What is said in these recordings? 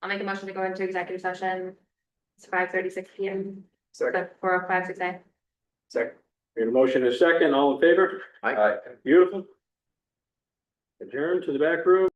I'll make a motion to go into executive session. It's 5:36 PM. Second. 4056A. Second. We have a motion and a second, all in favor? Aye. Beautiful. Adjourn to the back room.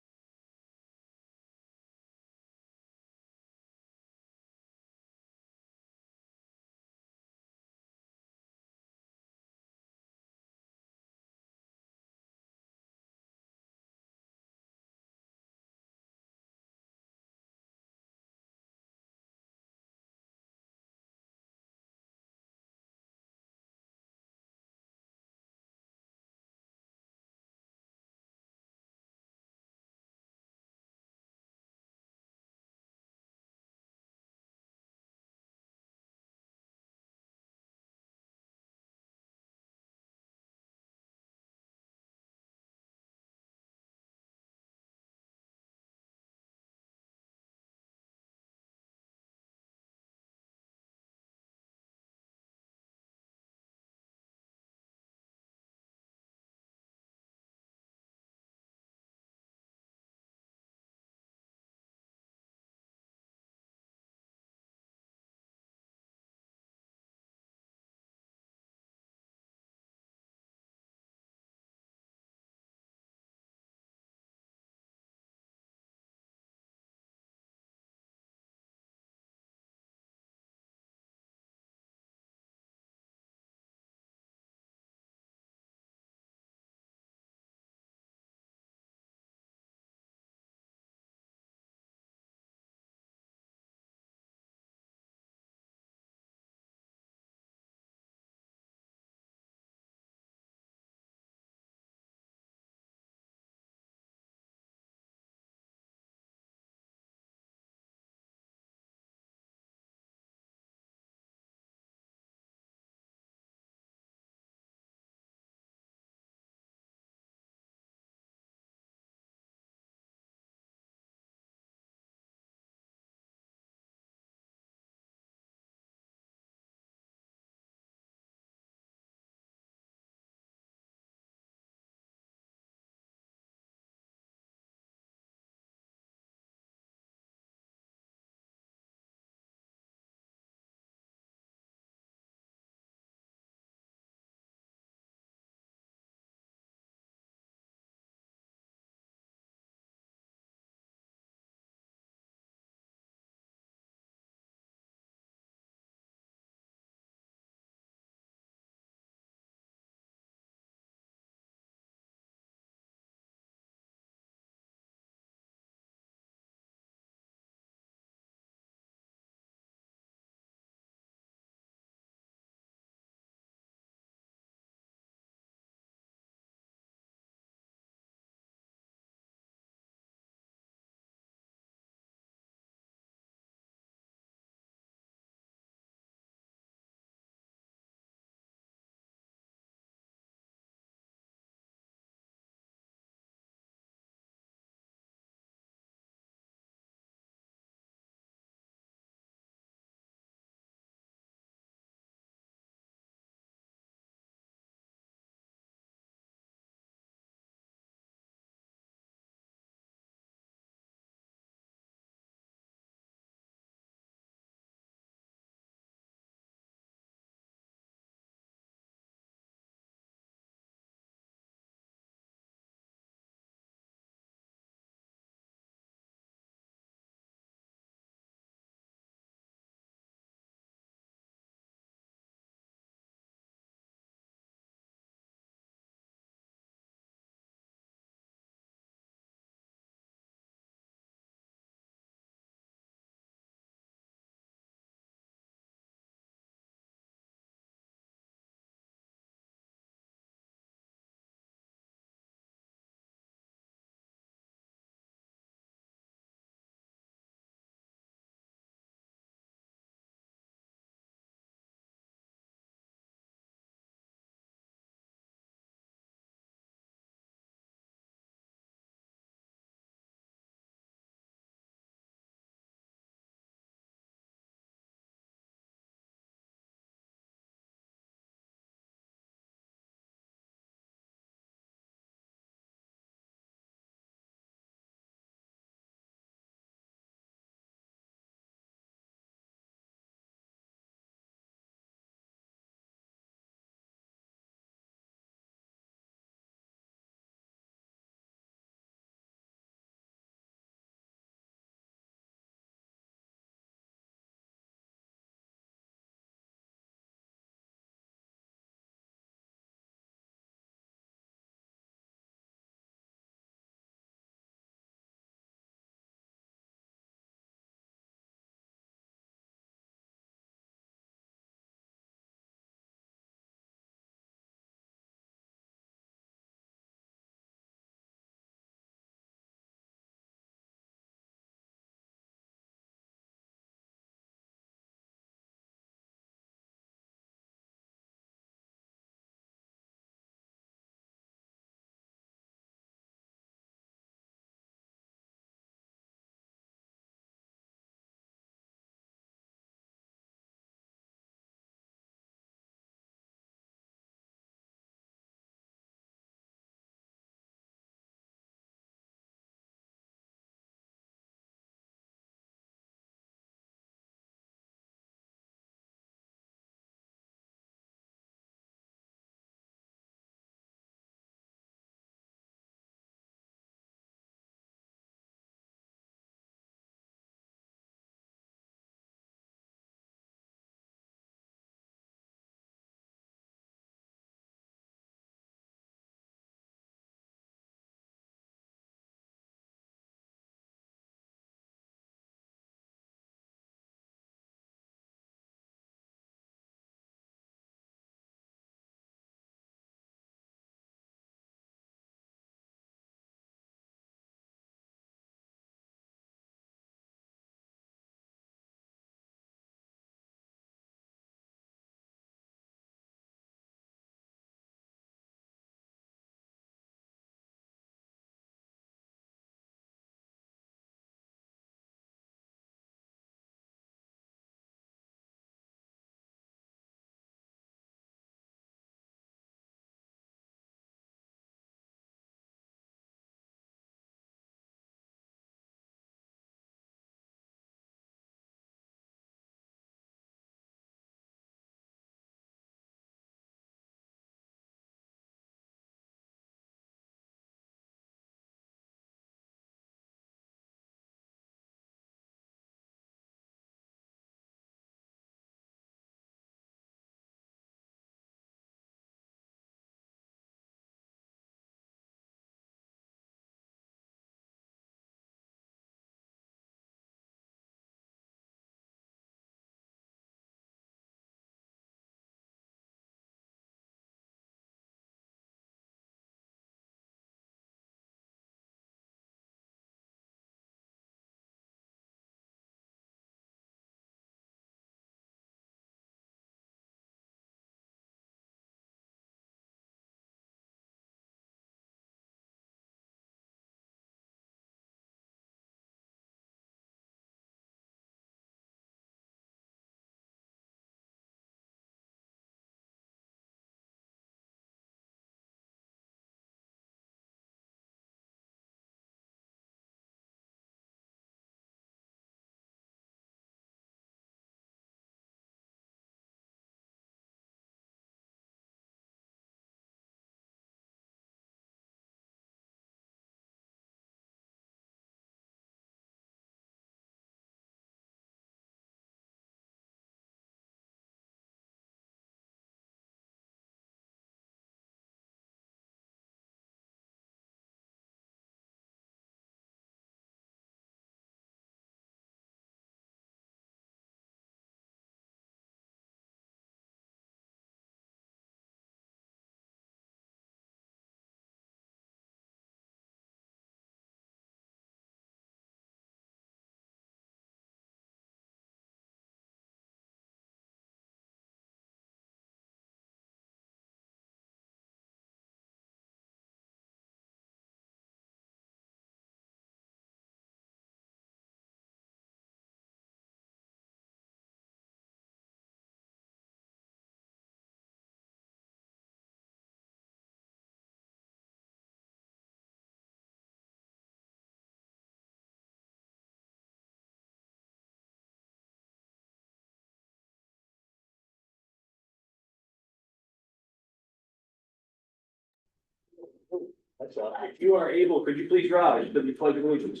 That's all. If you are able, could you please rise to the pledge of allegiance?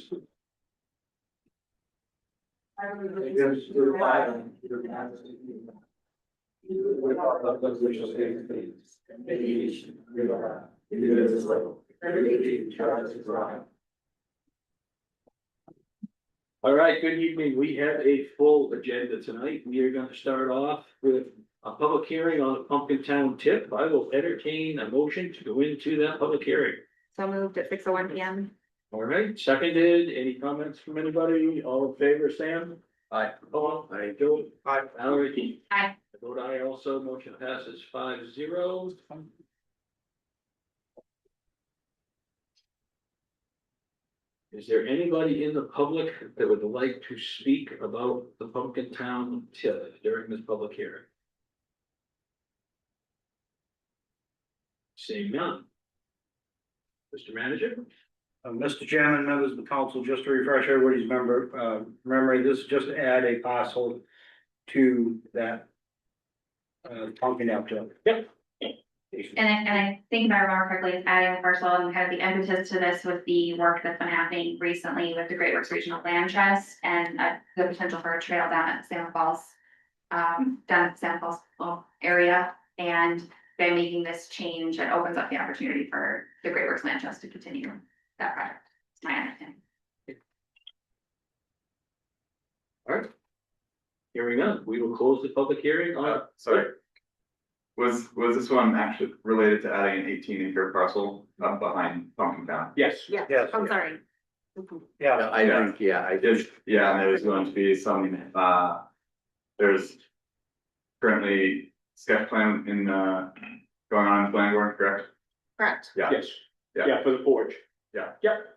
Against the flag of the United States. With our public which shall stand in peace, and nation under God, indivisible, with liberty and justice for all. All right, good evening. We have a full agenda tonight. We are going to start off with a public hearing on the Pumpkin Town tip. I will entertain a motion to go into that public hearing. So moved at 6:01 PM. All right, seconded. Any comments from anybody? All in favor, Sam? Aye. Paul? Aye, Joe? Aye. Mallory? Aye. I vote aye also. Motion passes 5-0. Is there anybody in the public that would like to speak about the Pumpkin Town tip during this public hearing? Seeing none. Mr. Manager? Mr. Chairman, members of the council, just to refresh everybody's memory, this is just to add a parcel to that. Pumpkin out to. Yep. And I think if I remember correctly, it's adding a parcel and kind of the impetus to this with the work that's been happening recently with the Great Works Regional Land Trust and the potential for a trail down at Salmon Falls. Down at Salmon Falls area, and by making this change, it opens up the opportunity for the Great Works Land Trust to continue that project. It's my understanding. All right. Hearing none, we will close the public hearing on. Sorry. Was this one actually related to adding an 18-acre parcel up behind Pumpkin Town? Yes. Yeah, Yes. I'm sorry. Yeah, I think, I did, yeah, and there's going to be some, there's currently sketch plan in, going on in planning board, correct? Correct. Yeah, Yes. Yeah. Yeah, for the porch. Yeah. Yep.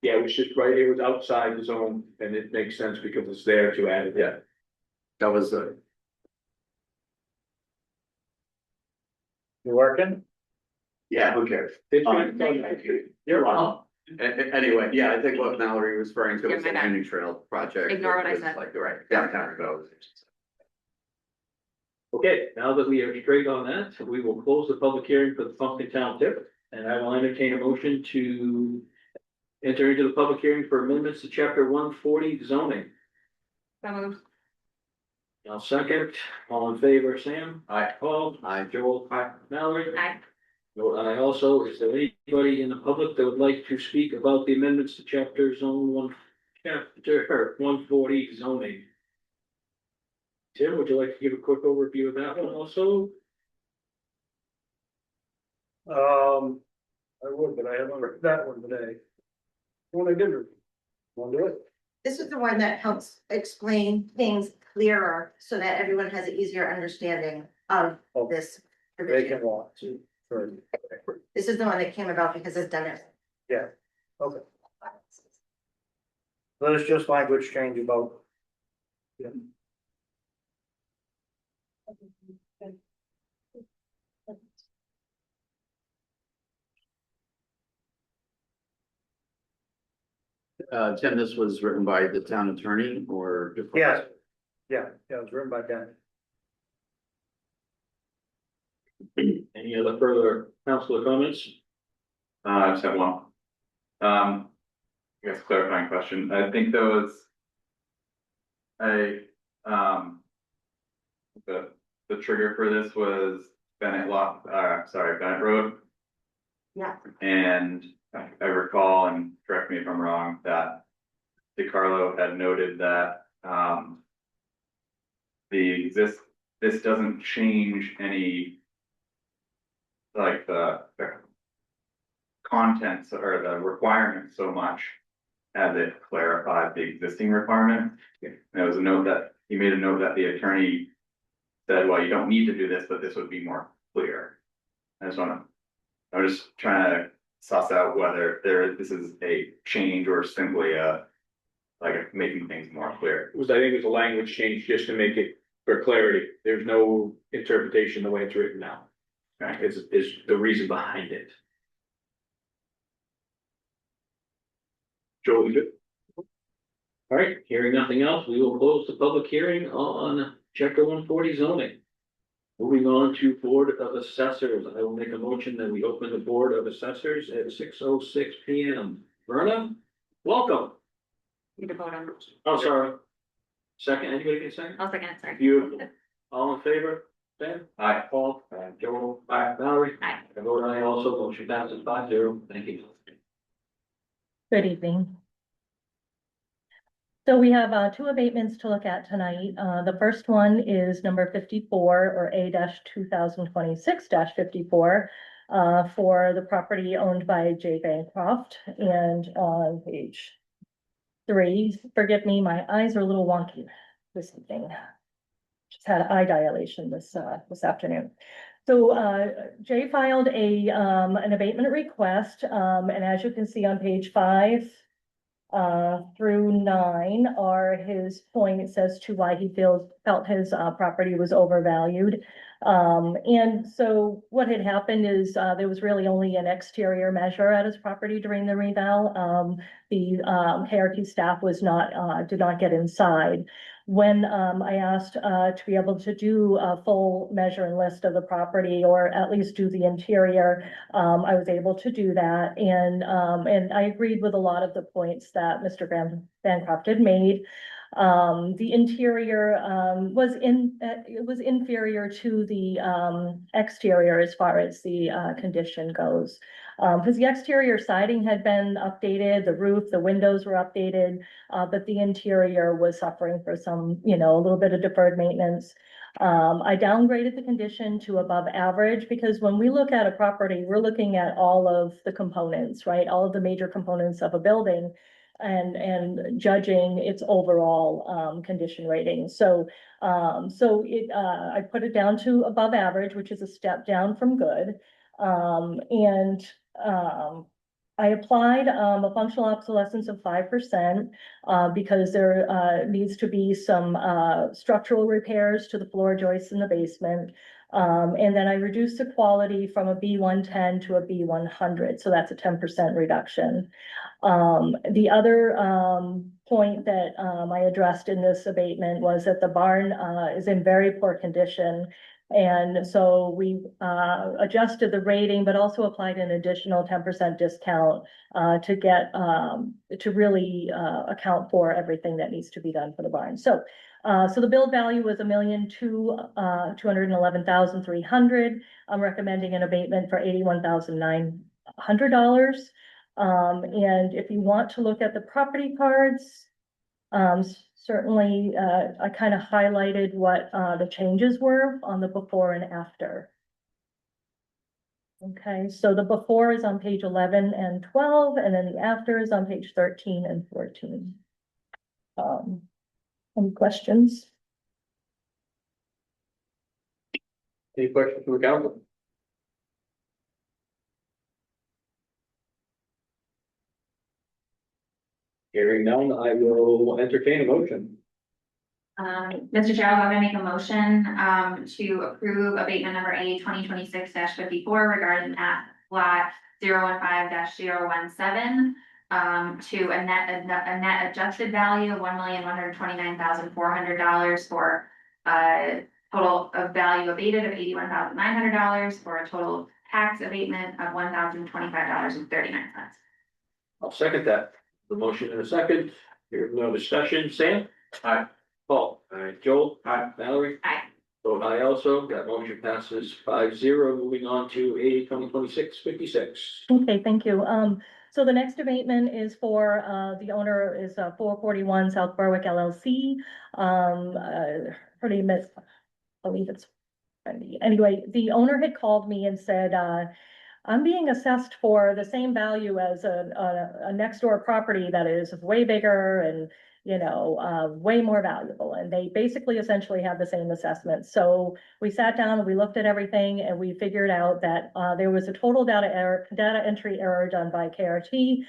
Yeah, it was just right, it was outside the zone and it makes sense because it's there to add it. Yeah. That was you working? yeah, who cares? It's You're wrong. Anyway, yeah, I think what Mallory was referring to Yeah, was my the bad. Union Trail project. Ignore what I which is said. Like, right, downtown goes. Okay, now that we are straight on that, we will close the public hearing for the Pumpkin Town tip. And I will entertain a motion to enter into the public hearing for amendments to chapter 140 zoning. So moved. I'll second. All in favor, Sam? Aye. Paul? Aye. Joel? Aye. Mallory? Aye. Vote aye also. Is there anybody in the public that would like to speak about the amendments to chapter 140 zoning? Tim, would you like to give a quick overview of that one also? I would, but I haven't read that one today. What I did. Want to do it? This is the one that helps explain things clearer so that everyone has an easier understanding of this provision. Vacant lot. For- This is the one that came about because it's done it. Yeah, okay. There's just language change about. Yeah. Tim, this was written by the town attorney or? Yes. Yeah, it was written by Ben. Any other further councilor comments? I just have one. I guess clarifying question. I think there was a, the trigger for this was Bennett Bennett Road. Yeah. And I recall, and correct me if I'm wrong, that DiCarlo had noted that, this doesn't change any, like the contents or the requirements so much as it clarified the existing requirement. There was a note that, he made a note that the attorney said, well, you don't need to do this, but this would be more clear. I'm just trying to suss out whether this is a change or simply making things more clear. I think it was a language change just to make it for clarity. There's no interpretation the way it's written now. Okay. Is the reason behind it. Joel, you good? All right, hearing nothing else, we will close the public hearing on chapter 140 zoning. Moving on to Board of Assessors, I will make a motion that we open the Board of Assessors at 6:06 PM. Verna, welcome. Need to vote on. Oh, sorry. Second, anybody can second? I'll second it, sorry. Beautiful. All in favor? Ben? Aye. Paul? Joel? Aye. Valerie? Aye. I vote aye also, motion passes 5-0. Thank you. Good evening. So we have two abatements to look at tonight. The first one is number 54 or A-2026-54 for the property owned by Jay Bancroft. And on page 3, forgive me, my eyes are a little wonky this evening. Just had eye dilation this afternoon. So Jay filed an abatement request, and as you can see on page 5 through 9 are his points as to why he felt his property was overvalued. And so what had happened is there was really only an exterior measure at his property during the reval. The KRT staff did not get inside. When I asked to be able to do a full measure and list of the property, or at least do the interior, I was able to do that. And I agreed with a lot of the points that Mr. Bancroft had made. The interior it was inferior to the exterior as far as the condition goes. Because the exterior siding had been updated, the roof, the windows were updated, but the interior was suffering for some, a little bit of deferred maintenance. I downgraded the condition to above average because when we look at a property, we're looking at all of the components, right? All of the major components of a building and judging its overall condition rating. So I put it down to above average, which is a step down from good. I applied a functional obsolescence of 5% because there needs to be some structural repairs to the floor joists in the basement. And then I reduced the quality from a B110 to a B100, so that's a 10% reduction. The other point that I addressed in this abatement was that the barn is in very poor condition. And so we adjusted the rating, but also applied an additional 10% discount to get to really account for everything that needs to be done for the barn. So the build value was $1,211,300. I'm recommending an abatement for $81,900. And if you want to look at the property cards, certainly, I kind of highlighted what the changes were on the before and after. Okay, so the before is on page 11 and 12, and then the after is on page 13 and 14. Any questions? Any questions from the council? Hearing none, I will entertain a motion. Mr. Chair, I'm gonna make a motion, to approve abatement number A 2026-54 regarding lot 015-017. To a net adjusted value of $1,129,400 for total of value abated of $81,900 for a total tax abatement of $1,025.39. I'll second that. The motion in a second. Here's no discussion. Sam? Aye. Paul? Aye. Joel? Aye. Valerie? Aye. Vote aye also. That motion passes 5-0. Moving on to A 2026-56. Okay, thank you. So the next abatement is for, the owner is 441 South Berwick LLC. Her name is, I believe it's Wendy. Anyway, the owner had called me and said, I'm being assessed for the same value as a next door property that is way bigger and, way more valuable. And they basically essentially have the same assessment. So we sat down and we looked at everything and we figured out that there was a total data entry error done by KRT.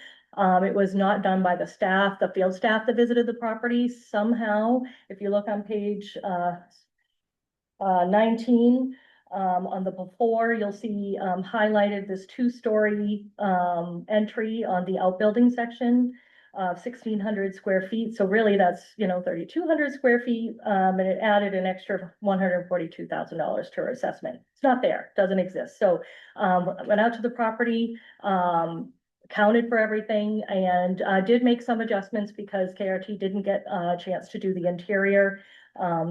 It was not done by the field staff that visited the property. Somehow, if you look on page 19, on the before, you'll see highlighted this 2-story entry on the outbuilding section. of 1,600 square feet, so really that's, 3,200 square feet, and it added an extra $142,000 to our assessment. It's not there, doesn't exist, so, went out to the property, counted for everything, and, did make some adjustments because KRT didn't get a chance to do the interior.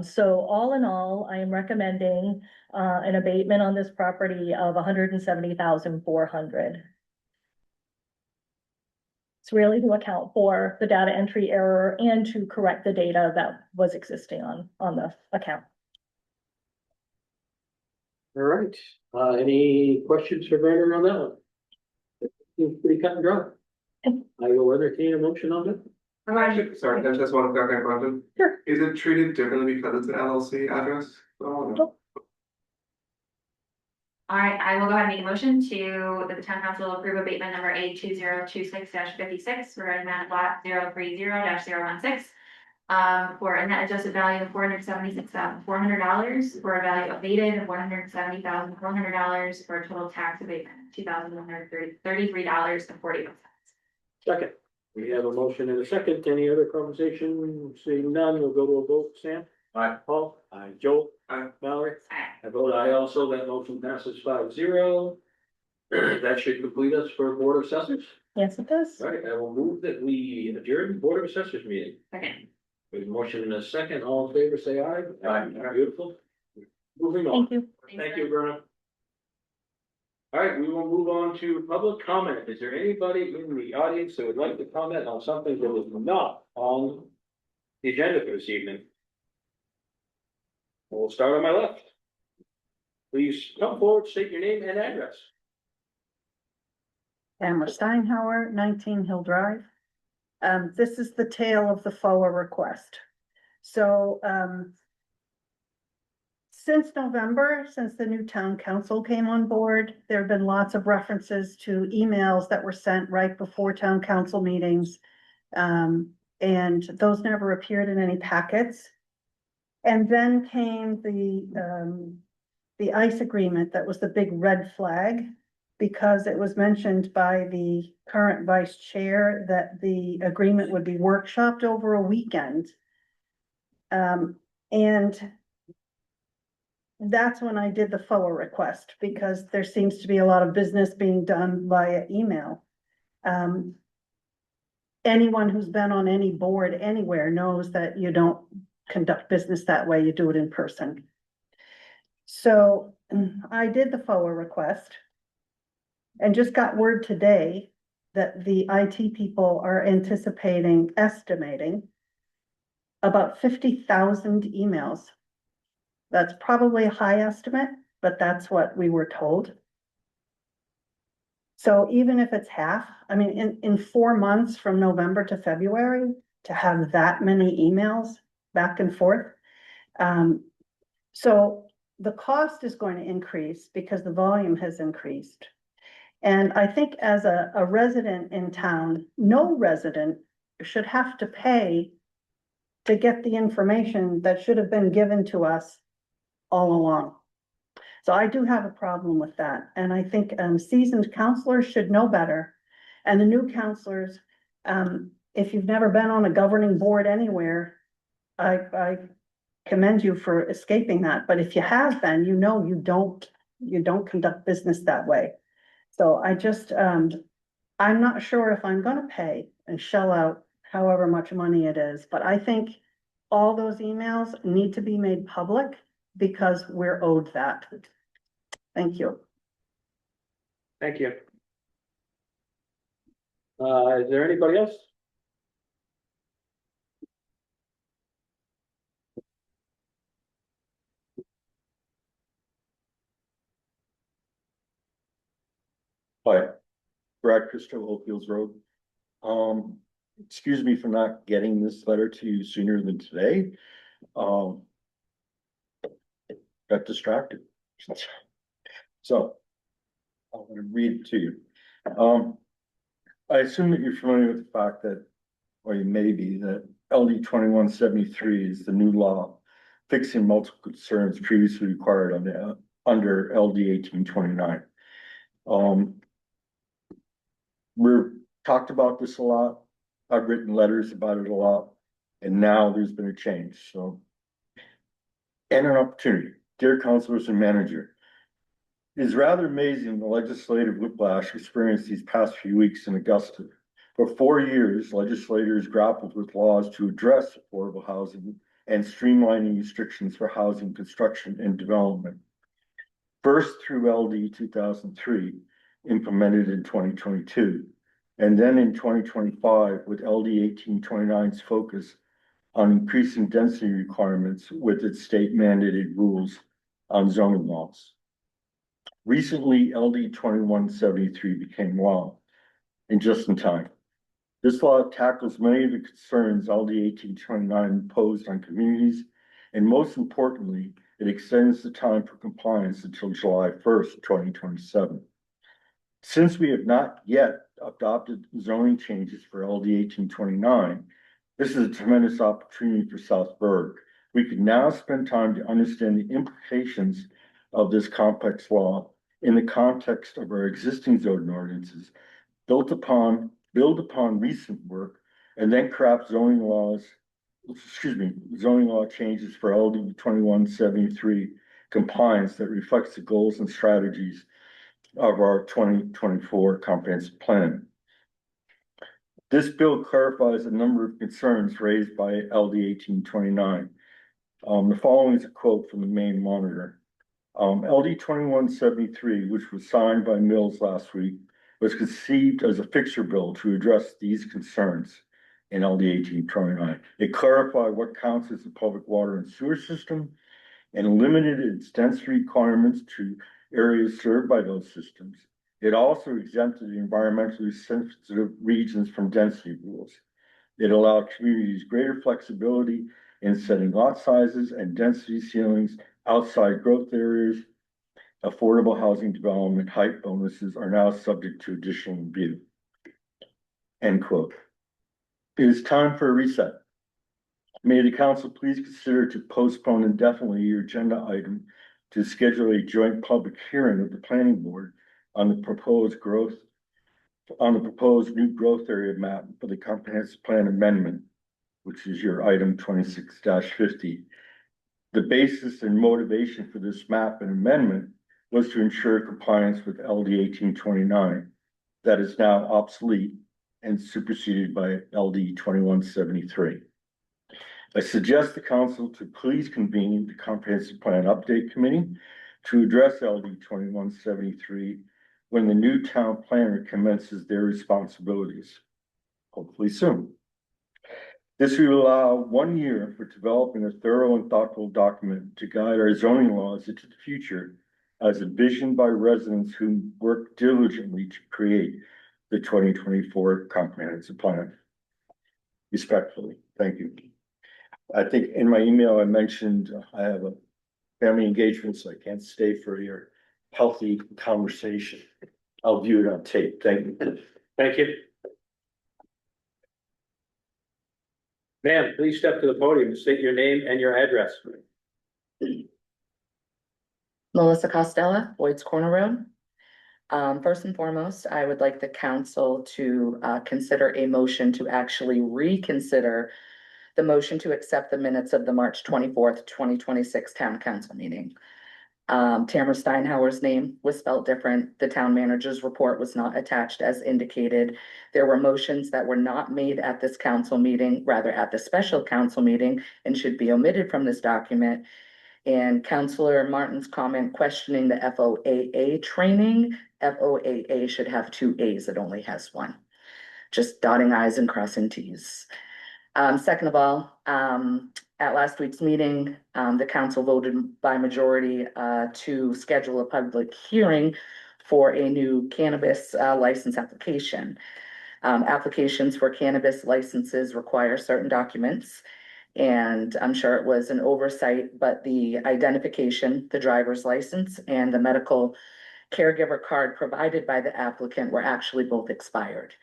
So all in all, I am recommending, an abatement on this property of $170,400. It's really to account for the data entry error and to correct the data that was existing on the account. All right, any questions for Brandon on that one? Seems pretty cut and dry. I will entertain a motion on that. I'm actually, sorry, that's just one clarifying question. Sure. Is it treated differently because it's an LLC address? Oh, no. All right, I will go ahead and make a motion that the town council approve abatement number A 2026-56 regarding map lot 030-016. For a net adjusted value of $476,400 for a value abated of $170,400 for a total tax abatement of $2,133.41. Second, we have a motion and a second. Any other conversation? Seeing none, we'll go to a vote. Sam? Aye. Paul? Aye. Joel? Aye. Mallory? Aye. I vote aye also. That motion passes 5-0. That should complete us for Board of Assessors. Yes, it does. All right, I will move that we adjourn the Board of Assessors meeting. Second. With a motion and a second, all in favor, say aye. Aye. Beautiful. Moving on. Thank you. Thank you, Verna. All right, we will move on to public comment. Is there anybody in the audience that would like to comment on something that was not on the agenda for this evening? We'll start on my left. Please come forward, state your name and address. Tamara Steinhauer, 19 Hill Drive. This is the tale of the FOA request. So, since November, since the new town council came on board, there have been lots of references to emails that were sent right before town council meetings. And those never appeared in any packets. And then came the ICE agreement that was the big red flag, because it was mentioned by the current vice chair that the agreement would be workshopped over a weekend. And that's when I did the FOA request, because there seems to be a lot of business being done via email. Anyone who's been on any board anywhere knows that you don't conduct business that way, you do it in person. So I did the FOA request and just got word today that the IT people are estimating about 50,000 emails. That's probably a high estimate, but that's what we were told. So even if it's half, I mean, in 4 months from November to February, to have that many emails back and forth. So the cost is going to increase because the volume has increased. And I think as a resident in town, no resident should have to pay to get the information that should have been given to us all along. So I do have a problem with that. And I think seasoned counselors should know better. And the new counselors, if you've never been on a governing board anywhere, I commend you for escaping that. But if you have been, you know you don't conduct business that way. So I just, I'm not sure if I'm gonna pay and shell out however much money it is, but I think all those emails need to be made public because we're owed that. Thank you. Thank you. Is there anybody else? Hi, Brad Christo, Oakfields Road. Excuse me for not getting this letter to you sooner than today. Got distracted. So I'm gonna read it to you. I assume that you're familiar with the fact that, or you may be, that LD 2173 is the new law fixing multiple concerns previously required under LD 1829. We're talked about this a lot. I've written letters about it a lot, and now there's been a change, so. And an opportunity, dear councilors and manager. It is rather amazing the legislative whiplash experienced these past few weeks in Augusta. For 4 years, legislators grappled with laws to address affordable housing and streamlining restrictions for housing construction and development. First through LD 2003, implemented in 2022, and then in 2025 with LD 1829's focus on increasing density requirements with its state mandated rules on zoning laws. Recently, LD 2173 became law, and just in time. This law tackles many of the concerns LD 1829 imposed on communities, and most importantly, it extends the time for compliance until July 1st, 2027. Since we have not yet adopted zoning changes for LD 1829, this is a tremendous opportunity for Southburg. We can now spend time to understand the implications of this complex law in the context of our existing zoning ordinances, build upon recent work, and then craft zoning law changes for LD 2173 compliance that reflects the goals and strategies of our 2024 comprehensive plan. This bill clarifies a number of concerns raised by LD 1829. The following is a quote from the Maine Monitor. LD 2173, which was signed by Mills last week, was conceived as a fixture bill to address these concerns in LD 1829. It clarified what counts as a public water and sewer system and limited its density requirements to areas served by those systems. It also exempted the environmentally sensitive regions from density rules. It allowed communities greater flexibility in setting lot sizes and density ceilings outside growth areas. Affordable housing development height bonuses are now subject to additional review. End quote. It is time for a reset. May the council please consider to postpone indefinitely your agenda item to schedule a joint public hearing of the planning board on the proposed new growth area map for the comprehensive plan amendment, which is your item 26-50. The basis and motivation for this map and amendment was to ensure compliance with LD 1829 that is now obsolete and superseded by LD 2173. I suggest the council to please convene the comprehensive plan update committee to address LD 2173 when the new town planner commences their responsibilities, hopefully soon. This will allow 1 year for developing a thorough and thoughtful document to guide our zoning laws into the future as envisioned by residents who work diligently to create the 2024 comprehensive plan. Respectfully, thank you. I think in my email, I mentioned I have a family engagement, so I can't stay for your healthy conversation. I'll view it on tape. Thank you. Thank you. Ma'am, please step to the podium and state your name and your address. Melissa Costello, Boyd's Corner Road. First and foremost, I would like the council to consider a motion to actually reconsider the motion to accept the minutes of the March 24th, 2026 town council meeting. Tamara Steinhauer's name was spelled different. The town manager's report was not attached as indicated. There were motions that were not made at this council meeting, rather at the special council meeting, and should be omitted from this document. And Councillor Martin's comment questioning the FOAA training. FOAA should have 2 A's, it only has 1. Just dotting I's and crossing T's. Second of all, at last week's meeting, the council voted by majority to schedule a public hearing for a new cannabis license application. Applications for cannabis licenses require certain documents, and I'm sure it was an oversight, but the identification, the driver's license, and the medical caregiver card provided by the applicant were actually both expired.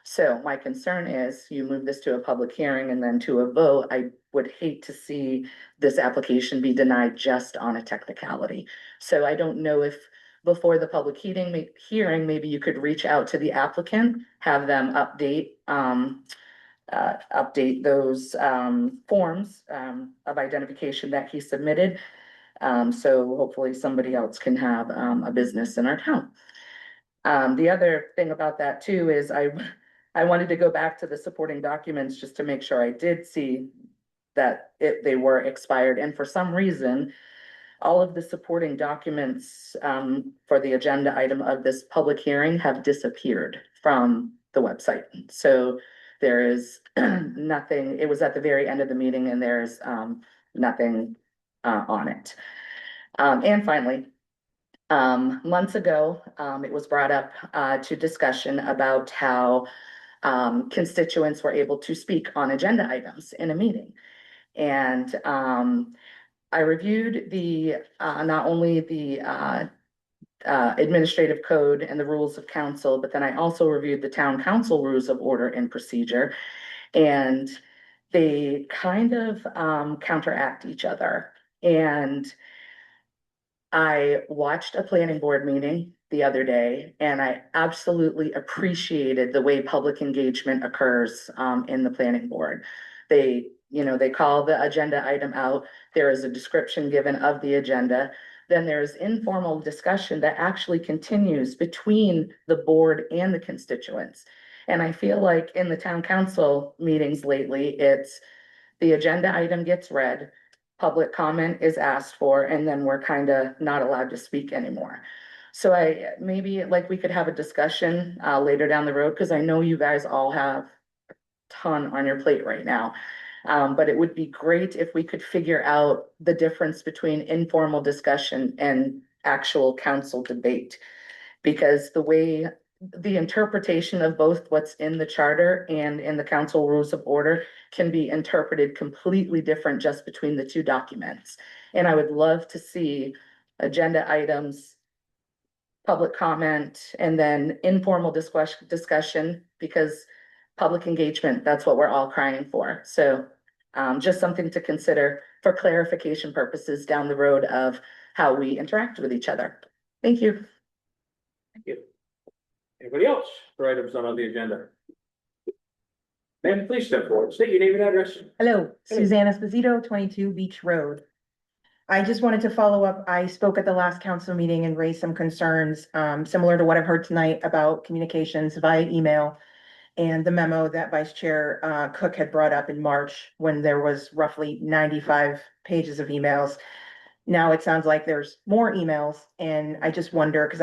So my concern is you move this to a public hearing and then to a vote. I would hate to see this application be denied just on a technicality. So I don't know if before the public hearing, maybe you could reach out to the applicant, have them update update those, forms, of identification that he submitted. So hopefully somebody else can have, a business in our town. The other thing about that too is I wanted to go back to the supporting documents just to make sure I did see that they were expired, and for some reason, all of the supporting documents, for the agenda item of this public hearing have disappeared from the website. So there is nothing, it was at the very end of the meeting and there's, nothing, on it. And finally, months ago, it was brought up, to discussion about how, constituents were able to speak on agenda items in a meeting. And, I reviewed the, not only the, administrative code and the rules of council, but then I also reviewed the town council rules of order and procedure. And they kind of, counteract each other. And I watched a planning board meeting the other day, and I absolutely appreciated the way public engagement occurs, in the planning board. They, they call the agenda item out, there is a description given of the agenda. Then there's informal discussion that actually continues between the board and the constituents. And I feel like in the town council meetings lately, it's the agenda item gets read, public comment is asked for, and then we're kind of not allowed to speak anymore. So maybe like we could have a discussion later down the road, because I know you guys all have a ton on your plate right now. But it would be great if we could figure out the difference between informal discussion and actual council debate. Because the interpretation of both what's in the charter and in the council rules of order can be interpreted completely different just between the two documents. And I would love to see agenda items, public comment, and then informal discussion, because public engagement, that's what we're all crying for. So just something to consider for clarification purposes down the road of how we interact with each other. Thank you. Thank you. Anybody else for items not on the agenda? Ma'am, please step forward, state your name and address. Hello, Susanna Esposito, 22 Beach Road. I just wanted to follow up. I spoke at the last council meeting and raised some concerns, similar to what I've heard tonight about communications via email and the memo that Vice Chair Cook had brought up in March, when there was roughly 95 pages of emails. Now it sounds like there's more emails, and I just wonder, because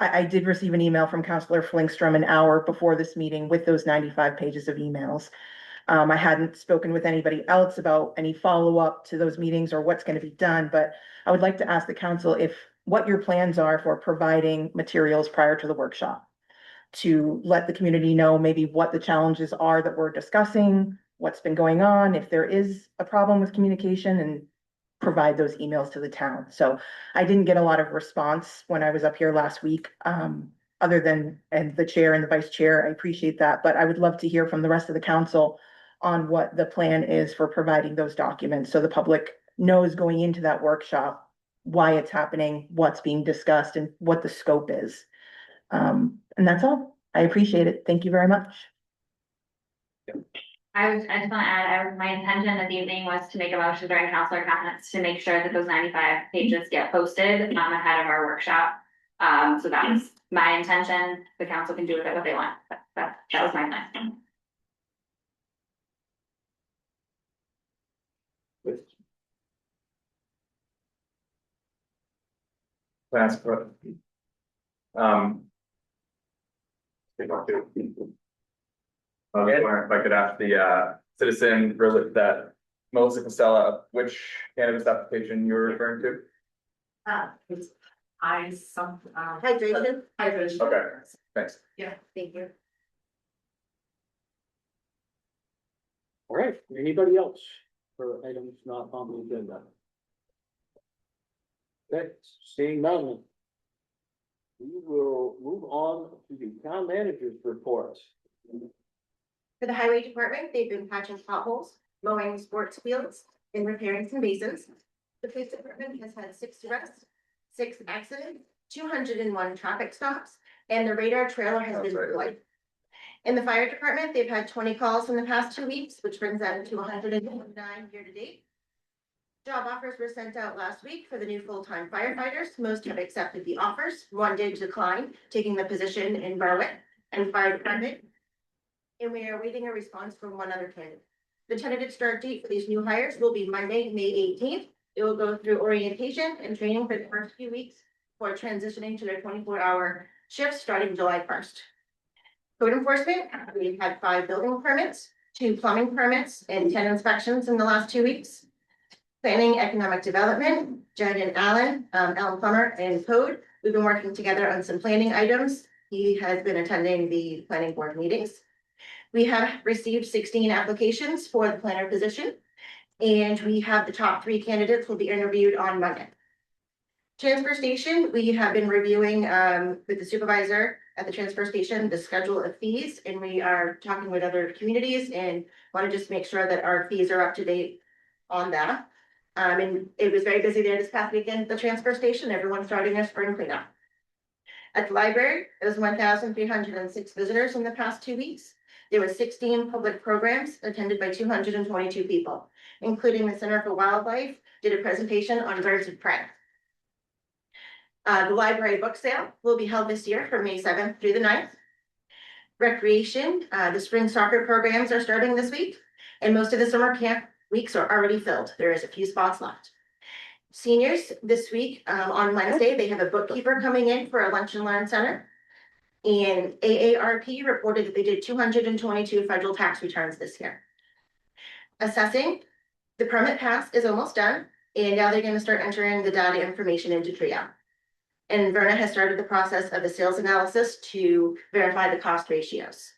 I did receive an email from Councilor Flingstrom an hour before this meeting with those 95 pages of emails. I hadn't spoken with anybody else about any follow-up to those meetings or what's going to be done, but I would like to ask the council what your plans are for providing materials prior to the workshop, to let the community know maybe what the challenges are that we're discussing, what's been going on, if there is a problem with communication, and provide those emails to the town. So I didn't get a lot of response when I was up here last week, other than, and the chair and the vice chair, I appreciate that, but I would love to hear from the rest of the council on what the plan is for providing those documents, so the public knows going into that workshop why it's happening, what's being discussed, and what the scope is. And that's all. I appreciate it. Thank you very much. I just want to add, my intention this evening was to make a motion during councilor comments to make sure that those 95 pages get posted, ahead of our workshop. So that was my intention. The council can do with it what they want, but that was my plan. That's correct. If I could ask the citizen that Melissa Costello, which cannabis application you're referring to? Hydration. Okay, thanks. Yeah, thank you. All right, anybody else for items not on the agenda? Okay, seeing none. We will move on to the town manager's report. For the highway department, they've been patching potholes, mowing sports fields, and repairing some basins. The police department has had 6 arrests, 6 accidents, 201 traffic stops, and the radar trailer has been deployed. In the fire department, they've had 20 calls in the past 2 weeks, which brings them to 129 year to date. Job offers were sent out last week for the new full-time firefighters. Most have accepted the offers. One did decline, taking the position in Berwick and fire department. And we are awaiting a response from one other candidate. The tentative start date for these new hires will be Monday, May 18th. It will go through orientation and training for the first few weeks before transitioning to their 24-hour shifts starting July 1st. Code enforcement, we've had 5 building permits, 2 plumbing permits, and 10 inspections in the last 2 weeks. Planning, economic development, Judd and Alan, Alan Plummer and Code, we've been working together on some planning items. He has been attending the planning board meetings. We have received 16 applications for the planner position, and we have the top 3 candidates will be interviewed on Monday. Transfer station, we have been reviewing with the supervisor at the transfer station, the schedule of fees, and we are talking with other communities and want to just make sure that our fees are up to date on that. And it was very busy there this past weekend at the transfer station, everyone starting their spring cleanup. At the library, it was 1,306 visitors in the past 2 weeks. There were 16 public programs attended by 222 people, including the Center for Wildlife did a presentation on birds of prey. The library book sale will be held this year from May 7th through the 9th. Recreation, the spring soccer programs are starting this week, and most of the summer camp weeks are already filled. There is a few spots left. Seniors this week, on Wednesday, they have a bookkeeper coming in for a lunch and learn center. And AARP reported that they did 222 federal tax returns this year. Assessing, the permit pass is almost done, and now they're going to start entering the data information into Trio. And Verna has started the process of a sales analysis to verify the cost ratios.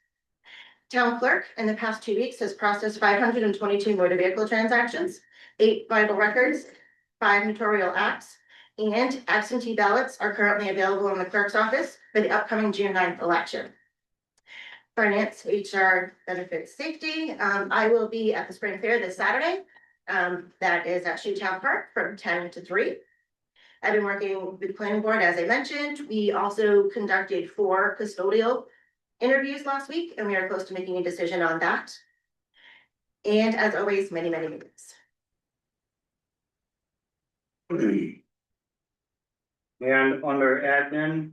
Town clerk in the past 2 weeks has processed 522 motor vehicle transactions, 8 vital records, 5 notarial acts, and absentee ballots are currently available in the clerk's office for the upcoming June 9th election. Finance, HR, benefits, safety. I will be at the spring fair this Saturday. That is at Shoetown Park from 10 to 3. I've been working with the planning board, as I mentioned. We also conducted 4 custodial interviews last week, and we are close to making a decision on that. And as always, many, many meetings. And under admin,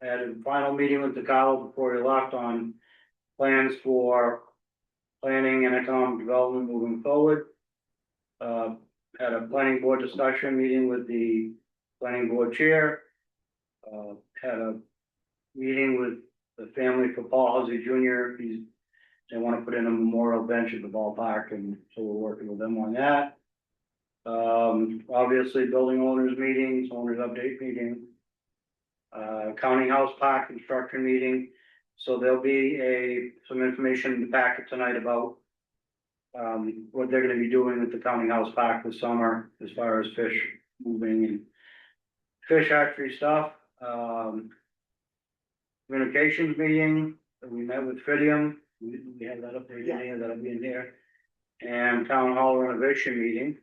had a final meeting with DeCarlo before he left on plans for planning and economic development moving forward. Had a planning board discussion meeting with the planning board chair. Had a meeting with the family for Paul Huzzy Jr. They want to put in a memorial bench at the ballpark, and so we're working with them on that. Obviously, building owners meetings, owners update meeting. County House Park construction meeting, so there'll be some information in the packet tonight about what they're gonna be doing with the County House Park this summer, as far as fish moving and fish hatchery stuff. Communications meeting, we met with Fidium, we have that up there, yeah, that'll be in here. And town hall renovation meeting.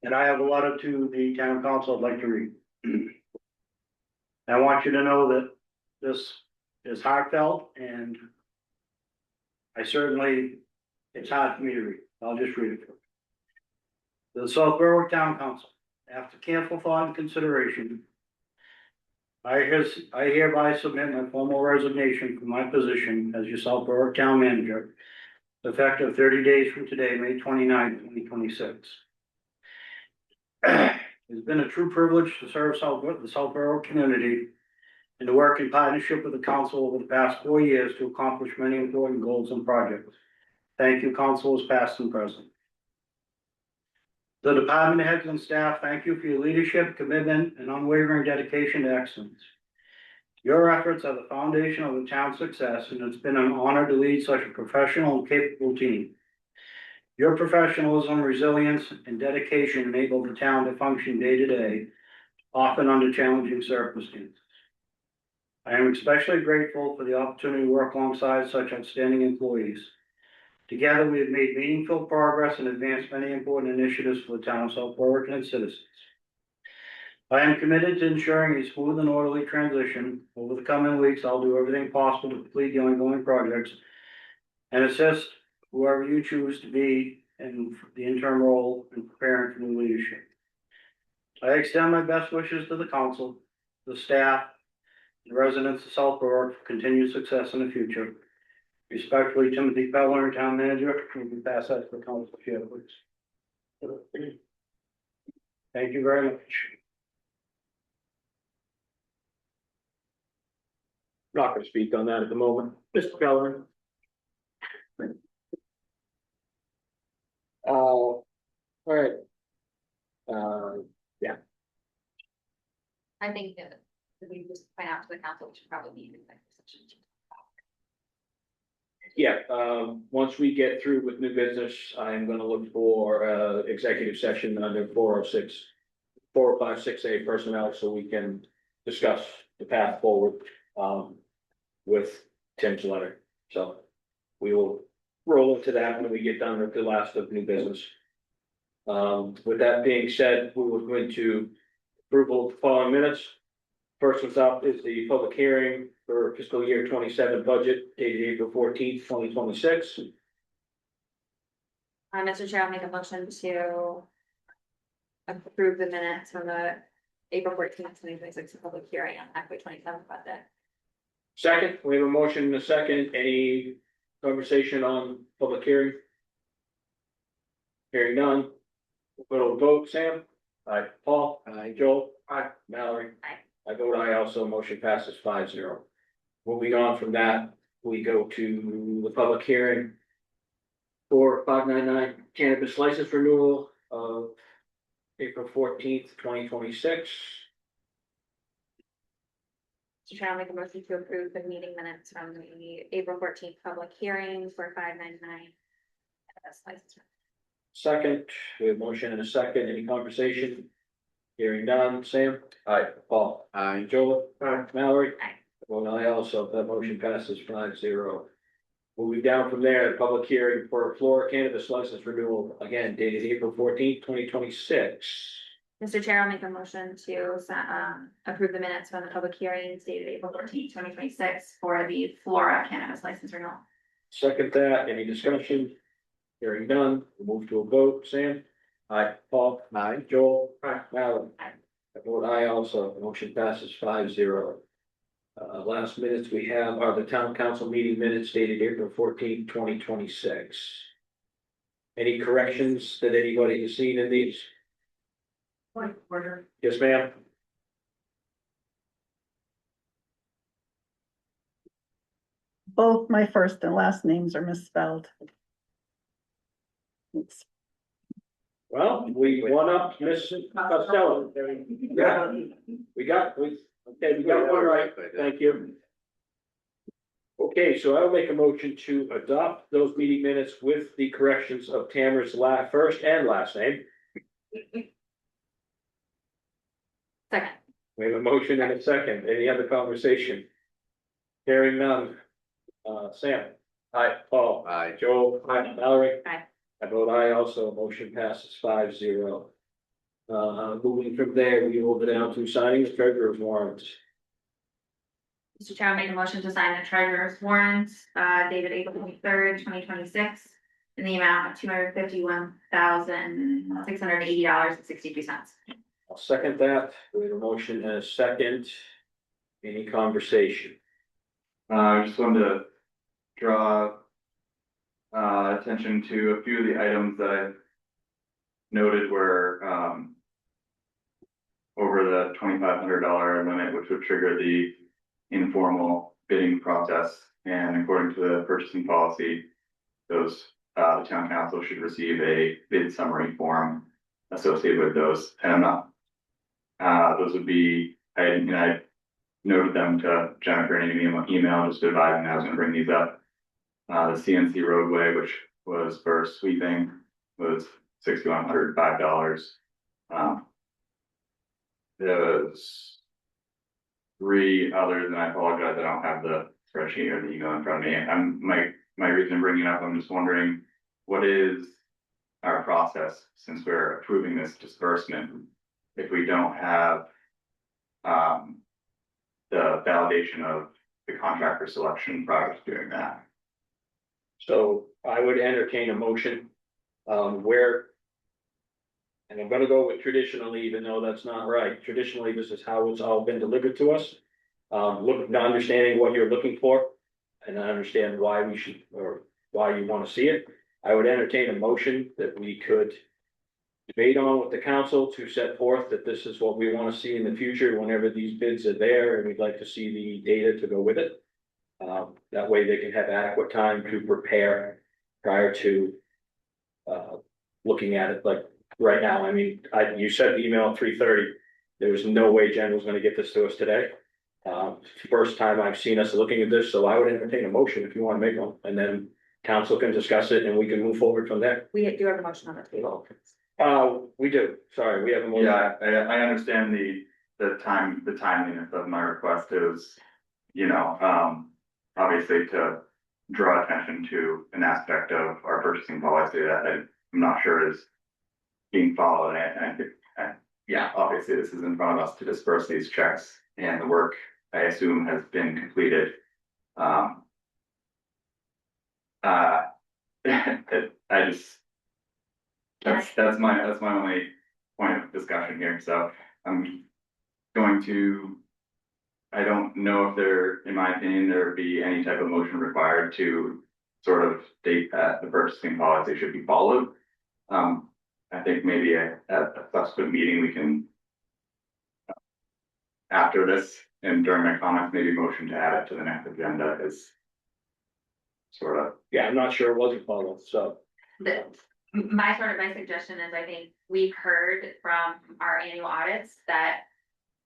And I have a letter to the town council I'd like to read. I want you to know that this is heartfelt, and it's hard for me to read. I'll just read it for you. The South Berwick Town Council, after careful thought and consideration, I hereby submit my formal resignation from my position as your South Berwick Town Manager, effective 30 days from today, May 29, 2026. It's been a true privilege to serve the South Berwick community and to work in partnership with the council over the past 4 years to accomplish many important goals and projects. Thank you, councilors past and present. The department heads and staff, thank you for your leadership, commitment, and unwavering dedication to excellence. Your efforts are the foundation of the town's success, and it's been an honor to lead such a professional and capable team. Your professionalism, resilience, and dedication enable the town to function day to day, often under challenging circumstances. I am especially grateful for the opportunity to work alongside such outstanding employees. Together, we have made meaningful progress and advanced many important initiatives for the town of South Berwick and its citizens. I am committed to ensuring a smooth and orderly transition. Over the coming weeks, I'll do everything possible to complete the ongoing projects and assist whoever you choose to be in the interim role in preparing for new leadership. I extend my best wishes to the council, the staff, and residents of South Berwick for continued success in the future. Respectfully, Timothy Feller, Town Manager, can you pass that to the council chair, please? Thank you very much. Not gonna speak on that at the moment. Mr. Keller. All right. I think that we just point out to the council, we should probably be in executive session. Yeah, once we get through with new business, I'm gonna look for executive session under 405-6A personnel, so we can discuss the path forward with Tim's letter. So we will roll into that when we get done with the last of new business. With that being said, we will go into approval of the following minutes. First one's up is the public hearing for fiscal year 27 budget dated April 14th, 2026. Mr. Chair, I'll make a motion to approve the minutes from the April 14th, 2026 public hearing on Act 27 budget. Second, we have a motion and a second. Any conversation on public hearing? Hearing none. We'll go to a vote. Sam? Aye. Paul? Aye. Joel? Aye. Mallory? Aye. I vote aye also. Motion passes 5-0. Moving on from that, we go to the public hearing for 599 cannabis license renewal of April 14th, 2026. Mr. Chair, I'll make a motion to approve the meeting minutes from the April 14th public hearing for 599. License. Second, we have motion and a second. Any conversation? Hearing none. Sam? Aye. Paul? Aye. Joel? Aye. Mallory? Aye. Well, I also, that motion passes 5-0. Moving down from there, the public hearing for Flora cannabis license renewal, again dated April 14th, 2026. Mr. Chair, I'll make a motion to approve the minutes from the public hearings dated April 14th, 2026 for the Flora cannabis license renewal. Second that, any discussion? Hearing none, we'll move to a vote. Sam? Aye. Paul? Aye. Joel? Aye. Mallory? Aye. I vote aye also. The motion passes 5-0. Last minutes we have are the town council meeting minutes dated April 14th, 2026. Any corrections that anybody has seen in these? Point of order. Yes, ma'am. Both my first and last names are misspelled. It's Well, we won up Miss Costello. Yeah, we got one right. Thank you. Okay, so I'll make a motion to adopt those meeting minutes with the corrections of Tamara's first and last name. Second. We have a motion and a second. Any other conversation? Hearing none. Sam? Aye. Paul? Aye. Joel? Aye. Mallory? Aye. I vote aye also. Motion passes 5-0. Moving from there, we will go down to signing the treasurer's warrants. Mr. Chair, I'll make a motion to sign the treasurer's warrants, dated April 23rd, 2026 in the amount of $251,680.62. I'll second that. We have a motion and a second. Any conversation? I just wanted to draw attention to a few of the items that I noted were over the $2,500 limit, which would trigger the informal bidding process. And according to the purchasing policy, those the town council should receive a bid summary form associated with those. And I'm not those would be, I noted them to Jennifer in an email just advising I was going to bring these up. The CNC roadway, which was for sweeping, was $6,105. There's three others, and I apologize, I don't have the spreadsheet or the email in front of me. My reason for bringing it up, I'm just wondering, what is our process since we're approving this disbursement? If we don't have the validation of the contractor selection prior to doing that. So I would entertain a motion, where. And I'm gonna go with traditionally, even though that's not right. Traditionally, this is how it's all been delivered to us. Understanding what you're looking for, and I understand why we should, or why you wanna see it. I would entertain a motion that we could debate on with the council to set forth that this is what we wanna see in the future whenever these bids are there, and we'd like to see the data to go with it. That way they can have adequate time to prepare prior to looking at it. Like right now, I mean, you sent the email at 3:30. There was no way Jen was gonna get this to us today. First time I've seen us looking at this, so I would entertain a motion if you wanna make one, and then council can discuss it and we can move forward from there. We do have a motion on the table. We do, sorry, we have a motion. Yeah, I understand the timeliness of my request is, obviously to draw attention to an aspect of our purchasing policy that I'm not sure is being followed, yeah, obviously this is in front of us to disperse these checks, and the work, I assume, has been completed. That's my only point of discussion here, so I'm going to. I don't know if in my opinion, there would be any type of motion required to sort of state that the purchasing policy should be followed. I think maybe at a subsequent meeting, we can. After this and during my comments, maybe motion to add it to the next agenda is. Sort of. Yeah, I'm not sure it wasn't followed, so. My suggestion is, I think we've heard from our annual audits that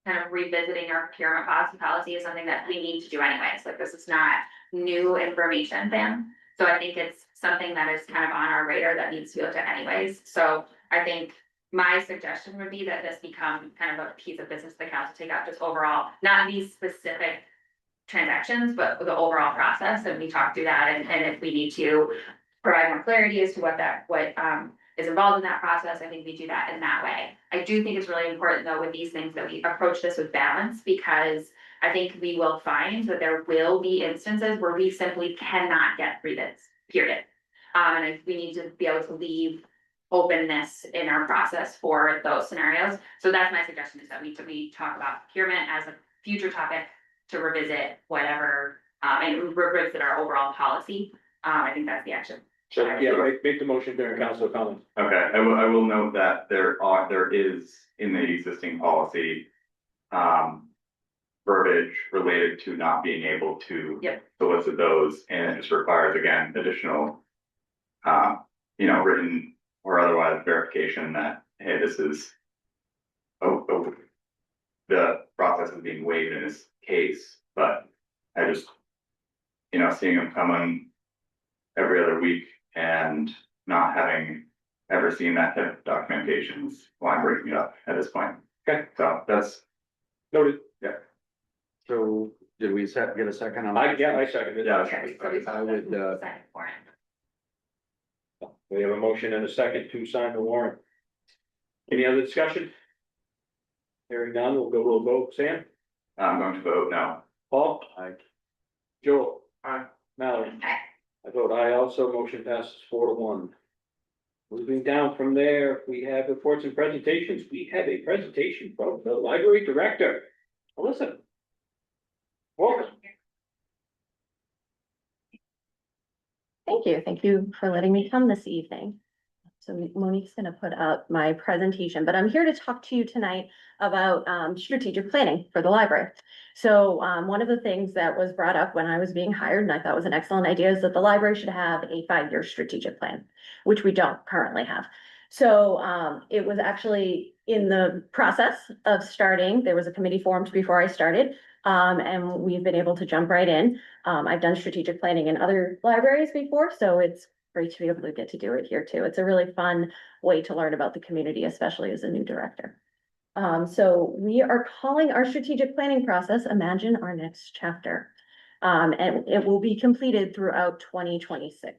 kind of revisiting our procurement policy is something that we need to do anyways. Like, this is not new information, Pam. So I think it's something that is kind of on our radar that needs to be looked at anyways. So I think my suggestion would be that this become kind of a piece of business the council take up, just overall, not these specific transactions, but the overall process, and we talk through that, and if we need to provide more clarity as to what is involved in that process, I think we do that in that way. I do think it's really important, though, with these things that we approach this with balance, because I think we will find that there will be instances where we simply cannot get free bids, period. And we need to be able to leave openness in our process for those scenarios. So that's my suggestion, is that we talk about procurement as a future topic to revisit whatever, and revisit our overall policy. I think that's the action. So, yeah, make the motion during council comment. Okay, I will note that there is in the existing policy. Verbiage related to not being able to. Yep. Solicit those, and it just requires, again, additional. Written or otherwise verification that, hey, this is. The process is being waived in this case, but I just. Seeing them coming every other week and not having ever seen that type of documentation is why I'm bringing it up at this point. Okay. So that's. Noted. Yeah. So did we get a second on? I second it. Yeah. Okay, so we- I would, Second for it. We have a motion and a second to sign the warrant. Any other discussion? Hearing none, we'll go to a vote. Sam? I'm going to vote no. Paul? Aye. Joel? Aye. Mallory? Aye. I vote aye also, motion passes 4-1. Moving down from there, we have reports and presentations. We have a presentation from the library director, Alyssa. Welcome. Thank you for letting me come this evening. So Monique's gonna put up my presentation, but I'm here to talk to you tonight about strategic planning for the library. So one of the things that was brought up when I was being hired, and I thought was an excellent idea, is that the library should have a 5-year strategic plan, which we don't currently have. So it was actually in the process of starting. There was a committee formed before I started, and we've been able to jump right in. I've done strategic planning in other libraries before, so it's great to be able to get to do it here too. It's a really fun way to learn about the community, especially as a new director. So we are calling our strategic planning process Imagine Our Next Chapter. And it will be completed throughout 2026.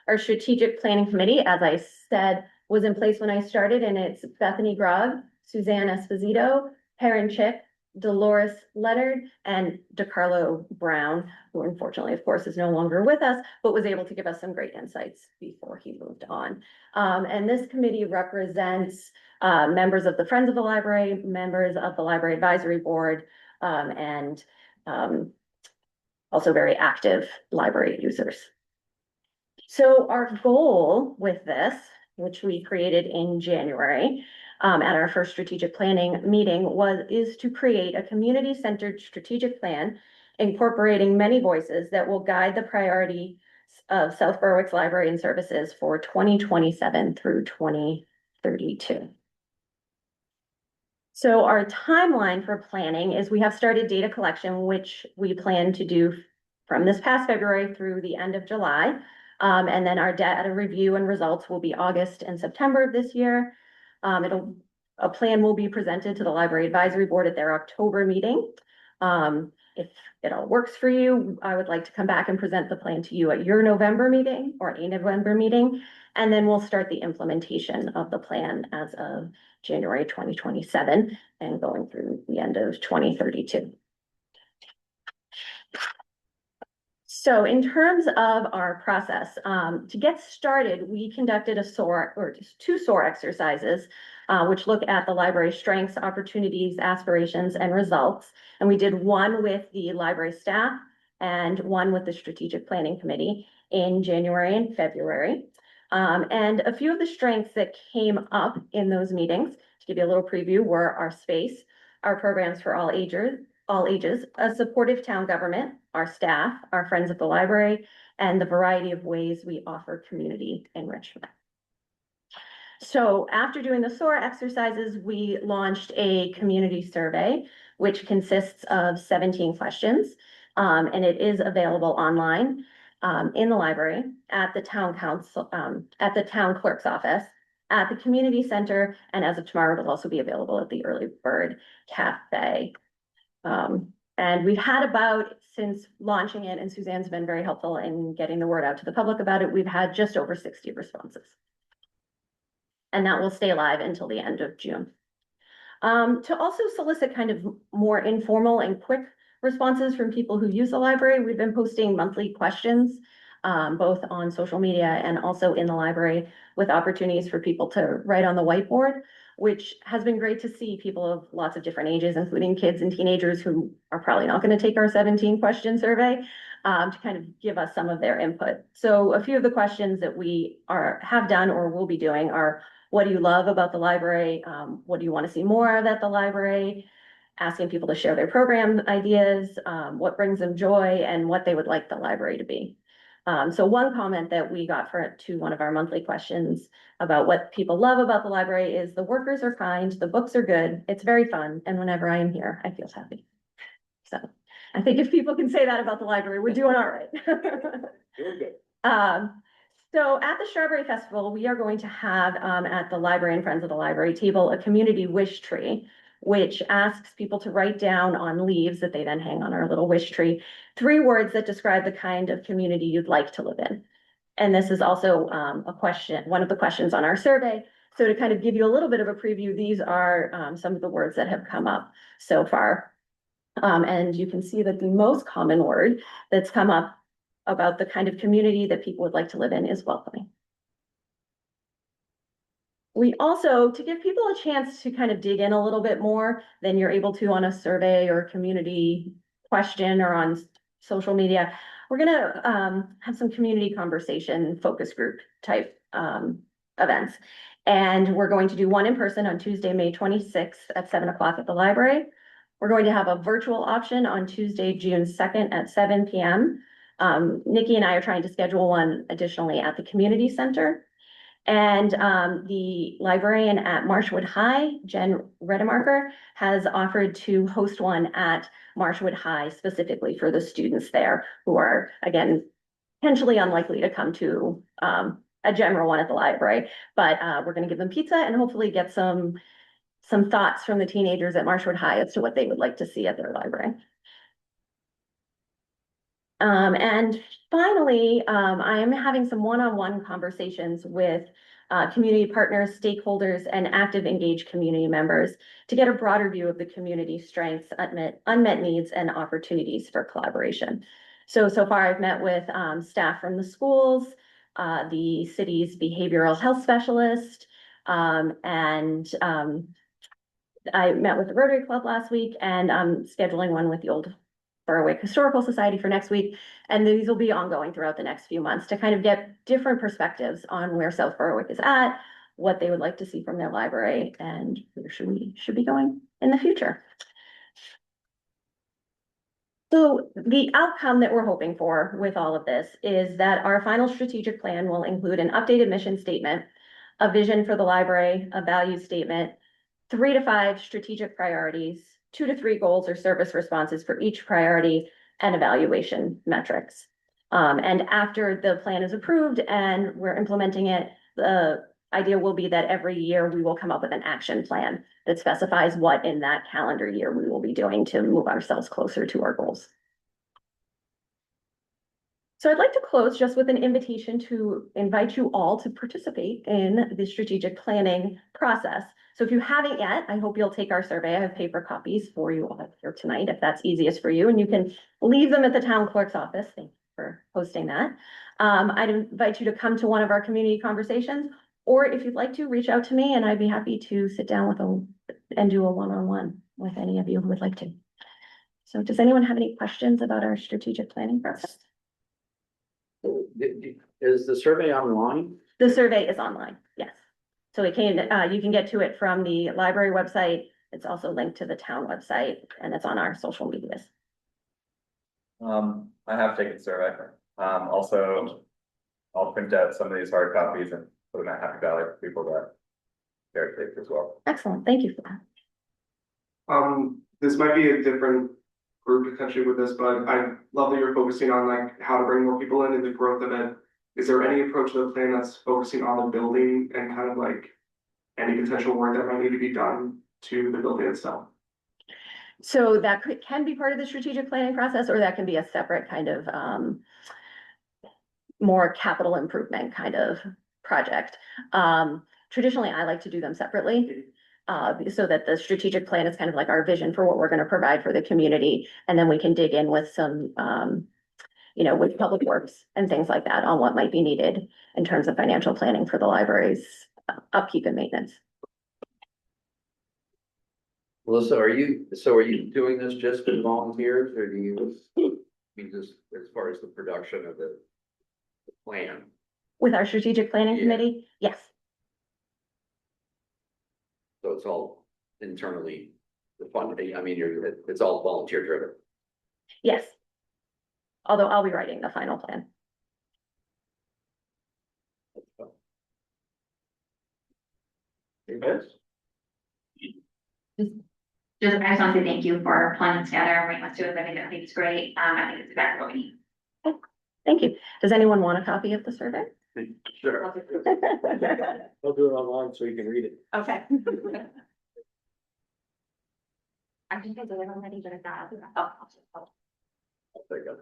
Our strategic planning committee, as I said, was in place when I started, and it's Bethany Grog, Suzanne Esposito, Perrin Chick, Dolores Leonard, and DeCarlo Brown, who unfortunately, of course, is no longer with us, but was able to give us some great insights before he moved on. And this committee represents members of the Friends of the Library, members of the Library Advisory Board, and also very active library users. So our goal with this, which we created in January, at our first strategic planning meeting, is to create a community-centered strategic plan incorporating many voices that will guide the priority of South Berwick's library and services for 2027 through 2032. So our timeline for planning is we have started data collection, which we plan to do from this past February through the end of July. And then our data review and results will be August and September of this year. A plan will be presented to the Library Advisory Board at their October meeting. If it all works for you, I would like to come back and present the plan to you at your November meeting or a November meeting. And then we'll start the implementation of the plan as of January 2027 and going through the end of 2032. So in terms of our process, to get started, we conducted two SOAR exercises, which look at the library's strengths, opportunities, aspirations, and results. And we did one with the library staff and one with the Strategic Planning Committee in January and February. And a few of the strengths that came up in those meetings, to give you a little preview, were our space, our programs for all ages, a supportive town government, our staff, our friends at the library, and the variety of ways we offer community enrichment. So after doing the SOAR exercises, we launched a community survey, which consists of 17 questions, and it is available online in the library, at the town council, at the town clerk's office, at the community center, and as of tomorrow, it'll also be available at the Early Bird Cafe. And we've had since launching it, and Suzanne's been very helpful in getting the word out to the public about it, we've had just over 60 responses. And that will stay live until the end of June. To also solicit kind of more informal and quick responses from people who use the library, we've been posting monthly questions, both on social media and also in the library, with opportunities for people to write on the whiteboard, which has been great to see people of lots of different ages, including kids and teenagers who are probably not going to take our 17 question survey, to kind of give us some of their input. So a few of the questions that we have done or will be doing are, what do you love about the library? What do you want to see more of at the library? Asking people to share their program ideas, what brings them joy, and what they would like the library to be. So one comment that we got to one of our monthly questions about what people love about the library is the workers are kind, the books are good, it's very fun, and whenever I am here, I feel happy. So I think if people can say that about the library, we're doing all right. Doing good. So at the Strawberry Festival, we are going to have at the Library and Friends of the Library table a community wish tree, which asks people to write down on leaves that they then hang on our little wish tree 3 words that describe the kind of community you'd like to live in. And this is also one of the questions on our survey. So to kind of give you a little bit of a preview, these are some of the words that have come up so far. And you can see that the most common word that's come up about the kind of community that people would like to live in is welcoming. We also, to give people a chance to kind of dig in a little bit more than you're able to on a survey or community question or on social media, we're gonna have some community conversation focus group type events. And we're going to do one in person on Tuesday, May 26th at 7 o'clock at the library. We're going to have a virtual option on Tuesday, June 2nd at 7 p.m. Nikki and I are trying to schedule one additionally at the community center. And the librarian at Marshwood High, Jen Redemarker, has offered to host one at Marshwood High specifically for the students there who are, again, potentially unlikely to come to a general one at the library. But we're going to give them pizza and hopefully get some thoughts from the teenagers at Marshwood High as to what they would like to see at their library. And finally, I am having some one-on-one conversations with community partners, stakeholders, and active engaged community members to get a broader view of the community's strengths, unmet needs, and opportunities for collaboration. So far I've met with staff from the schools, the city's behavioral health specialist, and I met with the Rotary Club last week, and I'm scheduling one with the Old Berwick Historical Society for next week. And these will be ongoing throughout the next few months to kind of get different perspectives on where South Berwick is at, what they would like to see from their library, and where should be going in the future. So the outcome that we're hoping for with all of this is that our final strategic plan will include an updated mission statement, a vision for the library, a value statement, 3 to 5 strategic priorities, 2 to 3 goals or service responses for each priority, and evaluation metrics. And after the plan is approved and we're implementing it, the idea will be that every year we will come up with an action plan that specifies what in that calendar year we will be doing to move ourselves closer to our goals. So I'd like to close just with an invitation to invite you all to participate in the strategic planning process. So if you haven't yet, I hope you'll take our survey. I have paper copies for you all here tonight, if that's easiest for you, and you can leave them at the town clerk's office. Thank you for hosting that. I'd invite you to come to one of our community conversations, or if you'd like to, reach out to me and I'd be happy to sit down with and do a one-on-one with any of you who would like to. So does anyone have any questions about our strategic planning process? Is the survey online? The survey is online, yes. So it can, you can get to it from the library website. It's also linked to the town website, and it's on our social medias. I have taken survey. Also, I'll print out some of these hard copies and put them at Happy Valley for people that they're taped as well. Excellent, thank you for that. This might be a different group potentially with this, but I love that you're focusing on like how to bring more people in and the growth of it. Is there any approach to the plan that's focusing on the building and kind of like any potential work that might need to be done to the building itself? So that can be part of the strategic planning process, or that can be a separate kind of more capital improvement kind of project. Traditionally, I like to do them separately. So that the strategic plan is kind of like our vision for what we're going to provide for the community. And then we can dig in with some, with public works and things like that on what might be needed in terms of financial planning for the library's upkeep and maintenance. Melissa, are you doing this just with volunteers, or do you mean just as far as the production of the plan? With our strategic planning Yeah. committee, yes. So it's all internally funded. I mean, it's all volunteer driven. Yes. Although I'll be writing the final plan. Just, I just want to say thank you for pulling it together and bringing us to it. I think it's great. I think it's exactly what we need. Thank you. Does anyone want a copy of the survey? Sure. I'll do it online so you can read it. Okay. I think I did it already, but it's not. Oh. There you go.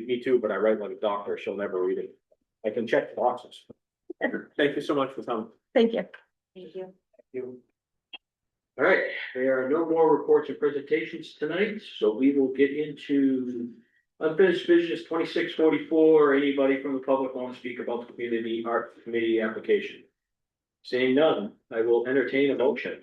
Me too, but I write like a doctor. She'll never read it. I can check the boxes. Thank you so much for coming. Thank you. Thank you. You. All right, there are no more reports and presentations tonight, so we will get into unfinished business 2644. Anybody from the public want to speak about the community art committee application? Seeing none, I will entertain a motion.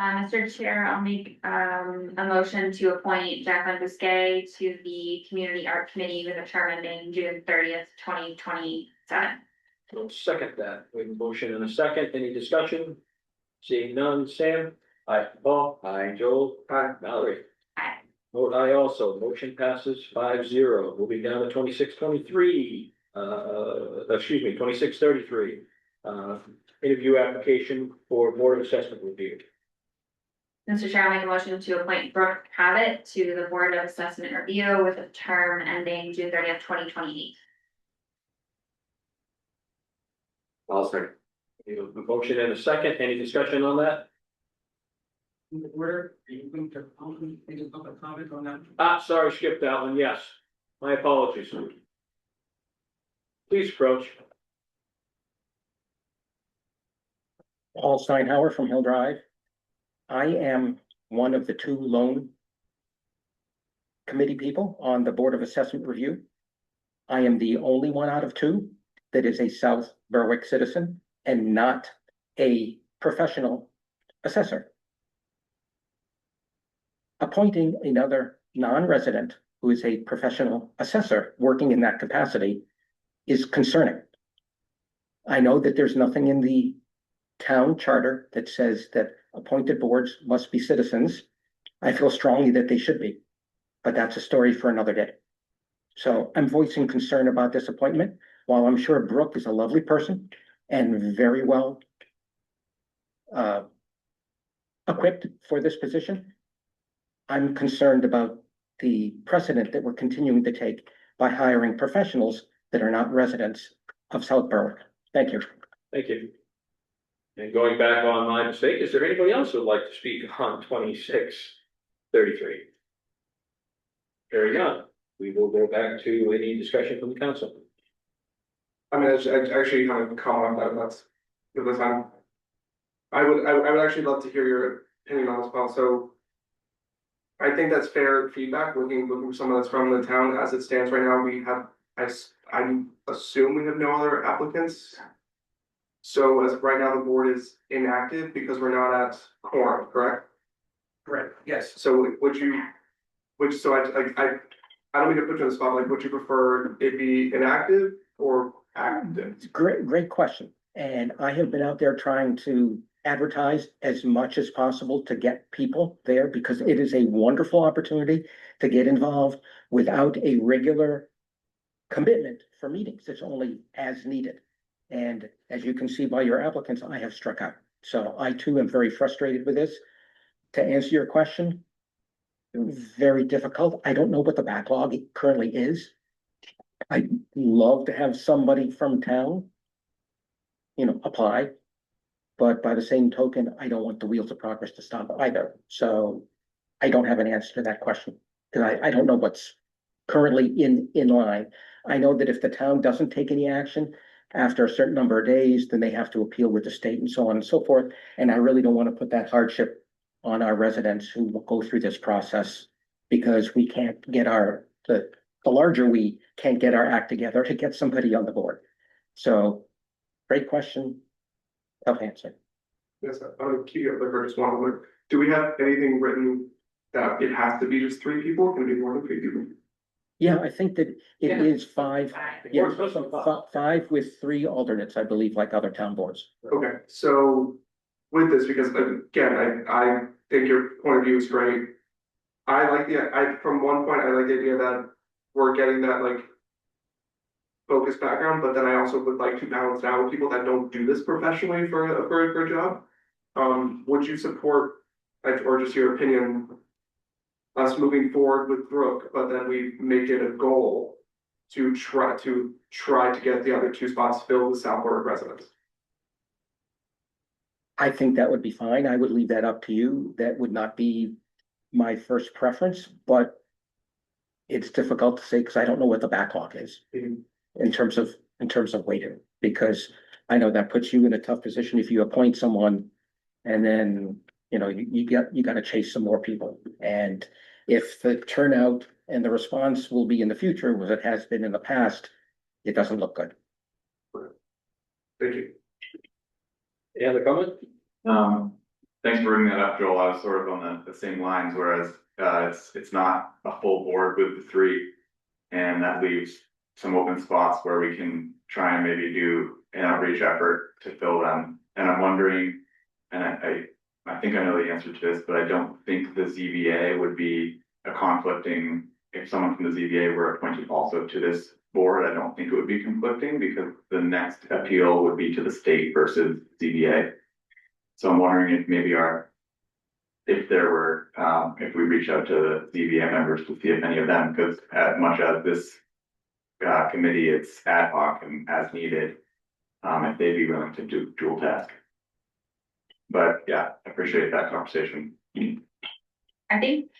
Mr. Chair, I'll make a motion to appoint Jacqueline Bousquet to the Community Art Committee with a term ending June 30th, 2027. I'll second that. We have a motion and a second. Any discussion? Seeing none, Sam? Aye. Paul? Aye. Joel? Aye. Mallory? Aye. Vote aye also. Motion passes 5-0. Moving down to 2623. 2633. Interview application for board of assessment review. Mr. Chair, I'll make a motion to appoint Brooke Cabot to the Board of Assessment Review with a term ending June 30th, 2028. I'll second. We have a motion and a second. Any discussion on that? Order, are you going to make a public comment on that? Sorry, skipped that one. Yes. My apologies. Please approach. Paul Steinhauer from Hill Drive. I am one of the two lone committee people on the Board of Assessment Review. I am the only one out of two that is a South Berwick citizen and not a professional assessor. Appointing another non-resident who is a professional assessor working in that capacity is concerning. I know that there's nothing in the town charter that says that appointed boards must be citizens. I feel strongly that they should be, but that's a story for another day. So I'm voicing concern about this appointment. While I'm sure Brooke is a lovely person and very well equipped for this position, I'm concerned about the precedent that we're continuing to take by hiring professionals that are not residents of South Berwick. Thank you. Thank you. And going back on my mistake, is there anybody else who would like to speak on 2633? Very good. We will go back to any discussion from the council. I mean, I actually kind of comment on that, that's, because I would actually love to hear your opinion on this, Paul, so. I think that's fair feedback, looking for someone that's from the town. As it stands right now, we have, I assume we have no other applicants. So as of right now, the board is inactive because we're not at quorum, correct? Correct. Yes. So I don't mean to put you on the spot, like, would you prefer it be inactive or active? It's a great question. And I have been out there trying to advertise as much as possible to get people there because it is a wonderful opportunity to get involved without a regular commitment for meetings. It's only as needed. And as you can see by your applicants, I have struck out. So I too am very frustrated with this. To answer your question, very difficult. I don't know what the backlog currently is. I'd love to have somebody from town, apply. But by the same token, I don't want the wheels of progress to stop either. So I don't have an answer to that question because I don't know what's currently in line. I know that if the town doesn't take any action after a certain number of days, then they have to appeal with the state and so on and so forth. And I really don't want to put that hardship on our residents who will go through this process because we can't get the larger we can't get our act together to get somebody on the board. So great question. Tough answer. Yes, I'll keep you up there for just one moment. Do we have anything written that it has to be just 3 people? Can it be more than 3 people? Yeah, I think that it is 5. Yeah, We're supposed to have 5 with 3 alternates, I believe, like other town boards. Okay, so with this, because again, I think your point of view is great. From one point, I like the idea that we're getting that like focused background, but then I also would like to balance it out with people that don't do this professionally for a job. Would you support, or just your opinion, us moving forward with Brooke, but then we make it a goal to try to get the other 2 spots filled with South Berwick residents? I think that would be fine. I would leave that up to you. That would not be my first preference, but it's difficult to say because I don't know what the backlog is in terms of waiting, because I know that puts you in a tough position if you appoint someone and then, you got to chase some more people. And if the turnout and the response will be in the future, as it has been in the past, it doesn't look good. Thank you. Any other comment? Thanks for bringing that up, Joel. I was sort of on the same lines, whereas it's not a full board with the 3. And that leaves some open spots where we can try and maybe do an outreach effort to fill them. And I'm wondering, and I think I know the answer to this, but I don't think the ZBA would be a conflicting, if someone from the ZBA were appointed also to this board, I don't think it would be conflicting because the next appeal would be to the state versus ZBA. So I'm wondering if maybe if we reach out to the ZBA members to see if any of them, because as much as this committee, it's ad hoc and as needed, if they'd be willing to do dual task. But yeah, I appreciate that conversation. I think,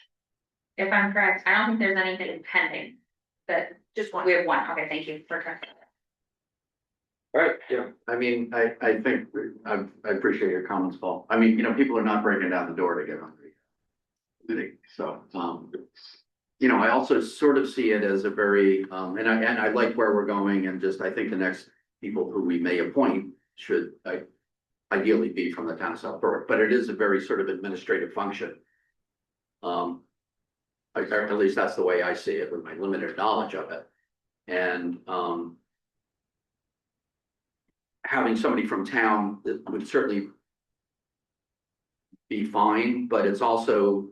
if I'm correct, I don't think there's anything pending but Just one. we have one, okay, thank you for correcting. All right, yeah, I mean, I think, I appreciate your comments, Paul. I mean, you know, people are not breaking down the door to get hungry. So, you know, I also sort of see it as a very, and I like where we're going and just, I think the next people who we may appoint should, ideally be from the town of South Berwick, but it is a very sort of administrative function. At least that's the way I see it with my limited knowledge of it. And, having somebody from town that would certainly be fine, but it's also,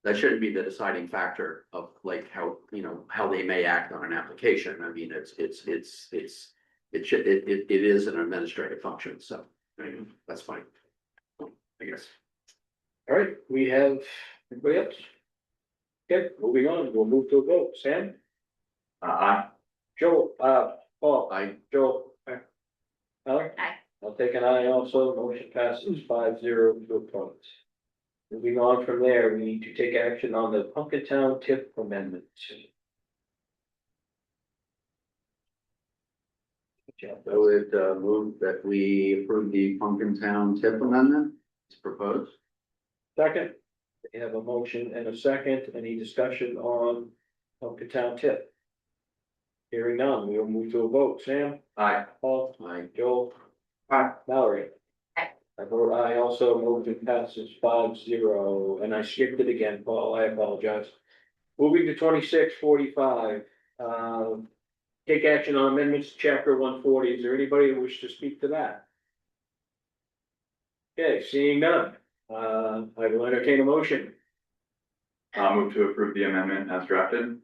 that shouldn't be the deciding factor of like how, you know, how they may act on an application. I mean, it is an administrative function, so I mean, that's fine. I guess. All right, we have, anybody else? Okay, moving on, we'll move to a vote. Sam? Aye. Joe, Paul? I, Joe? Heather? Aye. I'll take an aye also, motion passes 5-0 to appoint. Moving on from there, we need to take action on the Pumpkin Town tip amendment. I would move that we approve the Pumpkin Town tip amendment as proposed. Second, we have a motion and a second, any discussion on Pumpkin Town tip? Hearing none, we will move to a vote. Sam? Aye. Paul? Aye. Joel? Aye. Mallory? Aye. I vote aye also, motion passes 5-0, and I skipped it again, Paul, I apologize. Moving to 2645, take action on amendments to chapter 140, is there anybody who wishes to speak to that? Okay, seeing none, I will entertain a motion. I'll move to approve the amendment as drafted.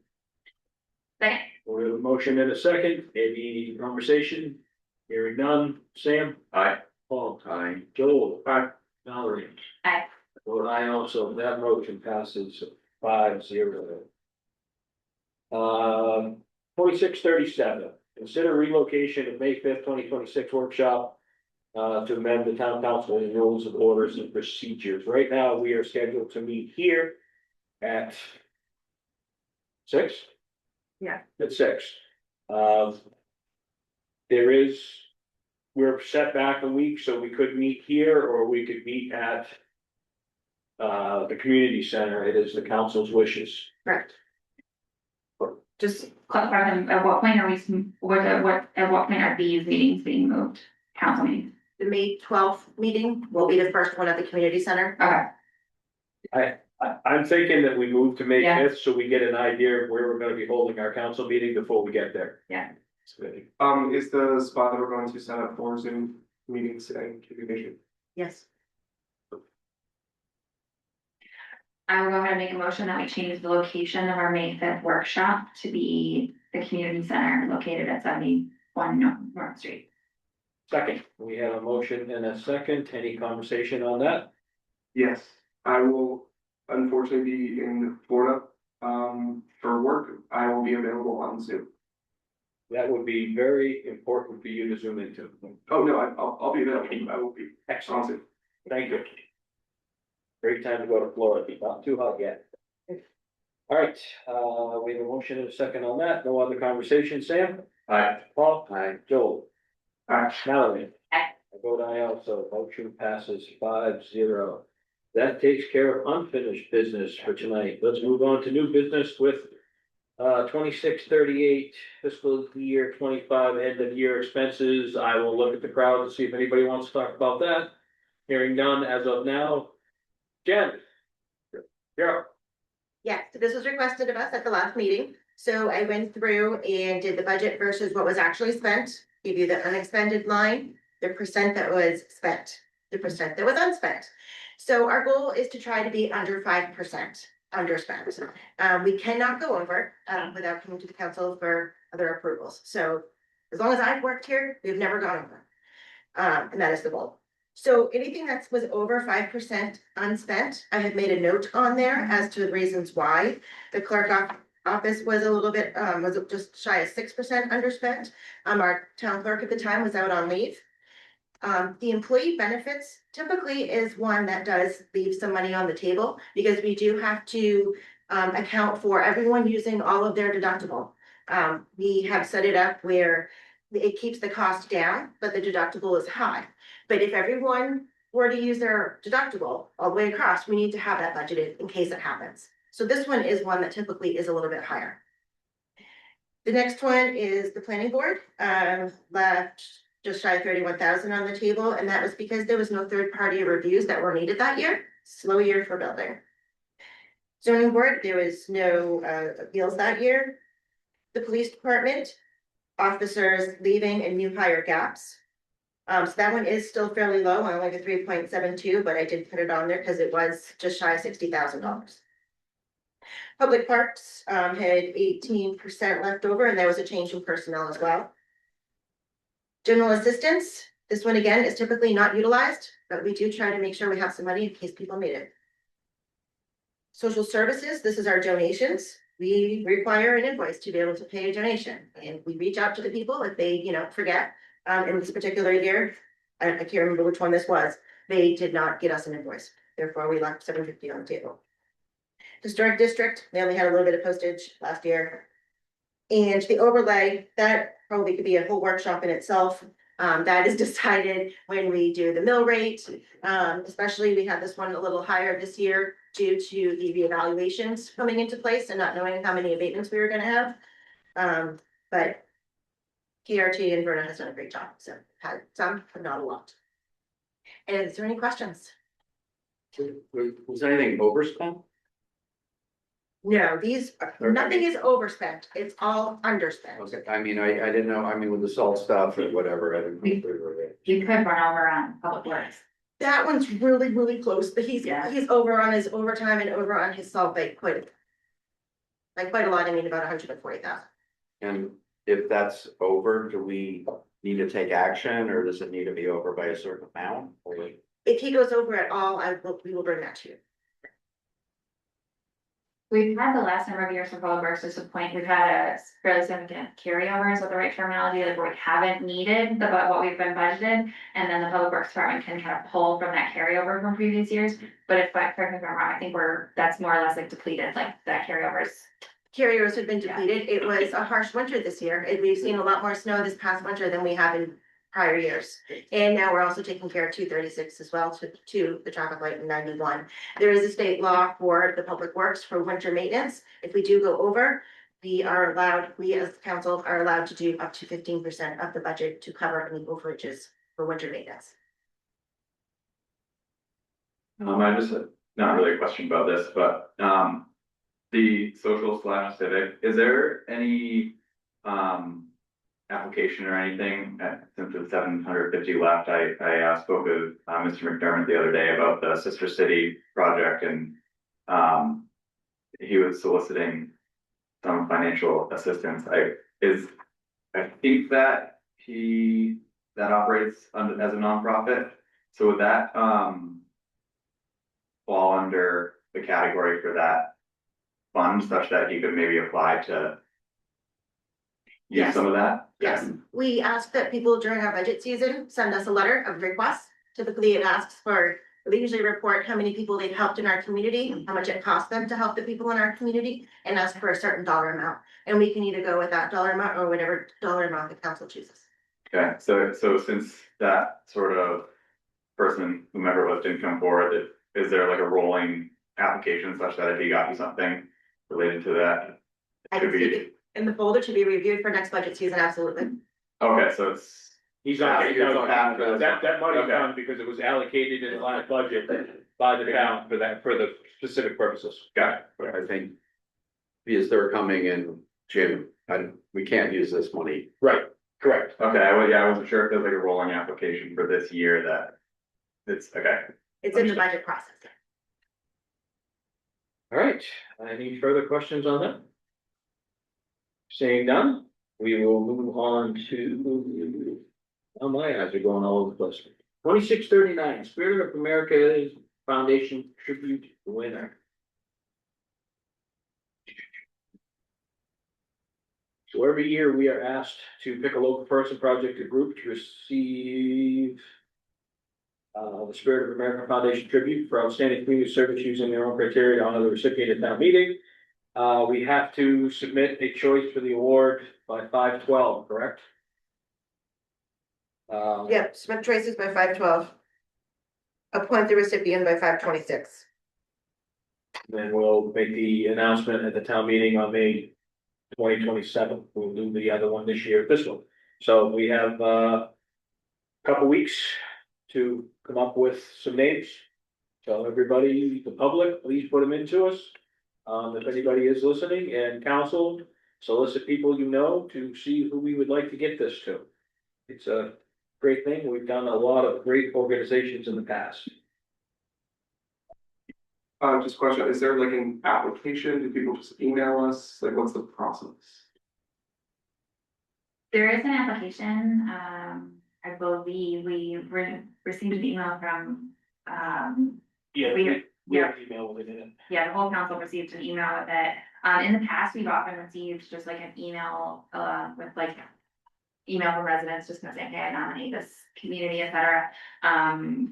Second, We have a motion and a second, any conversation? Hearing none, Sam? Aye. Paul? Aye. Joel? Aye. Mallory? Aye. Vote aye also, that motion passes 5-0. 2637, consider relocation of May 5th, 2026 workshop. To amend the town council rules of orders and procedures. Right now, we are scheduled to meet here at 6? Yeah. At 6. We're set back a week, so we could meet here or we could meet at the community center. It is the council's wishes. Correct. just clarify them, at what point are we, at what point are these meetings being moved? Council meetings? The May 12th meeting will be the first one at the community center. Okay, I'm thinking that we move to May Yeah. 5th, so we get an idea of where we're gonna be holding our council meeting before we get there. Yeah. Is the spot that we're going to set up for Zoom meetings and communication? Yes. I will go ahead and make a motion that we change the location of our May 5th workshop to be the community center located at 71 North Street. Second, we have a motion and a second. Any conversation on that? Yes, I will unfortunately be in Florida, for work. I will be available on Zoom. That would be very important for you to zoom into. Oh, no, I'll be available. I will be on Excellent. Zoom. Thank you. Great time to go to Florida, not too hot yet. All right, we have a motion and a second on that. No other conversation, Sam? Aye. Paul? Aye. Joel? Mallory? Aye. I vote aye also. Motion passes 5-0. That takes care of unfinished business for tonight. Let's move on to new business with 2638 fiscal year 25 end of year expenses. I will look at the crowd to see if anybody wants to talk about that. Hearing none as of now. Jen? Yeah. Yes, so this was requested of us at the last meeting. So I went through and did the budget versus what was actually spent, give you the unexpended line, the percent that was spent, the percent that was unspent. So our goal is to try to be under 5% underspent. We cannot go over without coming to the council for other approvals. So as long as I've worked here, we've never gone over. And that is the goal. So anything that was over 5% unspent, I have made a note on there as to the reasons why. The clerk office was a little bit, was just shy of 6% underspent. Our town clerk at the time was out on leave. The employee benefits typically is one that does leave some money on the table because we do have to account for everyone using all of their deductible. We have set it up where it keeps the cost down, but the deductible is high. But if everyone were to use their deductible all the way across, we need to have that budgeted in case it happens. So this one is one that typically is a little bit higher. The next one is the planning board, left just shy of 31,000 on the table, and that was because there was no third-party reviews that were needed that year. Slow year for building. Zoning board, there was no appeals that year. The police department, officers leaving and new hire gaps. So that one is still fairly low, only like a 3.72, but I did put it on there because it was just shy of $60,000. Public parks had 18% left over, and there was a change in personnel as well. General assistance, this one again is typically not utilized, but we do try to make sure we have some money in case people need it. Social services, this is our donations. We require an invoice to be able to pay a donation, and we reach out to the people if they, forget. In this particular year, I can't remember which one this was, they did not get us an invoice, therefore we left $750 on the table. Historic district, they only had a little bit of postage last year. And the overlay, that probably could be a whole workshop in itself. That is decided when we do the mill rate. Especially we had this one a little higher this year due to the reevaluations coming into place and not knowing how many abatements we were gonna have. But KRT and Verna has done a great job, so had some, but not a lot. And is there any questions? Was anything overspent? No, nothing is overspent, it's all underspent. Okay, I mean, I didn't know, I mean, with the salt stuff or whatever, I didn't know. if we were- You could run over on public works. That one's really, really close, but he's Yeah. over on his overtime and over on his salt bank quite. Like quite a lot, I mean, about 140,000. And if that's over, do we need to take action or does it need to be over by a certain amount? Or If he goes over at all, we will bring that to you. We've had the last number of years for public works to the point, we've had a fairly significant carryovers with the right terminology, like where we haven't needed what we've been budgeted. And then the public works department can kind of pull from that carryover from previous years. But if correct me if I'm wrong, I think that's more or less like depleted, like that carryovers. Carriers have been depleted. It was a harsh winter this year, and we've seen a lot more snow this past winter than we have in prior years. And now we're also taking care of 236 as well, to the traffic light in 91. There is a state law for the public works for winter maintenance. If we do go over, we as council are allowed to do up to 15% of the budget to cover any overages for winter maintenance. I just, not really a question about this, but, the social / civic, is there any, application or anything, since it's 750 left, I spoke with, Mr. McDermott the other day about the Sister City project and, he was soliciting some financial assistance. I think that that operates as a nonprofit, so would that, fall under the category for that fund such that he could maybe apply to use Yes. some of that? Yes, we ask that people during our budget season send us a letter of request. Typically, it asks for, we usually report how many people they've helped in our community, how much it costs them to help the people in our community, and ask for a certain dollar amount. And we can either go with that dollar amount or whatever dollar amount the council chooses. Okay, so since that sort of person, whomever it was, didn't come forward, is there like a rolling application such that if he got you something related to that? I Could can be- see it in the folder to be reviewed for next budget season, absolutely. Okay, so it's, He's on, that money Okay. comes because it was allocated in the last budget by the town for the specific purposes. got it. But I think because they're coming in June, we can't use this money. Right, correct. Okay, I wasn't sure if there's like a rolling application for this year that it's, okay. It's in the budget process. All right, any further questions on that? Seeing none, we will move on to, oh, my eyes are going all over the place. 2639 Spirit of America Foundation Tribute winner. So every year we are asked to pick a local person, project, or group to receive the Spirit of America Foundation tribute for outstanding community service using their own criteria to honor the recipient at town meeting. We have to submit a choice for the award by 5/12, correct? Yep, submit choices by 5/12. Appoint the recipient by 5/26. Then we'll make the announcement at the town meeting on May 2027. We'll do the other one this year, this one. So we have couple weeks to come up with some names. Tell everybody, the public, please put them into us. If anybody is listening, and council, solicit people you know to see who we would like to get this to. It's a great thing. We've done a lot of great organizations in the past. Just a question, is there like an application? Do people just email us? Like, what's the process? There is an application, I believe we received an email from, Yeah, We- we have an email with it in it. yeah, the whole council received an email with it. In the past, we've often received just like an email, with like email from residents just gonna say, hey, I nominate this community, et cetera.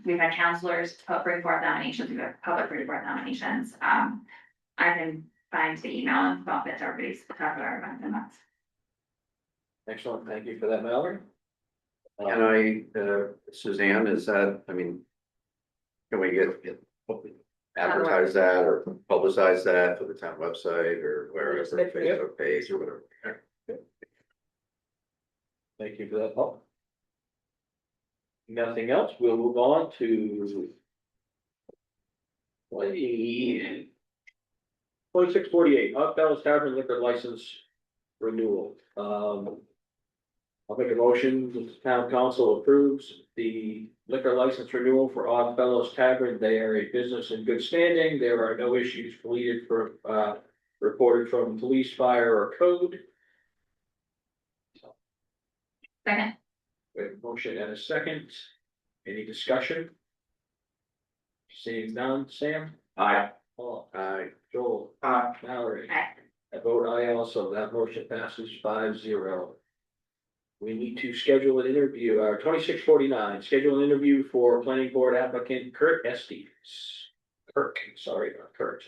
We've had counselors bring forth nominations, we've had public bring forth nominations. I can find the email and bump it to everybody's popular event and that's. Excellent, thank you for that, Mallory. Can Suzanne, is that, I mean, can we advertise that or publicize that for the town website or wherever, Facebook page or whatever? Thank you for that, Paul. Nothing else, we'll move on to 2648, Odd Fellows Tavern liquor license renewal. I'll make a motion that the town council approves the liquor license renewal for Odd Fellows Tavern. They are a business in good standing. There are no issues reported from police, fire, or code. Second. We have a motion and a second. Any discussion? Seeing none, Sam? Aye. Paul? Aye. Joel? Mallory? Aye. I vote aye also. That motion passes 5-0. We need to schedule an interview, 2649, schedule an interview for planning board applicant Kurt Estes. Sorry, not Kurt.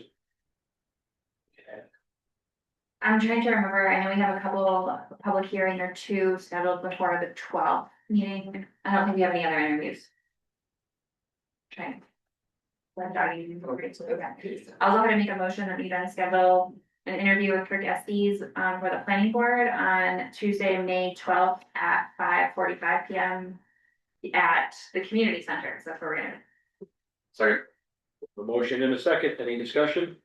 I'm trying to remember, I know we have a couple public hearing or two scheduled before the 12th meeting. I don't think we have any other interviews. Trying. Okay. I'll go ahead and make a motion that we then schedule an interview with Kirk Estes, for the planning board on Tuesday, May 12th at 5:45 PM at the community center, so that's where we're gonna. Sorry. A motion and a second, any discussion?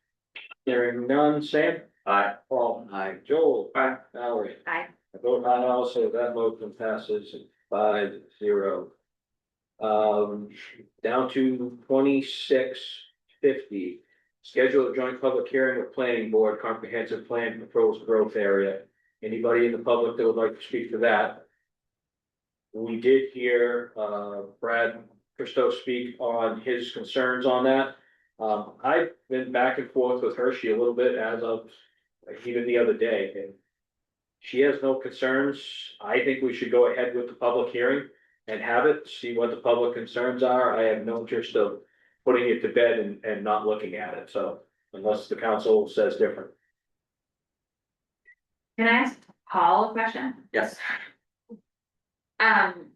Hearing none, Sam? Aye. Paul? Aye. Joel? Aye. Mallory? Aye. I vote aye also, that motion passes 5-0. Down to 2650. Schedule a joint public hearing with planning board, comprehensive plan proposed growth area. Anybody in the public that would like to speak to that? We did hear, Brad Christo speak on his concerns on that. I've been back and forth with Hershey a little bit as of, like, even the other day, and she has no concerns. I think we should go ahead with the public hearing and have it, see what the public concerns are. I have no interest of putting it to bed and not looking at it, so unless the council says different. Can I ask Paul a question? Yes.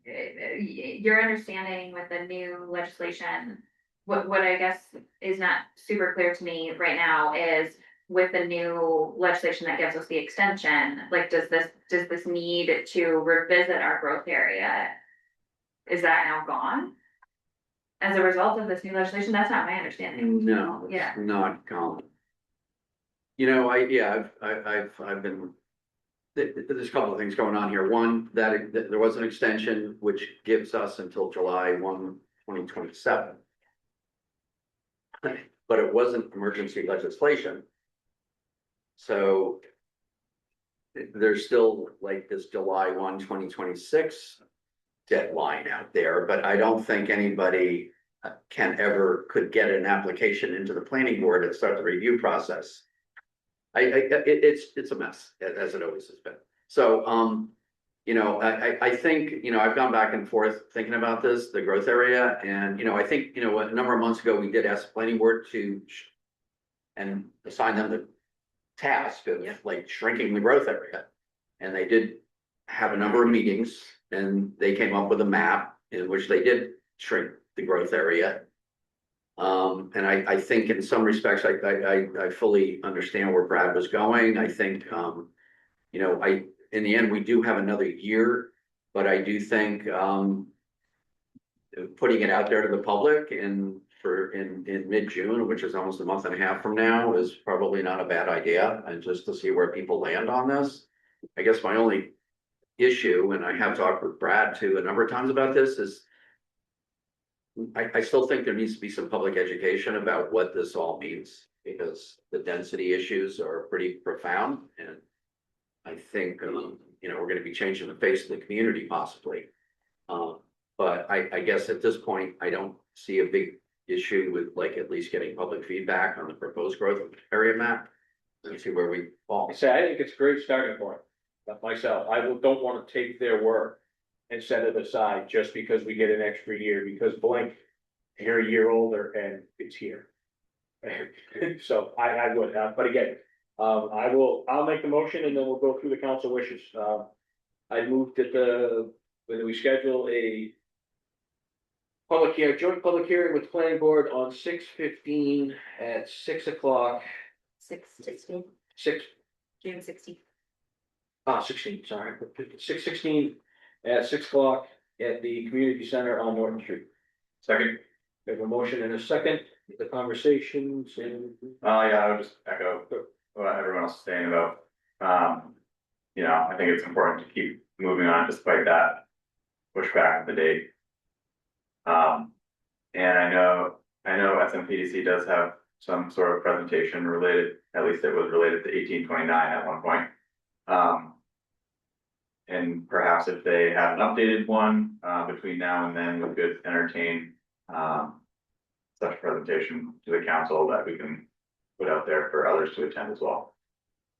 Your understanding with the new legislation, what I guess is not super clear to me right now is with the new legislation that gives us the extension, like, does this need to revisit our growth area? Is that now gone? As a result of this new legislation? That's not my understanding. No, Yeah. it's not common. You know, I've been, there's a couple of things going on here. One, that there was an extension which gives us until July 1, 2027. But it wasn't emergency legislation. So there's still like this July 1, 2026 deadline out there, but I don't think anybody could get an application into the planning board and start the review process. It's a mess, as it always has been. So, you know, I think, you know, I've gone back and forth thinking about this, the growth area, and, you know, I think, you know, a number of months ago, we did ask the planning board to and assign them task of like shrinking the growth area. And they did have a number of meetings and they came up with a map in which they did shrink the growth area. And I think in some respects, I fully understand where Brad was going. I think, you know, in the end, we do have another year, but I do think, putting it out there to the public in mid-June, which is almost a month and a half from now, is probably not a bad idea, and just to see where people land on this. I guess my only issue, and I have talked with Brad too a number of times about this, is I still think there needs to be some public education about what this all means, because the density issues are pretty profound, and I think, you know, we're gonna be changing the face of the community possibly. But I guess at this point, I don't see a big issue with like at least getting public feedback on the proposed growth area map. And see where we fall. I say, I think it's a great starting point, but myself, don't wanna take their work and set it aside just because we get an extra year, because blank, you're a year older and it's here. So I would, but again, I'll make the motion and then we'll go through the council wishes. I moved when we schedule a joint public hearing with the planning board on 6/15 at 6 o'clock. 6/16, 6, June 16th. 16, sorry, 6/16 at 6 o'clock at the community center on Norton Street. Second. We have a motion and a second, the conversations and. Yeah, I would just echo what everyone else is saying about, you know, I think it's important to keep moving on despite that pushback of the date. And I know SMPDC does have some sort of presentation related, at least it was related to 1829 at one point. And perhaps if they have an updated one, between now and then, we could entertain, such a presentation to the council that we can put out there for others to attend as well.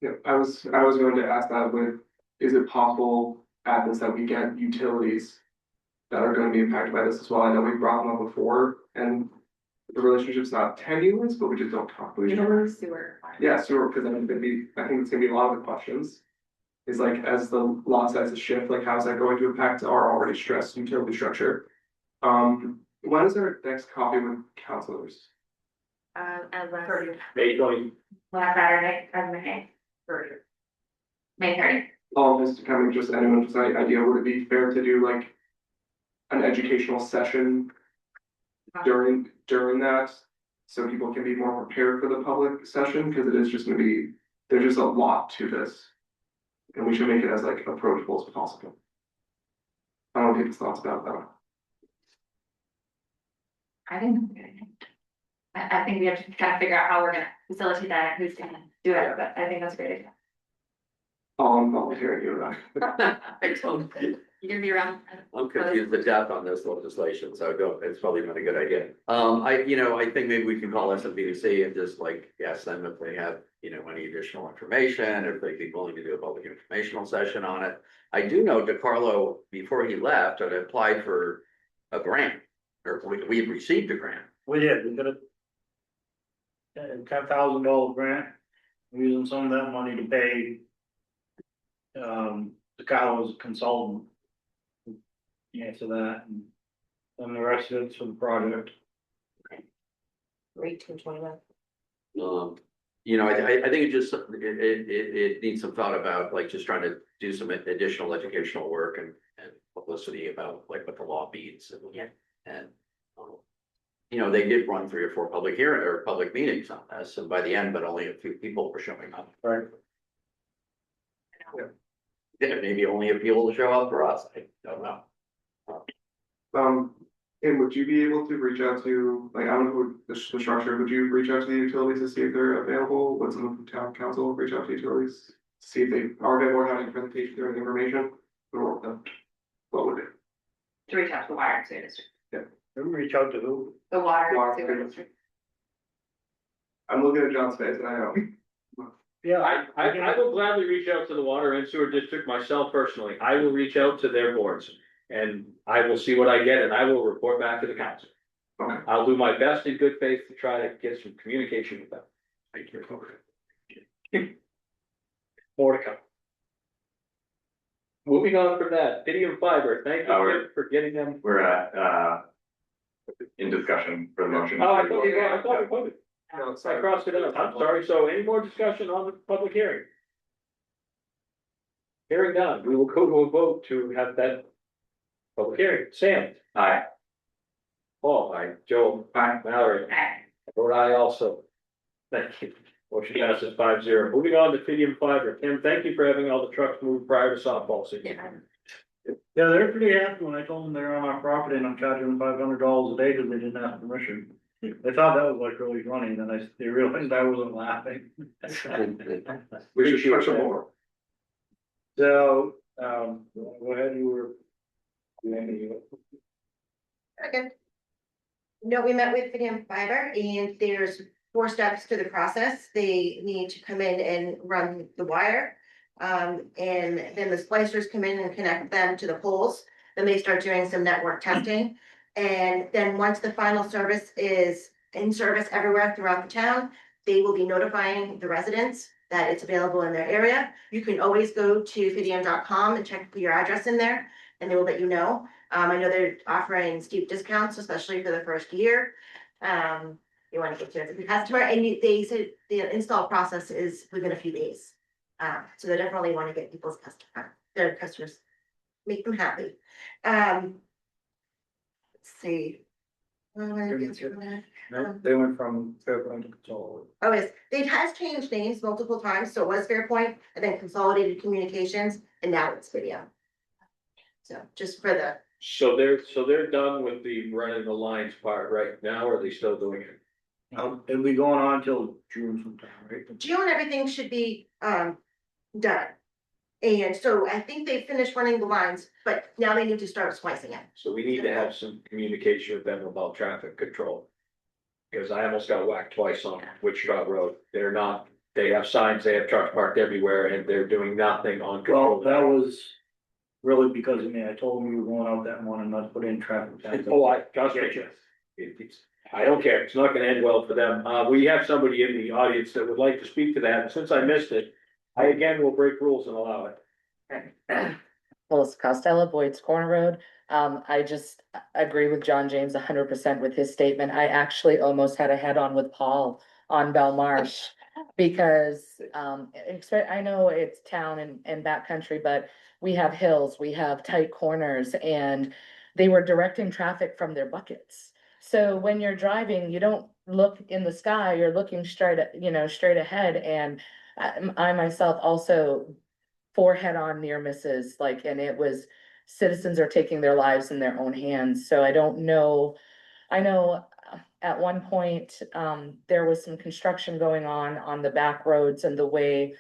Yeah, I was going to ask that is it possible at this that we get utilities that are going to be impacted by this as well? I know we brought them up before and the relationship's not tenuous, but we just don't talk to each other. Sewer. Yeah, sewer, because I think it's gonna be a lot of the questions. Is like, as the lot sizes shift, like how's that going to impact our already stressed utility structure? When is our next coffee with councilors? May 20, Last Saturday, May 30th. All of this to kind of just anyone just an idea, would it be fair to do like an educational session during that? So people can be more prepared for the public session, because it is just gonna be, there's just a lot to this. And we should make it as like approachable as possible. I don't know people's thoughts about that. I think that's a good idea. I think we have to kind of figure out how we're gonna facilitate that, and who's gonna do it, but I think that's a great idea. I'm volunteering you and I. I don't, You're gonna be around. I'm confused to death on this legislation, so it's probably not a good idea. I think maybe we can call SMPDC and just like ask them if they have, any additional information, if they'd be willing to do a public informational session on it. I do know DeCarlo, before he left, had applied for a grant, or we had received a grant. We did, we got a $10,000 grant, we're using some of that money to pay the Kyle's consultant. Answer that, and then the rest of it's for the project. Rate 221. I think it needs some thought about like just trying to do some additional educational work and publicity about like what the law means and they did run 3 or 4 public meetings on this, and by the end, but only a few people were showing up. Right. Yeah, maybe only a few will show up for us, I don't know. And would you be able to reach out to, like, I don't know the structure, would you reach out to the utilities to see if they're available? Would someone from town council reach out to utilities? See if they are available or having a presentation during information? Or what would it? To reach out to the water and sewer district. Reach out to who? The water Water and sewer and district. I'm looking at John's face and I know. Yeah. I will gladly reach out to the water and sewer district myself personally. I will reach out to their boards. And I will see what I get and I will report back to the council. Okay. I'll do my best in good faith to try to get some communication with them. Thank you. More to come. Moving on from that, Fidium Fiber, thank you for getting them. We're at, in discussion for the motion. Oh, I thought we voted. No, I sorry. crossed it out, I'm sorry, so any more discussion on the public hearing? Hearing none, we will go to a vote to have that public hearing. Sam? Aye. Paul? Aye. Joe? Aye. Mallory? Vote aye also. Thank you. Motion passes 5-0. Moving on to Fidium Fiber. Tim, thank you for having all the trucks moved prior to softball season. Yeah, they're pretty happy when I told them they're on our property and I'm charging them $500 a day because they didn't ask permission. They thought that was like really funny, and then they realized I wasn't laughing. We should push them more. So, go ahead, you were. Okay. No, we met with Fidium Fiber and there's 4 steps to the process. They need to come in and run the wire. And then the splicers come in and connect them to the poles. Then they start doing some network testing. And then once the final service is in service everywhere throughout the town, they will be notifying the residents that it's available in their area. You can always go to fidium.com and check your address in there and they will let you know. I know they're offering steep discounts, especially for the first year. You want to get to it as a customer and they said the install process is within a few days. So they definitely want to get their customers, make them happy. Let's see. No, they went from Fairpoint to Consolidated. Oh, yes, it has changed names multiple times, so it was Fairpoint and then Consolidated Communications, and now it's Video. So just for the, So they're done with the running the lines part right now, or are they still doing it? It'll be going on till June sometime, right? June, everything should be done. And so I think they finished running the lines, but now they need to start splicing it. So we need to have some communication with them about traffic control. Because I almost got whacked twice on Wichita Road. They have signs, they have trucks parked everywhere and they're doing nothing on Well, control. that was really because of me. I told them we were going out that morning, not to put in traffic. Oh, I don't care. It's not gonna end well for them. We have somebody in the audience that would like to speak to that. And since I missed it, I again will break rules and allow it. Melissa Costello, Boyd's Corner Road. I just agree with John James 100% with his statement. I actually almost had a head-on with Paul on Bell Marsh. Because, I know it's town and backcountry, but we have hills, we have tight corners, and they were directing traffic from their buckets. So when you're driving, you don't look in the sky, you're looking straight ahead, and I myself also 4 head-on near misses, and it was citizens are taking their lives in their own hands, so I don't know. I know at one point, there was some construction going on the back roads, and the way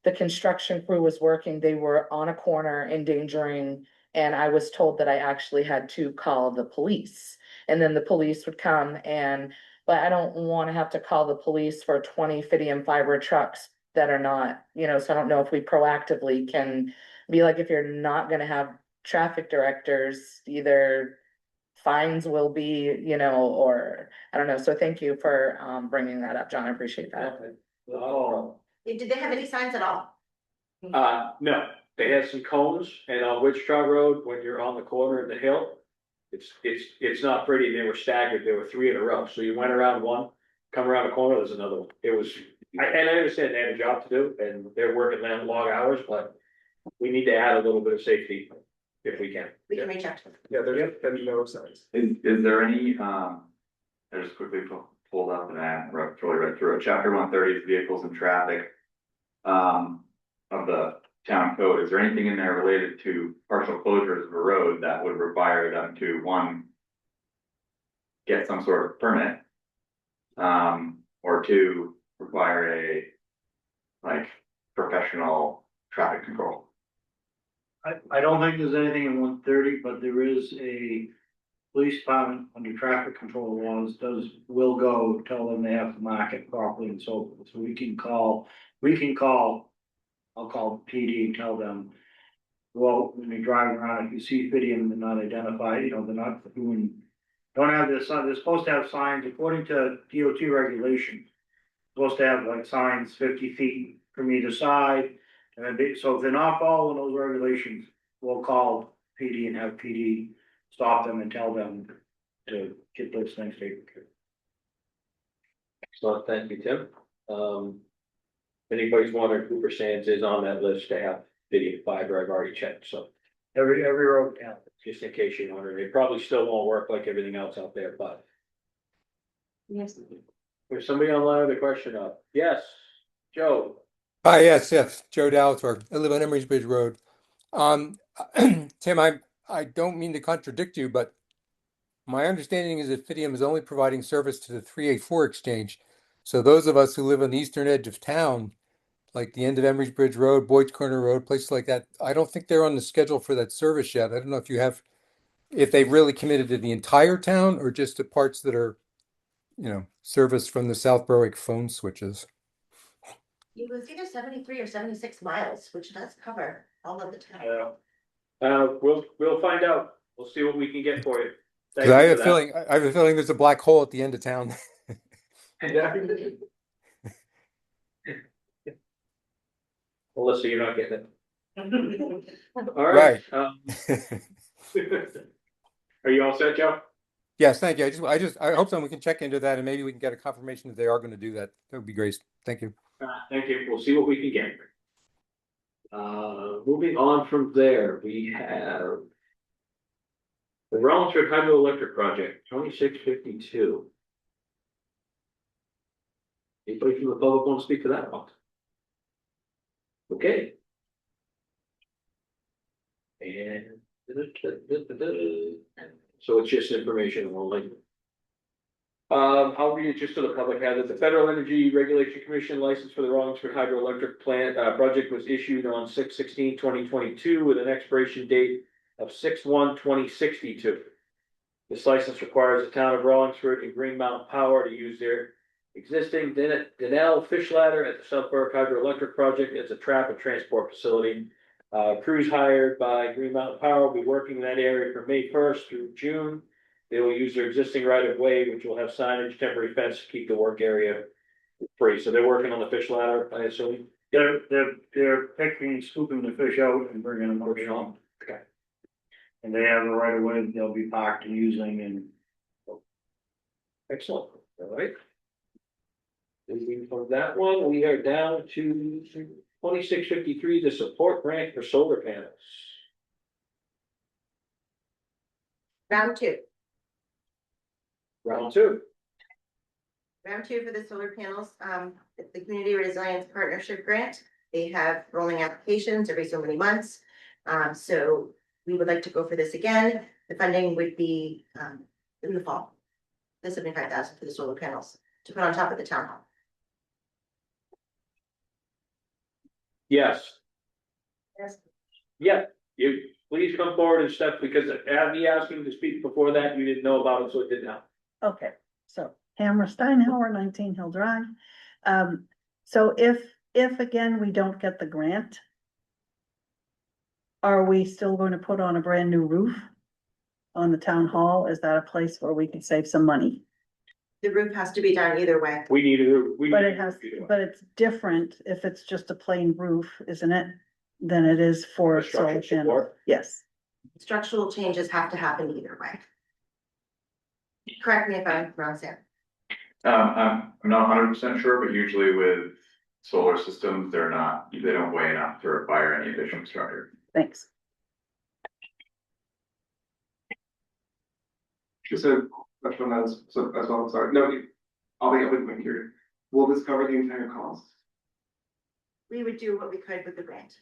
the construction crew was working, they were on a corner endangering, and I was told that I actually had to call the police. And then the police would come but I don't wanna have to call the police for 20 Fidium Fiber trucks that are not, so I don't know if we proactively can be like, if you're not gonna have traffic directors, either fines will be, or, I don't know, so thank you for, bringing that up, John, I appreciate that. Did they have any signs at all? No, they had some cones and on Wichita Road, when you're on the corner of the hill. It's not pretty. They were staggered. There were 3 in a row. So you went around one, come around the corner, there's another one. And I understand they had a job to do and they're working them long hours, but we need to add a little bit of safety if we can. We can reach out to them. Yeah, there's been no signs. Is there any, I just quickly pulled up and I totally read through it, chapter 130 is vehicles and traffic. Of the town code, is there anything in there related to partial closures of a road that would require them to, 1, get some sort of permit? Or 2, require a, professional traffic control? I don't think there's anything in 130, but there is a police department under traffic control laws will go tell them they have to mark it properly and so forth. So we can call, I'll call PD and tell them, well, when you're driving around, if you see Fidium, they're not identified, they're not doing, don't have this, they're supposed to have signs according to DOT regulation. Supposed to have signs 50 feet from either side, And so if they're not following those regulations, we'll call PD and have PD stop them and tell them to get those things taken care of. Excellent, thank you, Tim. Anybody's wondering, Cooper Sands is on that list to have video fiber, I've already checked, so Every road counts. just in case you're wondering, it probably still won't work like everything else out there, but. Yes. There's somebody online with a question up. Yes, Joe. Hi, yes, Joe Daltor. I live on Emery's Bridge Road. Tim, I don't mean to contradict you, but my understanding is that Fidium is only providing service to the 384 exchange. So those of us who live on the eastern edge of town, like the end of Emery's Bridge Road, Boyd's Corner Road, places like that, I don't think they're on the schedule for that service yet. I don't know if they've really committed to the entire town or just to parts that are, serviced from the South Berwick phone switches. It was either 73 or 76 miles, which does cover all of the town. We'll find out. We'll see what we can get for you. Thank Because I you have for a feeling, there's a black hole at the end of town. that. Melissa, you're not getting it. All right. Are you all set, Joe? Yes, thank you. I hope we can check into that and maybe we can get a confirmation that they are going to do that. That would be great. Thank you. Thank you. We'll see what we can get. Moving on from there, we have the Rollinsford Hydroelectric Project, 2652. Anybody from the public want to speak to that one? Okay. And so it's just information only. I'll read it just so the public has it. The Federal Energy Regulation Commission license for the Rollinsford Hydroelectric Plant project was issued on 6/16/2022 with an expiration date of 6/1/2062. This license requires the town of Rollinsford and Green Mountain Power to use their existing Denell fish ladder at the South Berwick Hydroelectric Project as a trap and transport facility. Crews hired by Green Mountain Power will be working in that area from May 1st through June. They will use their existing right of way, which will have signage, temporary fence to keep the work area free. So they're working on the fish ladder, I assume. They're picking, scooping the fish out and bringing them over home. Okay. And they have a right of way they'll be parked and using and. Excellent. All right. Moving from that one, we are down to 2653, the support grant for solar panels. Round two. Round two. Round two for the solar panels, it's the Community Resilience Partnership Grant. They have rolling applications every so many months. So we would like to go for this again. The funding would be in the fall. The 75,000 for the solar panels to put on top of the town hall. Yes. Yes. Yeah, you please come forward and step, because Abby asked me to speak before that, you didn't know about it, so it didn't help. Okay, so Hammer Steinhauer, 19 Hill Drive. So if again, we don't get the grant, are we still going to put on a brand new roof on the town hall? Is that a place where we can save some money? The roof has to be done either way. We need to. But it's different if it's just a plain roof, isn't it? Than it is for solar panels. Yes. Structural changes have to happen either way. Correct me if I'm wrong, Sam. I'm not 100% sure, but usually with solar systems, they don't weigh enough to require any additional structure. Thanks. Just a question on that as well, sorry, no, I'll be able to hear. Will this cover the entire cost? We would do what we could with the grant.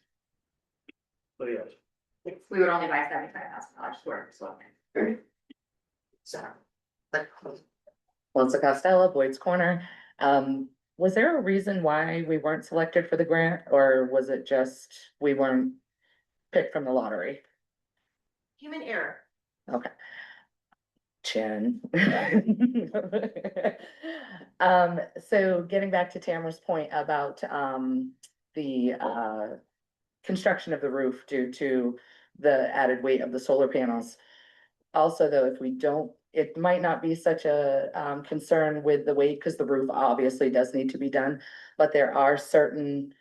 So yes. We would only buy $75,000 worth, so. So. But Melissa Costello, Boyd's Corner. Was there a reason why we weren't selected for the grant, or was it just we weren't picked from the lottery? human error. Okay. Chen. So getting back to Tamara's point about the construction of the roof due to the added weight of the solar panels. Also, though, if we don't, it might not be such a concern with the weight, because the roof obviously does need to be done, but there are certain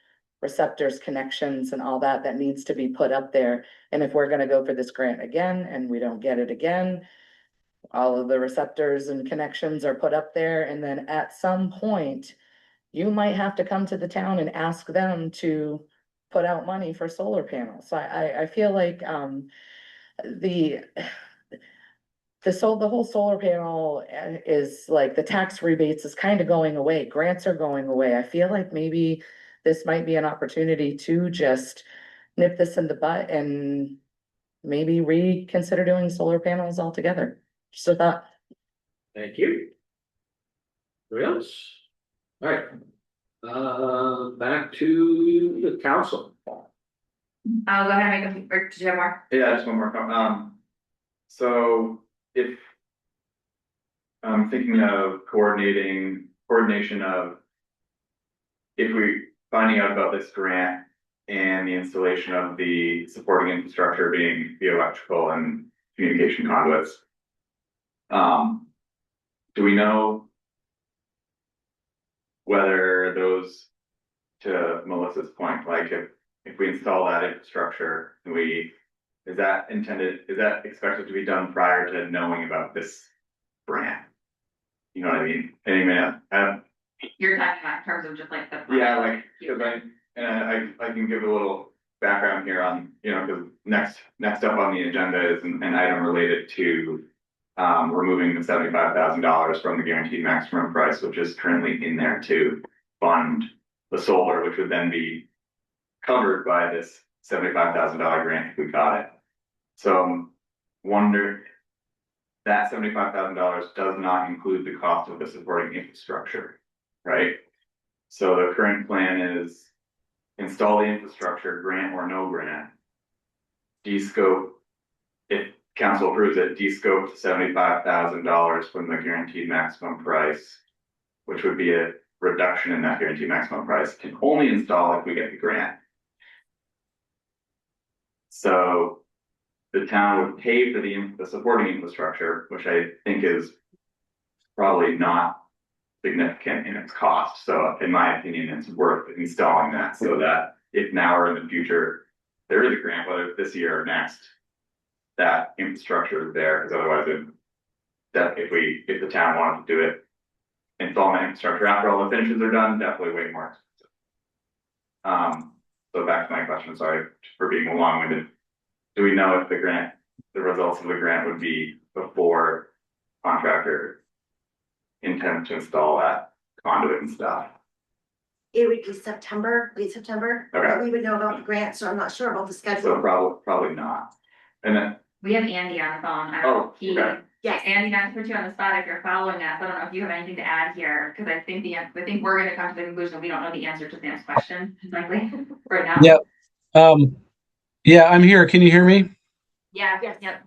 receptors, connections and all that that needs to be put up there. And if we're gonna go for this grant again and we don't get it again, all of the receptors and connections are put up there, and then at some point, you might have to come to the town and ask them to put out money for solar panels. So I feel like, the whole solar panel is like the tax rebates is kind of going away. Grants are going away. I feel like maybe this might be an opportunity to just nip this in the butt and maybe reconsider doing solar panels altogether. Just a thought. Thank you. Anybody else? All right. Back to the council. I'll go ahead and make a, or do you have more? Yeah, just one more comment. So if I'm thinking of coordination of if we finding out about this grant and the installation of the supporting infrastructure being the electrical and communication conduits. Do we know whether those, to Melissa's point, like if we install that infrastructure, is that expected to be done prior to knowing about this grant? You know what I mean? You're talking about in terms of just like the. Yeah, like, cause I can give a little background here on, cause next up on the agenda is an item related to removing the $75,000 from the guaranteed maximum price, which is currently in there to fund the solar, which would then be covered by this $75,000 grant if we got it. So wonder that $75,000 does not include the cost of the supporting infrastructure, right? So the current plan is install the infrastructure, grant or no grant, de-scope, if council approves it, de-scope $75,000 from the guaranteed maximum price, which would be a reduction in that guaranteed maximum price, can only install if we get the grant. So the town would pay for the supporting infrastructure, which I think is probably not significant in its cost. So in my opinion, it's worth installing that so that if now or in the future, there is a grant, whether it's this year or next, that infrastructure is there, because otherwise if the town wanted to do it, install that infrastructure after all the finishes are done, definitely way more expensive. So back to my question, sorry for being long-winded. Do we know if the results of the grant would be before contractor intends to install that conduit and stuff? It would be September, late September. Okay. We would know about the grant, so I'm not sure about the schedule. So probably not. And then, We have Andy on the phone. I don't know if Yes. Andy, not to put you on the spot if you're following that, but I don't know if you have anything to add here, because I think we're gonna come to the conclusion we don't know the answer to Sam's question, likely, right now. Yep. Yeah, I'm here. Can you hear me? Yeah, Yes. yep.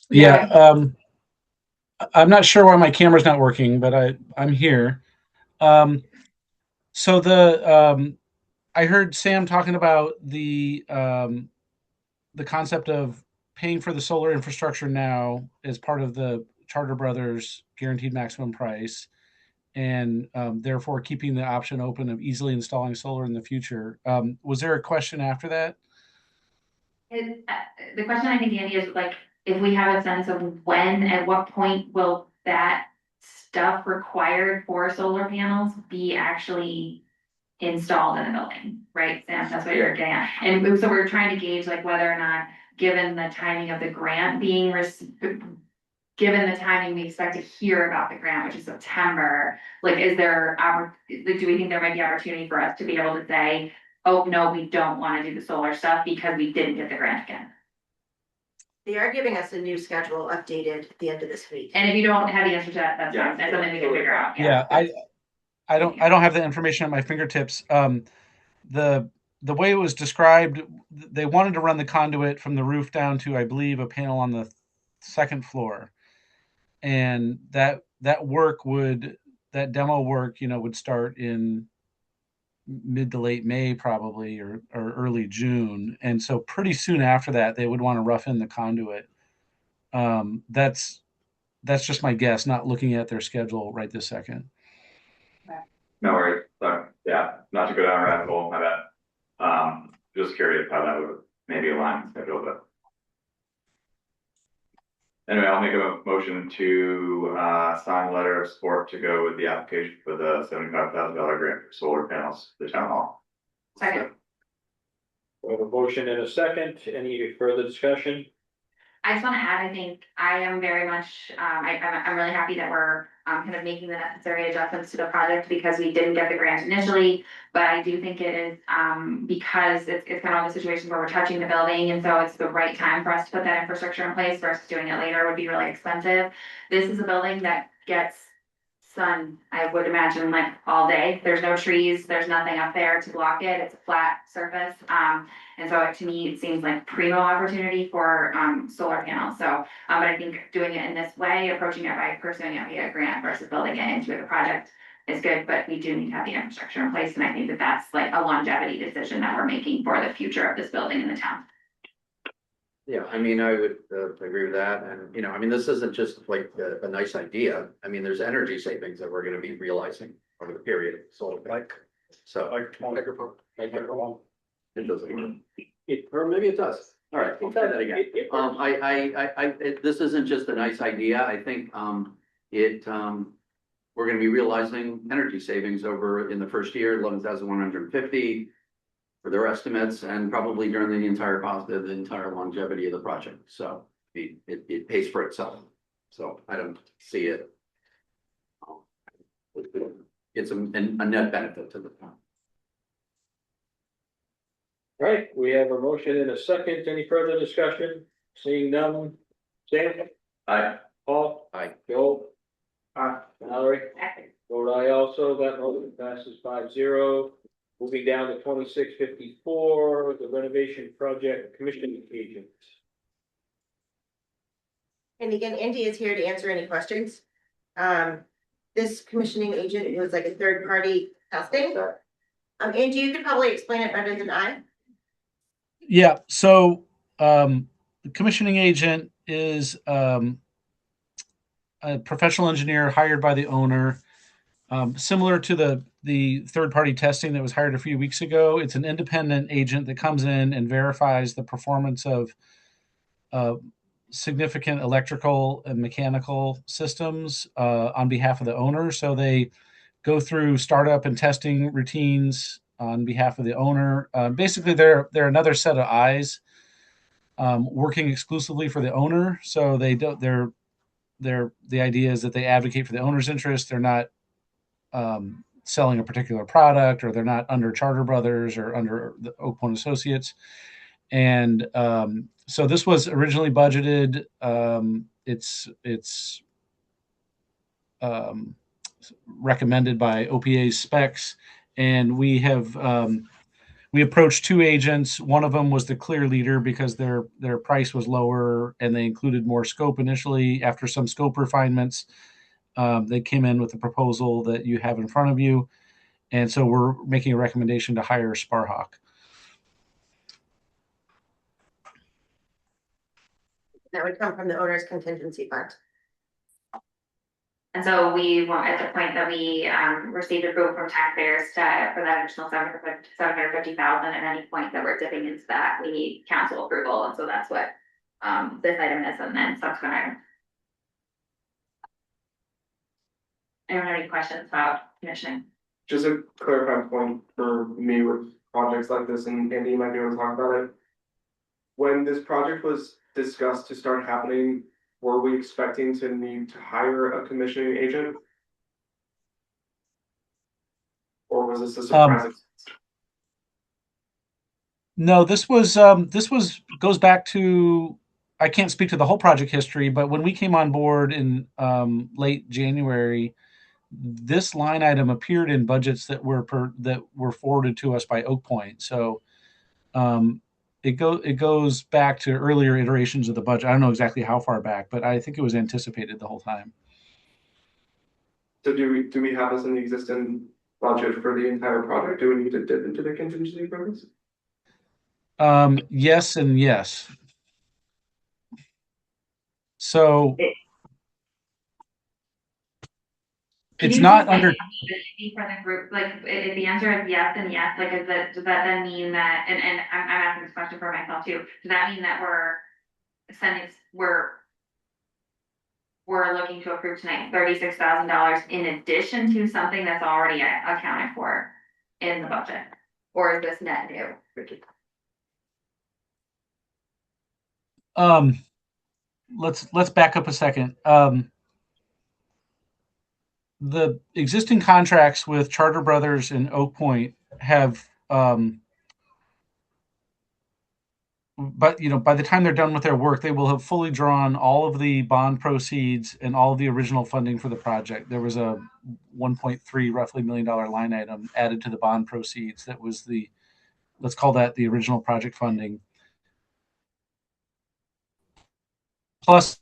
Yeah. I'm not sure why my camera's not working, but I'm here. So I heard Sam talking about the concept of paying for the solar infrastructure now as part of the Charter Brothers guaranteed maximum price, and therefore keeping the option open of easily installing solar in the future. Was there a question after that? The question I think, Andy, is like, if we have a sense of when, at what point will that stuff required for solar panels be actually installed in the building, right, Sam? That's what you're getting at. And so we're trying to gauge like whether or not, given the timing of the grant being given the timing we expect to hear about the grant, which is September, like, do we think there might be opportunity for us to be able to say, oh, no, we don't want to do the solar stuff because we didn't get the grant again? They are giving us a new schedule updated at the end of this week. And if you don't have the answer to that, that's fine. That's something we can figure out. Yeah, I don't have the information at my fingertips. The way it was described, they wanted to run the conduit from the roof down to, I believe, a panel on the second floor, and that demo work would start in mid to late May probably, or early June, and so pretty soon after that they would want to rough in the conduit. That's just my guess, not looking at their schedule right this second. No worries, sorry, yeah, not to go down a rabbit hole, my bad. Just curious how that would maybe align with schedule, but. Anyway, I'll make a motion to, sign a letter of support to go with the application for the $75,000 grant for solar panels, for the town hall. Second. We have a motion and a second. Any further discussion? I just want to add, I think I am very much, I'm really happy that we're kind of making the necessary adjustments to the project because we didn't get the grant initially. But I do think it is, because it's kind of a situation where we're touching the building, and so it's the right time for us to put that infrastructure in place versus doing it later would be really expensive. This is a building that gets sun, I would imagine, like all day. There's no trees, there's nothing up there to block it. It's a flat surface. And so to me, it seems like primo opportunity for solar panels. So, but I think doing it in this way, approaching it by pursuing it via grant versus building it into the project is good, but we do need to have the infrastructure in place. And I think that that's like a longevity decision that we're making for the future of this building in the town. Yeah, I mean, I would agree with that. And, you know, I mean, this isn't just like a nice idea. I mean, there's energy savings that we're gonna be realizing over the period of solar. So. It doesn't. Or maybe it does. All right, we'll try that again. This isn't just a nice idea. I think, we're gonna be realizing energy savings over in the first year, 11,150 for their estimates, and probably during the entire longevity of the project. So it pays for itself. So I don't see it. It's a net benefit to the town. All right, we have a motion and a second. Any further discussion? Seeing none. Sam? Aye. Paul? Aye. Joe? Aye. Valerie? Vote aye also. That motion passes 5-0. Moving down to 2654, the renovation project commissioning agent. And again, Andy is here to answer any questions. This commissioning agent was like a third party testing. Andy, you could probably explain it better than I. Yeah, so the commissioning agent is a professional engineer hired by the owner. Similar to the third-party testing that was hired a few weeks ago, it's an independent agent that comes in and verifies the performance of significant electrical and mechanical systems on behalf of the owner. So they go through startup and testing routines on behalf of the owner. Basically, they're another set of eyes working exclusively for the owner. So the idea is that they advocate for the owner's interest. They're not selling a particular product, or they're not under Charter Brothers or under the Oak Point Associates. And so this was originally budgeted. It's recommended by OPA's specs, and we approached two agents. One of them was the clear leader because their price was lower and they included more scope initially. After some scope refinements, they came in with a proposal that you have in front of you. And so we're making a recommendation to hire Sparhawk. That would come from the owner's contingency fund. And so we want, at the point that we received approval from taxpayers for that additional $750,000, at any point that we're dipping into that, we need council approval. And so that's what this item is, and then subsequent item. Anyone have any questions about commissioning? Just a clarifying point for me with projects like this, and Andy might be able to talk about it. When this project was discussed to start happening, were we expecting to need to hire a commissioning agent? Or was this a surprise? No, this was goes back to, I can't speak to the whole project history, but when we came on board in late January, this line item appeared in budgets that were forwarded to us by Oak Point. So it goes back to earlier iterations of the budget. I don't know exactly how far back, but I think it was anticipated the whole time. So do we have this in the existing budget for the entire project? Do we need to dip into the contingency for this? Yes and yes. So Can It's you not just say under, maybe for the group, like, if the answer is yes, then yes, like, does that then mean that, and I'm asking this question for myself too, does that mean that we're looking to approve tonight $36,000 in addition to something that's already accounted for in the budget? Or is this net new? let's back up a second. The existing contracts with Charter Brothers and Oak Point have, but by the time they're done with their work, they will have fully drawn all of the bond proceeds and all of the original funding for the project. There was a 1.3 roughly $1 million line item added to the bond proceeds. That was let's call that the original project funding. Plus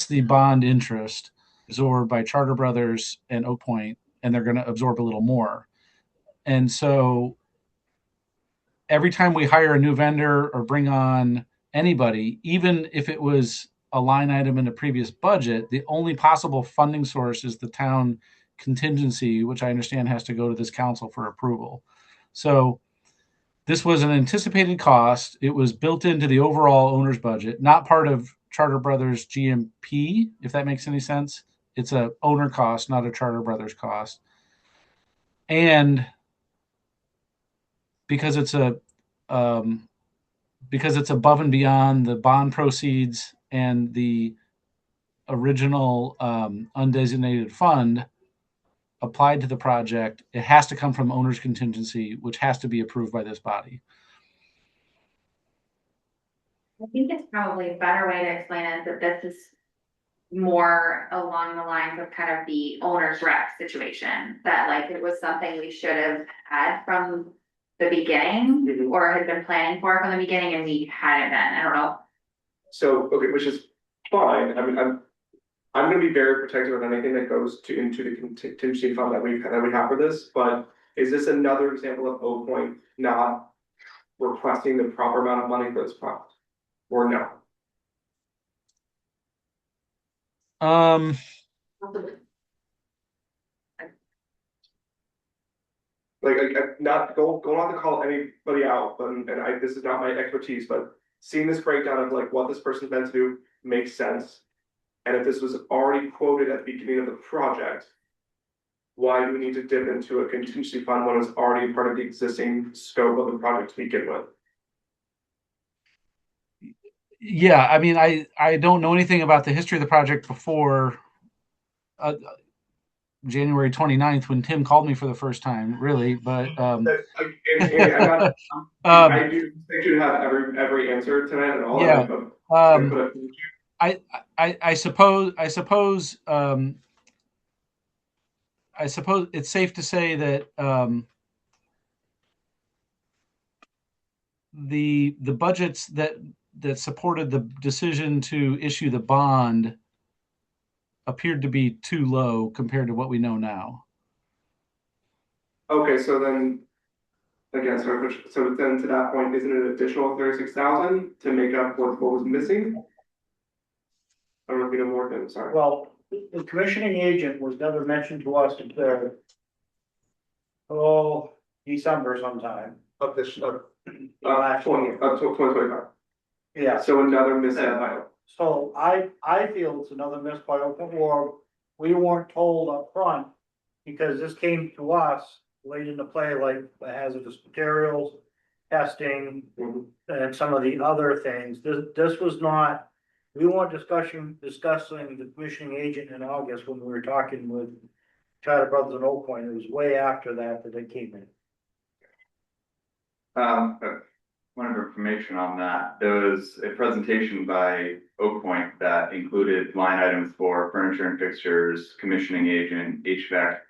the bond interest absorbed by Charter Brothers and Oak Point, and they're going to absorb a little more. And so every time we hire a new vendor or bring on anybody, even if it was a line item in a previous budget, the only possible funding source is the town contingency, which I understand has to go to this council for approval. So this was an anticipated cost. It was built into the overall owner's budget, not part of Charter Brothers GMP, if that makes any sense. It's a owner cost, not a Charter Brothers cost. And because it's above and beyond the bond proceeds and the original undesignated fund applied to the project, it has to come from owner's contingency, which has to be approved by this body. I think it's probably a better way to explain it, that this is more along the lines of kind of the owner's rep situation, that like it was something we should have had from the beginning or had been planning for from the beginning and we hadn't been, I don't know. So, okay, which is fine. I mean, I'm gonna be very protective of anything that goes into the contingency fund that we have for this, but is this another example of Oak Point not requesting the proper amount of money for this project? Or no? Like, not going on to call anybody out, but this is not my expertise, but seeing this breakdown of like what this person's meant to do makes sense. And if this was already quoted at the beginning of the project, why do we need to dip into a contingency fund when it's already part of the existing scope of the project to begin with? Yeah, I mean, I don't know anything about the history of the project before January 29th when Tim called me for the first time, really, but I do think you have every answer tonight at all. Yeah. I suppose it's safe to say that the budgets that supported the decision to issue the bond appeared to be too low compared to what we know now. Okay, so then, again, so then to that point, isn't it an additional 36,000 to make up what was missing? I don't know if you know more than, sorry. Well, the commissioning agent was never mentioned to us until December sometime. Of this, Last year. 2025. Yeah. So another missing item. So I feel it's another missed by Oakland, or we weren't told up front because this came to us late into play, like the hazardous materials, testing, and some of the other things. This was not, we weren't discussing the commissioning agent in August when we were talking with Charter Brothers and Oak Point. It was way after that it came in. Point of information on that, there was a presentation by Oak Point that included line items for furniture and fixtures, commissioning agent, HVAC,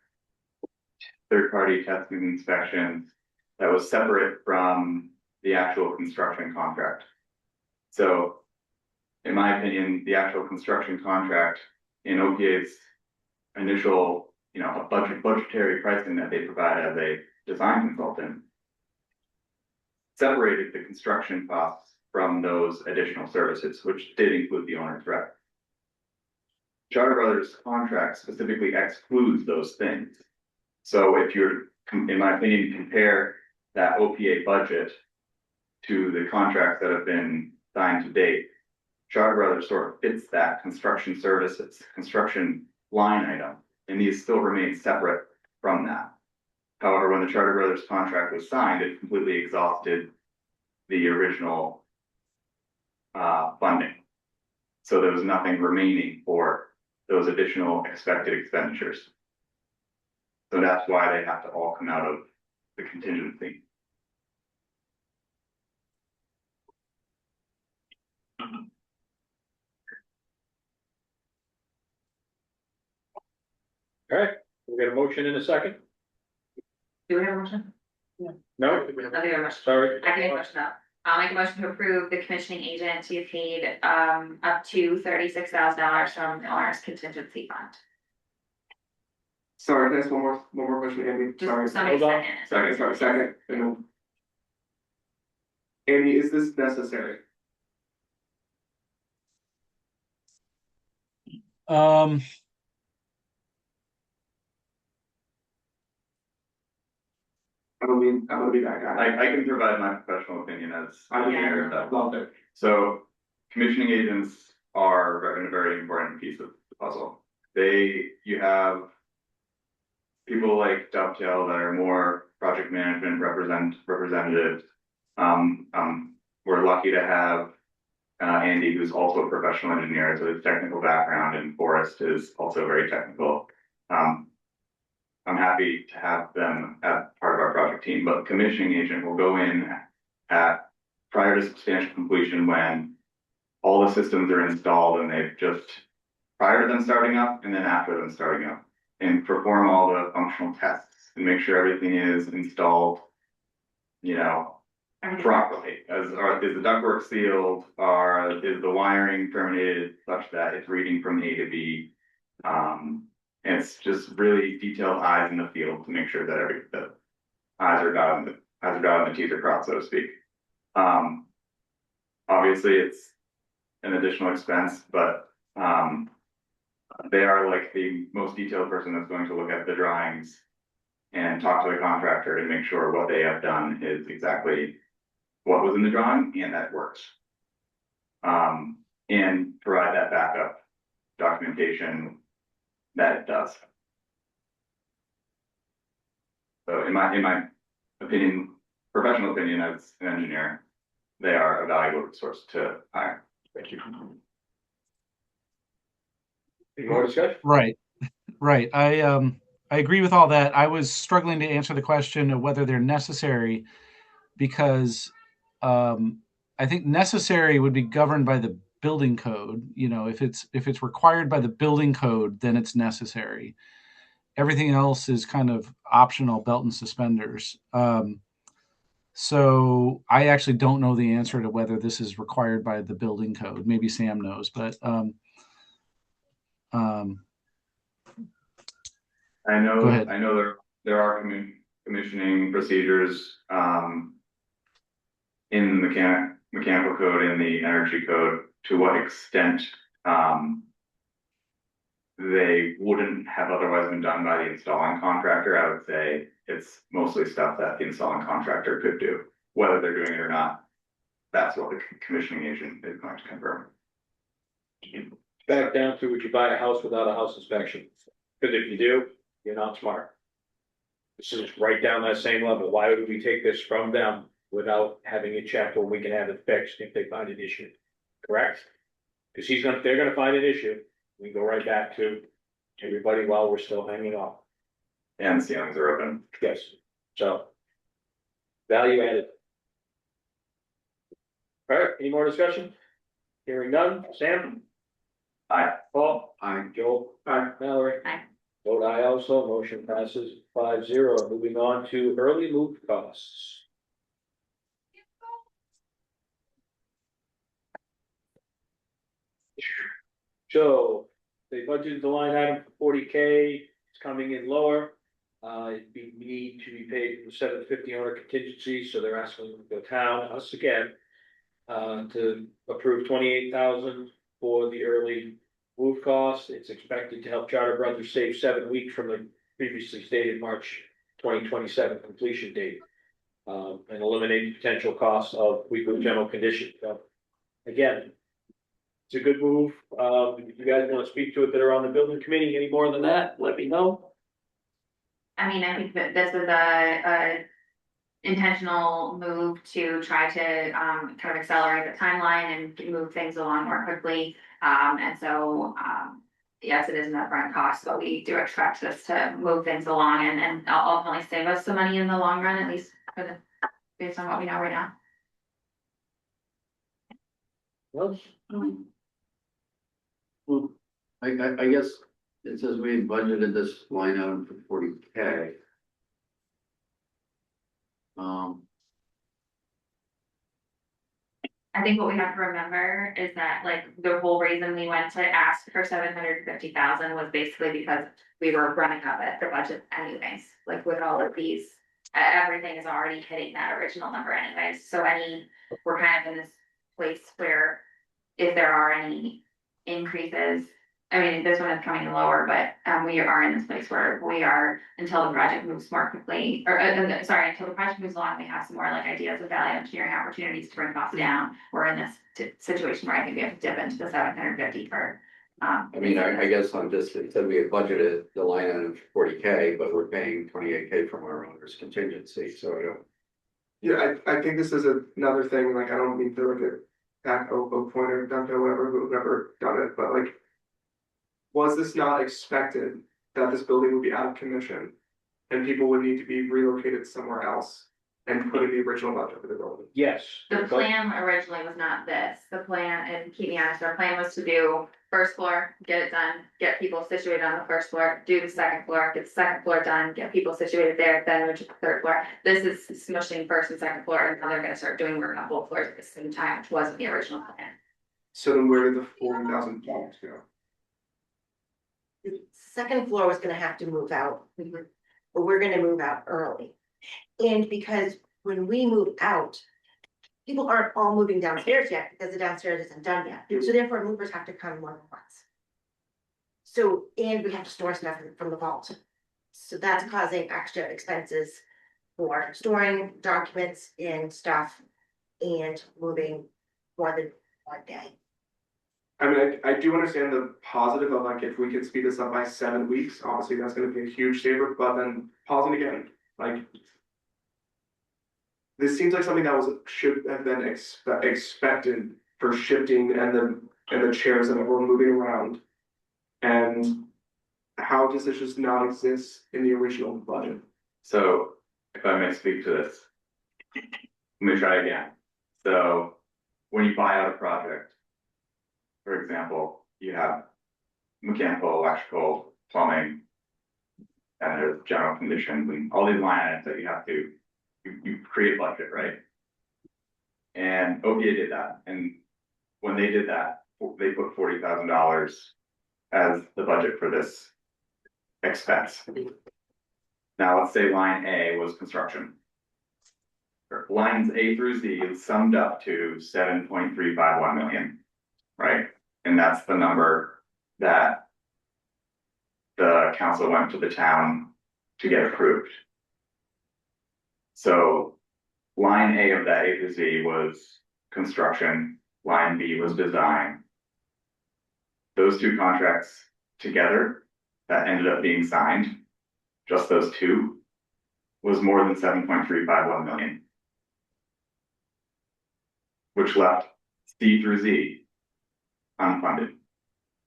third-party testing and inspections, that was separate from the actual construction contract. So, in my opinion, the actual construction contract in OPA's initial, budgetary pricing that they provide as a design consultant separated the construction costs from those additional services, which did include the owner's rep. Charter Brothers contract specifically excludes those things. So if you're, in my opinion, compare that OPA budget to the contracts that have been signed to date, Charter Brothers sort of fits that construction services, construction line item, and these still remain separate from that. However, when the Charter Brothers contract was signed, it completely exhausted the original funding. So there was nothing remaining for those additional expected expenditures. So that's why they have to all come out of the contingency. All right, we got a motion in a second? Do we have a motion? No? I think we have a motion. Sorry. I can make a motion now. I'll make a motion to approve the commissioning agent to be paid up to $36,000 from the owner's contingency fund. Sorry, that's one more question, Andy, sorry. Just somebody Hold on. second it. Second. Andy, is this necessary? I don't wanna be that guy. I can provide my professional opinion as I engineer of that. love it. So commissioning agents are a very important piece of the puzzle. You have people like Dovetail that are more project management representatives. We're lucky to have Andy, who's also a professional engineer, so his technical background, and Forrest is also very technical. I'm happy to have them as part of our project team, but commissioning agent will go in at prior to substantial completion when all the systems are installed and they've just prior to them starting up and then after them starting up, and perform all the functional tests and make sure everything is installed, properly. Is the ductwork sealed? Is the wiring terminated such that it's reading from A to B? And it's just really detailed eyes in the field to make sure that the I's are dotted and the T's are crossed, so to speak. Obviously it's an additional expense, but they are like the most detailed person that's going to look at the drawings and talk to the contractor and make sure what they have done is exactly what was in the drawing and that it works. And provide that backup documentation that it does. So in my opinion, professional opinion as an engineer, they are a valuable resource to hire. Thank you. Any more discussion? Right. I agree with all that. I was struggling to answer the question of whether they're necessary because I think necessary would be governed by the building code. If it's required by the building code, then it's necessary. Everything else is kind of optional, belt and suspenders. So I actually don't know the answer to whether this is required by the building code. Maybe Sam knows, but I know. Go ahead. I know there are commissioning procedures in the mechanical code and the energy code. To what extent they wouldn't have otherwise been done by the installing contractor, I would say it's mostly stuff that the installing contractor could do. Whether they're doing it or not, that's what the commissioning agent is going to confirm. Back down to would you buy a house without a house inspection? Because if you do, you're not smart. This is right down that same level. Why would we take this from them without having it checked when we can have it fixed if they find an issue? Correct? Because they're gonna find an issue. We go right back to everybody while we're still hanging off. And the ceilings are open. Yes, so. Value added. All right, any more discussion? Hearing none, Sam? Aye. Paul? Aye. Joel? Aye. Mallory? Aye. Vote aye also, motion passes 5-0. Moving on to early move costs. So they budgeted the line item for $40K, it's coming in lower. It'd be need to be paid from the $750 owner contingency, so they're asking the town, us again, to approve $28,000 for the early Move cost, it's expected to help Charter Brothers save 7 weeks from the previously stated March 2027 completion date. And eliminate the potential costs of weekly general condition. So, again, it's a good move. If you guys want to speak to it that are on the building committee any more than that, let me know. I mean, I think that this is a intentional move to try to kind of accelerate the timeline and move things along more quickly. And so, yes, it is an upfront cost, but we do expect this to move things along and ultimately save us some money in the long run, at least for the, based on what we know right now. Well, Well, I guess it says we budgeted this line item for 40K. I think what we have to remember is that like the whole reason we went to ask for 750,000 was basically because we were running up at the budget anyways, like with all of these. Everything is already hitting that original number anyways, so we're kind of in this place where if there are any increases, I mean, this one is coming in lower, but we are in this place where we are, until the project moves more quickly, or until the project moves along, we have some more like ideas of value engineering opportunities to bring costs down. We're in this situation where I think we have to dip into the 750 for. I mean, I guess I'm just, it said we had budgeted the line item for 40K, but we're paying 28K from our owner's contingency, so I don't. Yeah, I think this is another thing, like, I don't mean to like a back Oak Point or Duncan or whatever, who've never done it, but like. Was this not expected that this building would be out of commission? And people would need to be relocated somewhere else and put in the original budget for the building? yes. The plan originally was not this, the plan, and keep me honest, our plan was to do first floor, get it done, get people situated on the first floor, do the second floor, get the second floor done, get people situated there, then move to the third floor. This is smushing first and second floor, and now they're gonna start doing work on both floors at the same time, which wasn't the original plan. So then where did the $40,000 go? The second floor was gonna have to move out, but we're gonna move out early. And because when we move out, people aren't all moving downstairs yet because the downstairs isn't done yet, so therefore movers have to come more than once. So, and we have to store stuff from the vault. So that's causing extra expenses for storing documents and stuff and moving more than one day. I mean, I do understand the positive of like, if we could speed this up by 7 weeks, obviously that's gonna be a huge saver, but then pausing again, like. This seems like something that should have been expected for shifting and the chairs that were moving around. And how does this just not exist in the original budget? So if I may speak to this, let me try again. So when you buy out a project, for example, you have mechanical, electrical, plumbing, and there's general conditions and all these line items that you have to, you create budget, right? And OPA did that, and when they did that, they put $40,000 as the budget for this expense. Now, let's say line A was construction. Lines A through Z summed up to 7.351 million, right? And that's the number that the council went to the town to get approved. So line A of that A to Z was construction, line B was design. Those two contracts together that ended up being signed, just those two, was more than 7.351 million. Which left C through Z unfunded.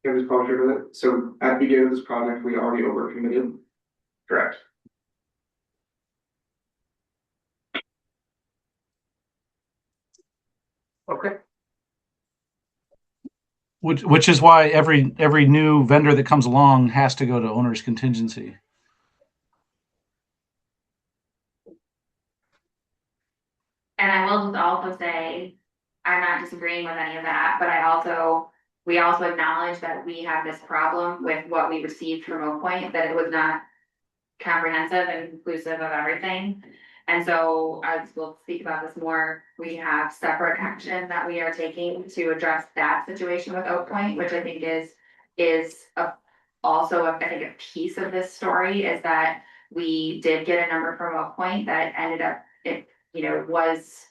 Can I just pause here a minute? So at the beginning of this project, we already overcommitted. Correct. Okay. Which is why every new vendor that comes along has to go to owner's contingency. And I will just also say, I'm not disagreeing with any of that, but we also acknowledge that we have this problem with what we received from Oak Point, that it was not comprehensive and inclusive of everything. And so, as we'll speak about this more, we have separate action that we are taking to address that situation with Oak Point, which I think is is I think a piece of this story is that we did get a number from Oak Point that ended up, was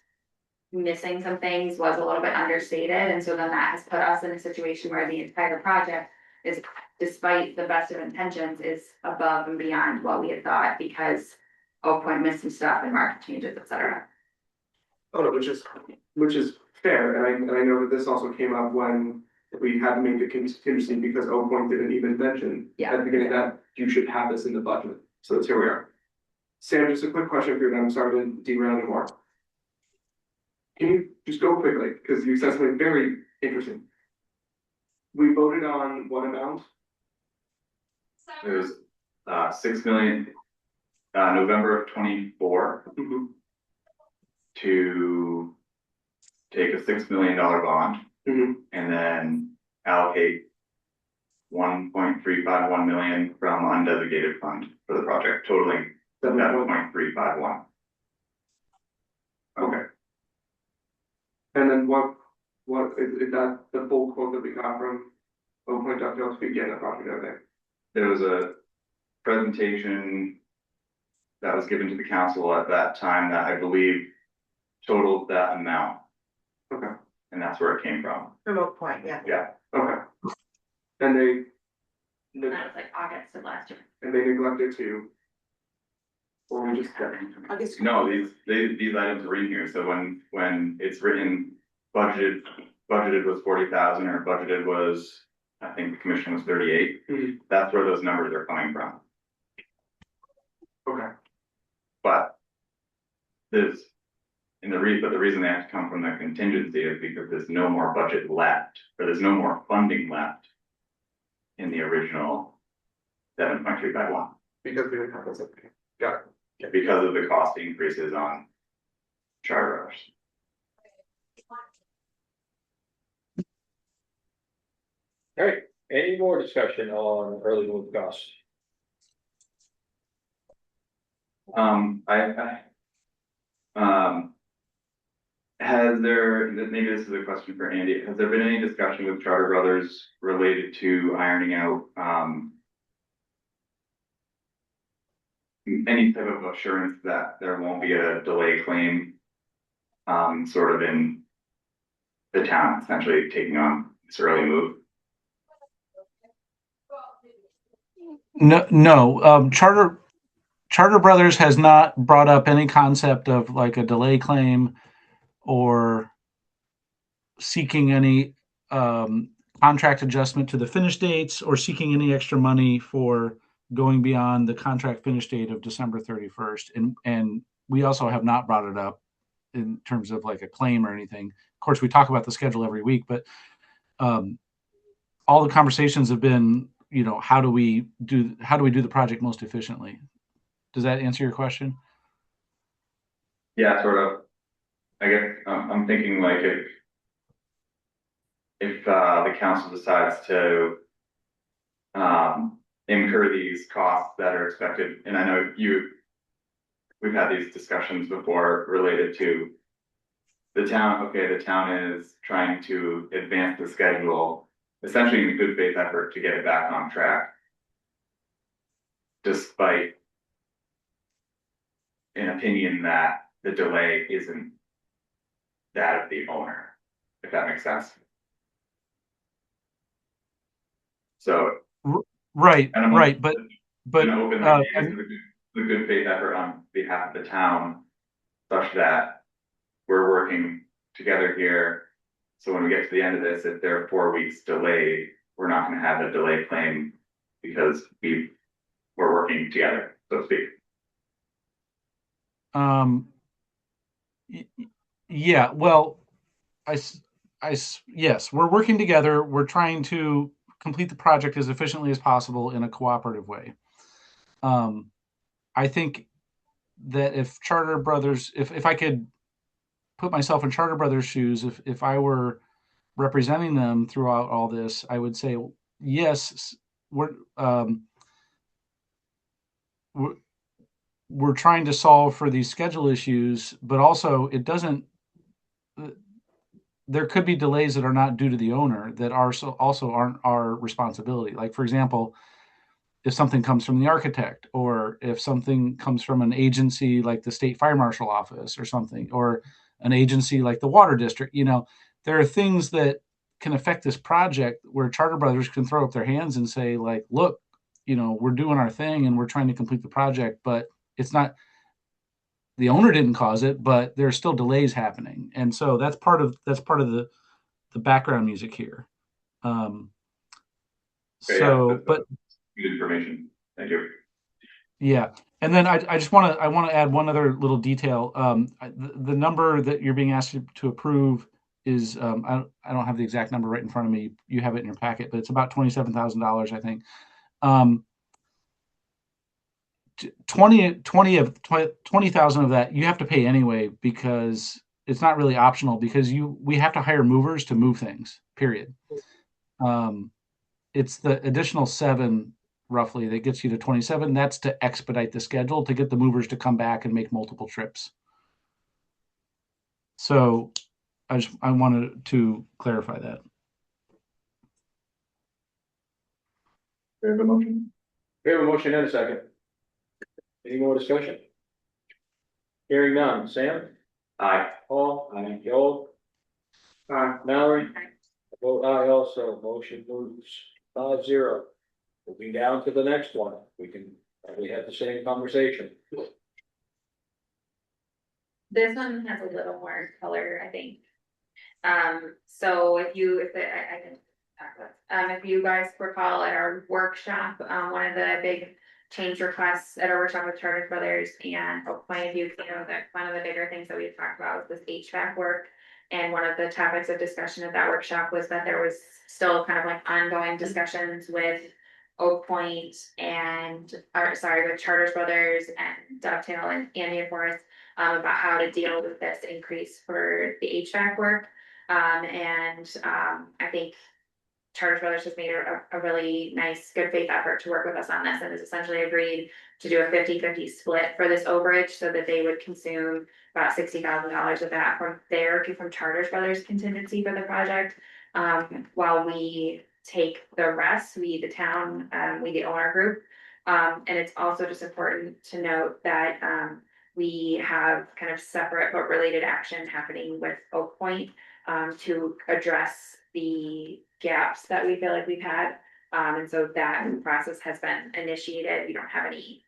missing some things, was a little bit understated, and so then that has put us in a situation where the entire project is, despite the best of intentions, is above and beyond what we had thought, because Oak Point missed some stuff and market changes, et cetera. Oh, no, which is fair, and I know that this also came up when we had to make a contingency because Oak Point didn't even mention at the beginning that you should have this in the budget, so that's here we are. Sam, just a quick question for you, and I'm sorry to derail you more. Can you just go quickly, because you said something very interesting. We voted on what amount? It was 6 million, November of 24. To take a $6 million bond. And then allocate 1.351 million from undesignated fund for the project, totaling 7.351. Okay. And then what is that the full quote that we got from Oak Point Ducktail to begin the project over there? There was a presentation that was given to the council at that time that I believe totaled that amount. Okay. And that's where it came from. From Oak Point, yeah. Yeah. Okay. And That was like August of last year. and they neglected to. Or we just. No, these items are in here, so when it's written, budgeted was 40,000 or budgeted was, I think the commission was 38. That's where those numbers are coming from. Okay. But the reason they have to come from the contingency is because there's no more budget left, or there's no more funding left in the original 7.351. Because we didn't have this, okay, got it. Because of the cost increases on charters. All right, any more discussion on early move costs? Has there, maybe this is a question for Andy, has there been any discussion with Charter Brothers related to ironing out, any type of assurance that there won't be a delay claim, sort of in the town essentially taking on this early move? No, Charter Brothers has not brought up any concept of like a delay claim or seeking any contract adjustment to the finish dates or seeking any extra money for going beyond the contract finish date of December 31st. And we also have not brought it up in terms of like a claim or anything. Of course, we talk about the schedule every week, but all the conversations have been, how do we do the project most efficiently? Does that answer your question? Yeah, sort of. I guess I'm thinking like if the council decides to incur these costs that are expected, and I know we've had these discussions before related to the town. Okay, the town is trying to advance the schedule, essentially in a good faith effort to get it back on track, despite an opinion that the delay isn't that of the owner, if that makes sense. So right, but open the good faith effort on behalf of the town, such that we're working together here. So when we get to the end of this, if there are 4 weeks delayed, we're not going to have a delay claim because we're working together, so to speak. Yeah, well, yes, we're working together. We're trying to complete the project as efficiently as possible in a cooperative way. I think that if Charter Brothers, if I could put myself in Charter Brothers' shoes, if I were representing them throughout all this, I would say, yes, we're trying to solve for these schedule issues, but also it doesn't, there could be delays that are not due to the owner that are also aren't our responsibility. Like, for example, if something comes from the architect, or if something comes from an agency like the state fire marshal office or something, or an agency like the water district, there are things that can affect this project where Charter Brothers can throw up their hands and say, like, look, we're doing our thing and we're trying to complete the project, but it's not, the owner didn't cause it, but there's still delays happening. And so that's part of the background music here. Good information. Thank you. Yeah. And then I want to add one other little detail. The number that you're being asked to approve is, I don't have the exact number right in front of me. You have it in your packet, but it's about $27,000, I think. 20,000 of that you have to pay anyway, because it's not really optional, because we have to hire movers to move things, period. It's the additional 7 roughly that gets you to 27. That's to expedite the schedule, to get the movers to come back and make multiple trips. So I wanted to clarify that. We have a motion. We have a motion and a second. Any more discussion? Hearing none. Sam? Aye. Paul? Aye. Joel? Aye. Mallory? I vote aye also. Motion moves 5-0. Moving down to the next one. We can probably have the same conversation. This one has a little more color, I think. So if you guys recall at our workshop, one of the big change requests at our workshop with Charter Brothers and Oak Point, that one of the bigger things that we had talked about was this HVAC work. And one of the topics of discussion at that workshop was that there was still kind of like ongoing discussions with Oak Point with Charter Brothers and Dovetail and Andy Forest about how to deal with this increase for the HVAC work. I think Charter Brothers has made a really nice, good faith effort to work with us on this, and has essentially agreed to do a 50-50 split for this overage, so that they would consume about $60,000 of that from Charter Brothers contingency for the project, while we take the rest, we the town, we the owner group. And it's also just important to note that we have kind of separate but related action happening with Oak Point to address the gaps that we feel like we've had. And so that process has been initiated. We don't have any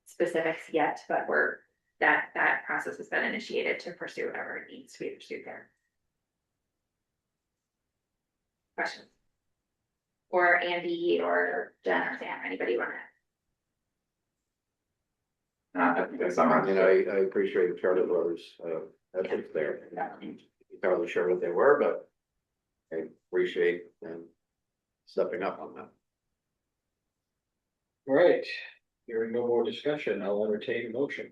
specifics yet, but that process has been initiated to pursue whatever it needs to be pursued there. Questions? Or Andy or Jen or Sam, anybody want to? I think that's summarized. I appreciate the Charter Brothers, efforts there. I'm entirely sure what they were, but I appreciate them stepping up on that. All right. Hearing no more discussion, I'll entertain a motion.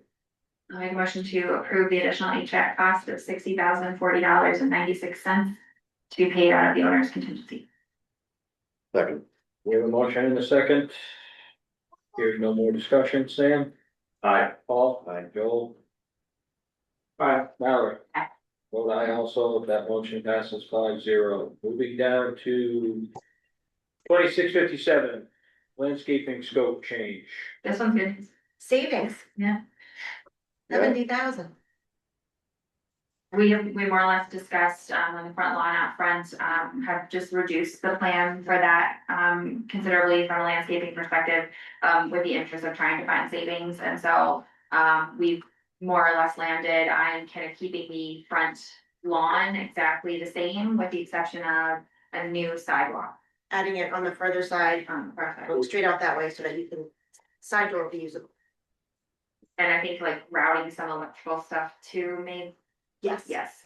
I'll make a motion to approve the additional HVAC cost of $60,040.96 to be paid out of the owner's contingency. Second. We have a motion and a second. Here's no more discussion. Sam? Aye. Paul? Aye. Joel? Aye. Mallory? Aye. Vote aye also. That motion passes 5-0. Moving down to 2657, landscaping scope change. This one's good. Savings, Yeah. 70,000. We more or less discussed on the front lawn out front, have just reduced the plan for that considerably from a landscaping perspective, with the interest of trying to find savings. And so we've more or less landed on kind of keeping the front lawn exactly the same, with the exception of a new sidewalk. Adding it on the further side, go straight out that way so that you can, side door will be usable. And I think like routing some electrical stuff too, maybe. Yes. Yes,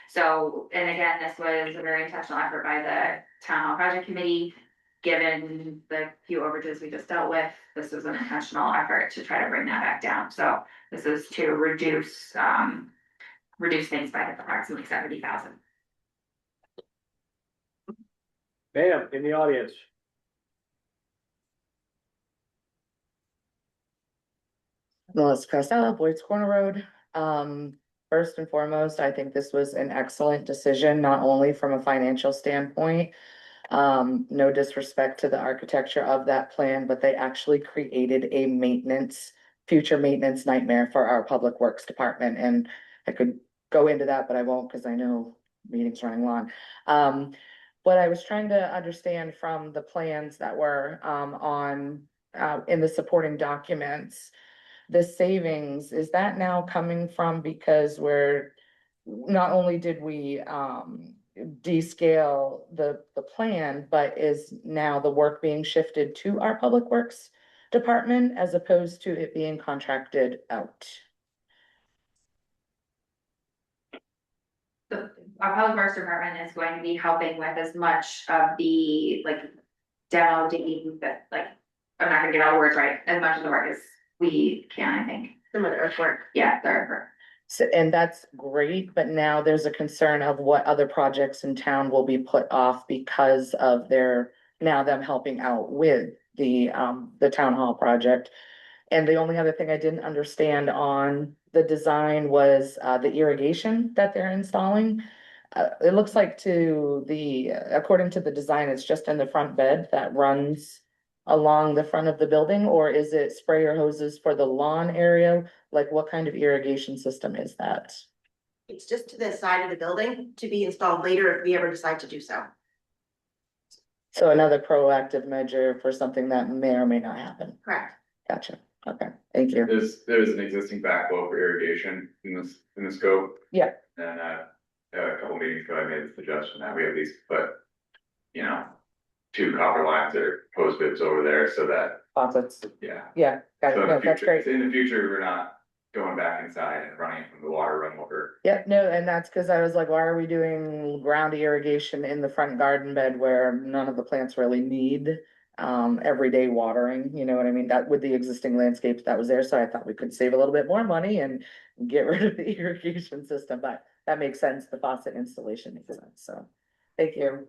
so, and again, this was a very intentional effort by the town hall project committee. Given the few overages we just dealt with, this was an intentional effort to try to bring that back down. So this is to reduce things by approximately 70,000. Pam, in the audience. Melissa Costello, Boyd's Corner Road. first and foremost, I think this was an excellent decision, not only from a financial standpoint. No disrespect to the architecture of that plan, but they actually created a future maintenance nightmare for our public works department, and I could go into that, but I won't, because I know meeting's running long. What I was trying to understand from the plans that were, in the supporting documents, the savings, is that now coming from because not only did we, descale the plan, but is now the work being shifted to our public works department as opposed to it being contracted out? Our public works department is going to be helping with as much of the like demo digging that like, I'm not gonna get all the words right, as much of the work as we can, I think. Some of the earthwork. Yeah, the earthwork. So, and that's great, but now there's a concern of what other projects in town will be put off because of them helping out with the town hall project. And the only other thing I didn't understand on the design was, the irrigation that they're installing. It looks like according to the design, it's just in the front bed that runs along the front of the building, or is it sprayer hoses for the lawn area? Like, what kind of irrigation system is that? It's just to the side of the building to be installed later if we ever decide to do so. So another proactive measure for something that may or may not happen. Correct. Gotcha. Okay, thank you. There's an existing backflow for irrigation in the scope. Yeah. And, a couple meetings ago, I made the suggestion that we at least put, 2 copper lines or post bibs over there so that, Faucets. yeah. Yeah, got So it. in No, the that's future, great. in the future, we're not going back inside and running from the water run over. Yeah, no, and that's because I was like, why are we doing ground irrigation in the front garden bed where none of the plants really need everyday watering, you know what I mean? That with the existing landscapes that was there, so I thought we could save a little bit more money and get rid of the irrigation system, but that makes sense. The faucet installation makes sense, so thank you.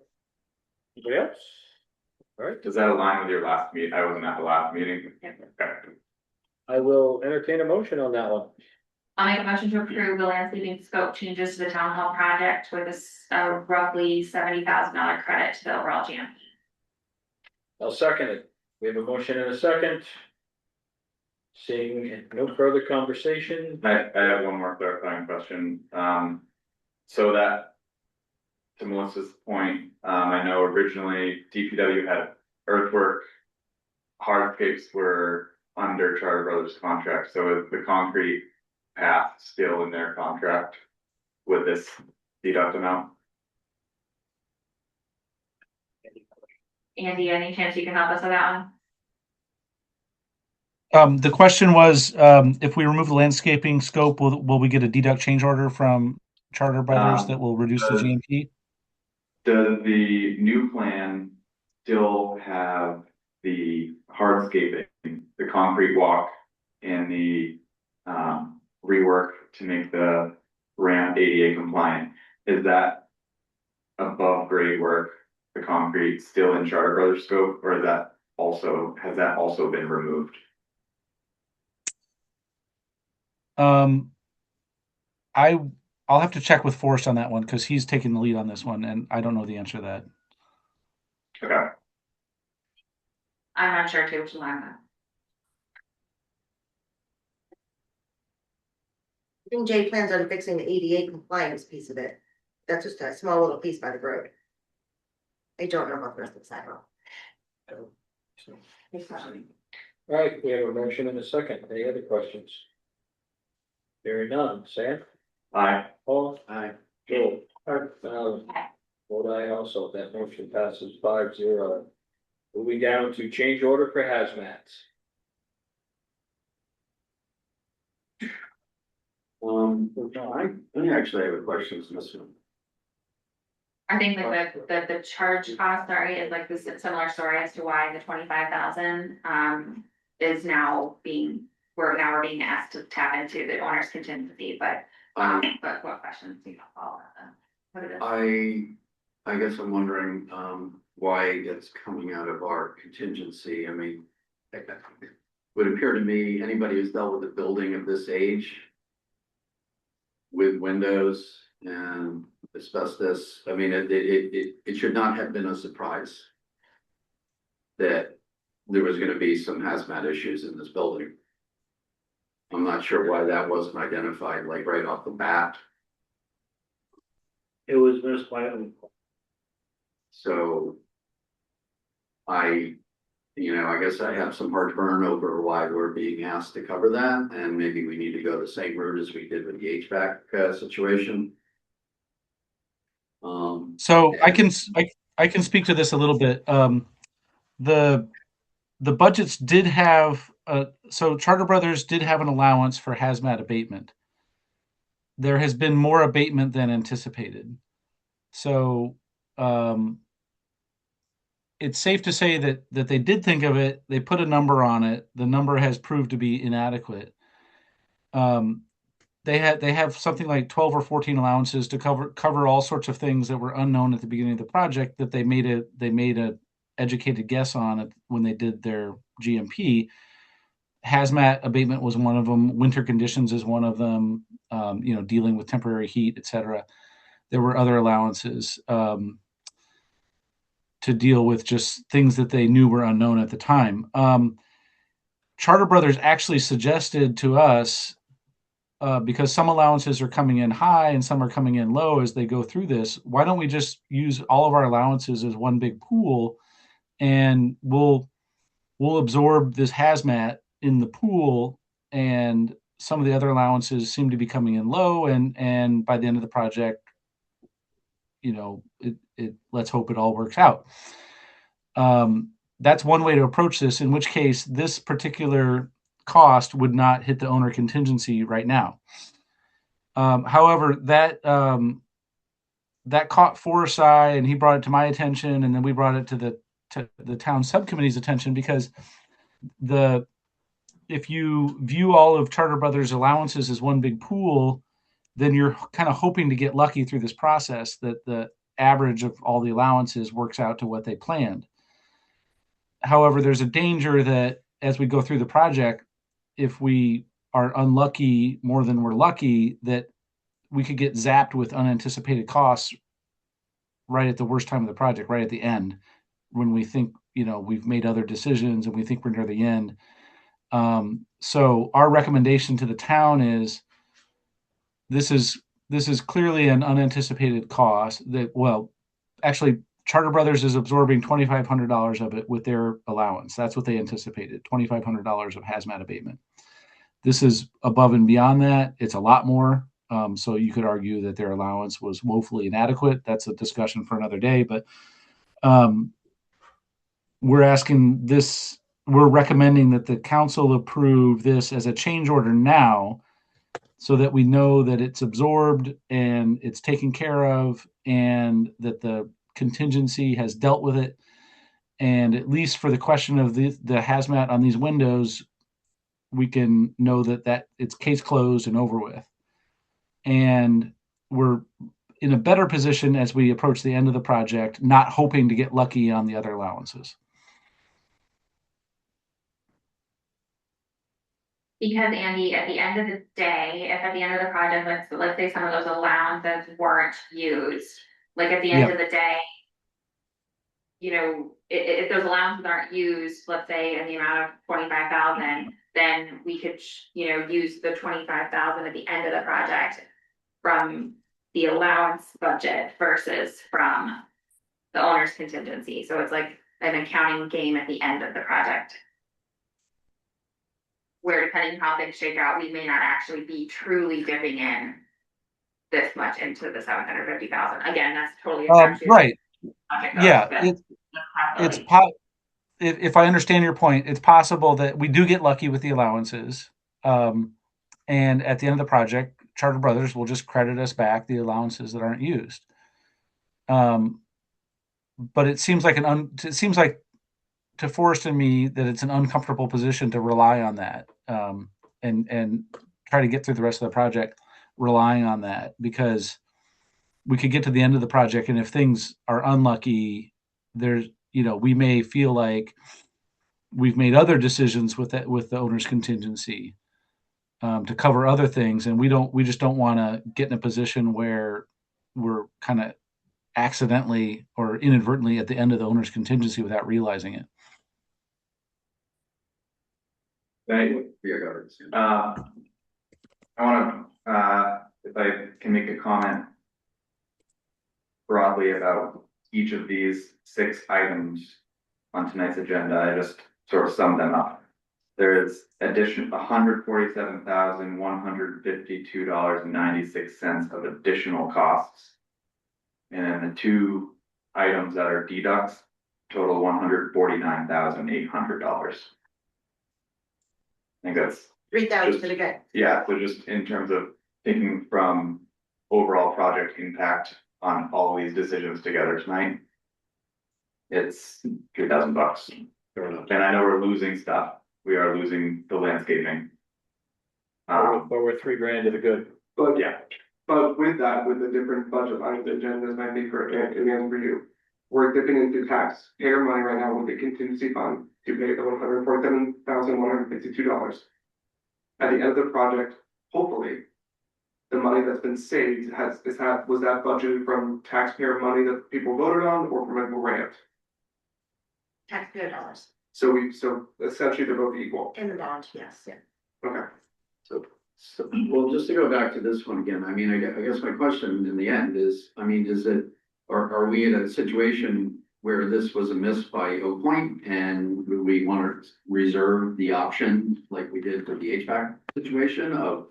Anybody else? All right, Does that align with your last meet? I wasn't at the last meeting. Okay. I will entertain a motion on that one. I'll make a motion to approve the landscaping scope changes to the town hall project with a roughly $70,000 credit to the overall GMP. I'll second it. We have a motion and a second. Seeing no further conversation. I have one more clarifying question. So that, to Melissa's point, I know originally DPW had earthwork. Hardscapes were under Charter Brothers contract, so is the concrete path still in their contract with this deduct amount? Andy, any chance you can help us with that one? The question was, if we remove the landscaping scope, will we get a deduct change order from Charter Brothers that will reduce the GMP? Does the new plan still have the hardscaping, the concrete walk, and the rework to make the ramp ADA compliant? Is that above grade work, the concrete, still in Charter Brothers scope, or has that also been removed? I'll have to check with Forrest on that one because he's taking the lead on this one, and I don't know the answer to that. Okay. I'm not sure too, which one. I think Jay plans on fixing the ADA compliance piece of it. That's just a small little piece by the road. I don't know about the rest of the sidewalk. All right, we have a motion and a second. Any other questions? Hearing none. Sam? Aye. Paul? Aye. Joel? Vote aye also. That motion passes 5-0. Moving down to change order for hazmats. I actually have a question on this one. I think like the charge cost, sorry, is like this similar story as to why the 25,000 is now we're being asked to tap into the owner's contingency, but what questions do you have follow up? What it is? I guess I'm wondering, why it's coming out of our contingency. I mean, it would appear to me, anybody who's dealt with a building of this age, with windows and asbestos. I mean, it should not have been a surprise that there was gonna be some hazmat issues in this building. I'm not sure why that wasn't identified, like right off the bat. It was missed by, So I guess I have some heartburn over why we're being asked to cover that, and maybe we need to go the same route as we did with the HVAC situation. So I can speak to this a little bit. The budgets did have, so Charter Brothers did have an allowance for hazmat abatement. There has been more abatement than anticipated. So, it's safe to say that they did think of it, they put a number on it, the number has proved to be inadequate. They have something like 12 or 14 allowances to cover all sorts of things that were unknown at the beginning of the project that they made a educated guess on it when they did their GMP. Hazmat abatement was one of them. Winter conditions is one of them. Dealing with temporary heat, etc. There were other allowances to deal with just things that they knew were unknown at the time. Charter Brothers actually suggested to us, because some allowances are coming in high and some are coming in low as they go through this, why don't we just use all of our allowances as one big pool, and we'll absorb this hazmat in the pool, and some of the other allowances seem to be coming in low, and by the end of the project, let's hope it all works out. That's one way to approach this, in which case this particular cost would not hit the owner contingency right now. However, that caught Forsyth, and he brought it to my attention, and then we brought it to the town subcommittee's attention, because if you view all of Charter Brothers' allowances as one big pool, then you're kind of hoping to get lucky through this process that the average of all the allowances works out to what they planned. However, there's a danger that as we go through the project, if we are unlucky more than we're lucky, that we could get zapped with unanticipated costs right at the worst time of the project, right at the end, when we think, we've made other decisions and we think we're near the end. So our recommendation to the town is, this is clearly an unanticipated cost that, actually, Charter Brothers is absorbing $2,500 of it with their allowance. That's what they anticipated, $2,500 of hazmat abatement. This is above and beyond that. It's a lot more. So you could argue that their allowance was woefully inadequate. That's a discussion for another day. But we're recommending that the council approve this as a change order now, so that we know that it's absorbed and it's taken care of, and that the contingency has dealt with it. And at least for the question of the hazmat on these windows, we can know that it's case closed and over with. And we're in a better position as we approach the end of the project, not hoping to get lucky on the other allowances. Because Andy, at the end of the day, if at the end of the project, let's say some of those allowances weren't used, like at the end of the day, if those allowances aren't used, let's say in the amount of 25,000, then we could, use the 25,000 at the end of the project from the allowance budget versus from the owner's contingency. So it's like an accounting game at the end of the project, where depending on how things shake out, we may not actually be truly dipping in this much into the 750,000. Again, that's totally right. Yeah, if I understand your point, it's possible that we do get lucky with the allowances, and at the end of the project, Charter Brothers will just credit us back the allowances that aren't used. But it seems like to Forrest and me that it's an uncomfortable position to rely on that, and try to get through the rest of the project relying on that, because we could get to the end of the project, and if things are unlucky, we may feel like we've made other decisions with the owner's contingency. to cover other things, and we just don't want to get in a position where we're kind of accidentally or inadvertently at the end of the owner's contingency without realizing it. Thank you. I wanna, if I can make a comment broadly about each of these 6 items on tonight's agenda, I just sort of summed them up. There is $147,152.96 of additional costs. And then the 2 items that are deducts total $149,800. I think that's, 3,000 for the good. yeah, so just in terms of thinking from overall project impact on all these decisions together tonight, it's $3,000. And I know we're losing stuff. We are losing the landscaping. But we're $3,000 to the good. But Yeah, But with that, with the different budget lines, the agendas might be for, again, for you. We're dipping into taxpayer money right now with the contingency fund to pay the $147,152. At the end of the project, hopefully, the money that's been saved was that budgeted from taxpayer money that people voted on or from a grant? Taxpayer dollars So essentially they're both equal. in the bond, yes. Okay. So, well, just to go back to this one again, I mean, I guess my question in the end is, I mean, are we in a situation where this was a miss by Oak Point and do we want to reserve the option like we did for the HVAC situation of,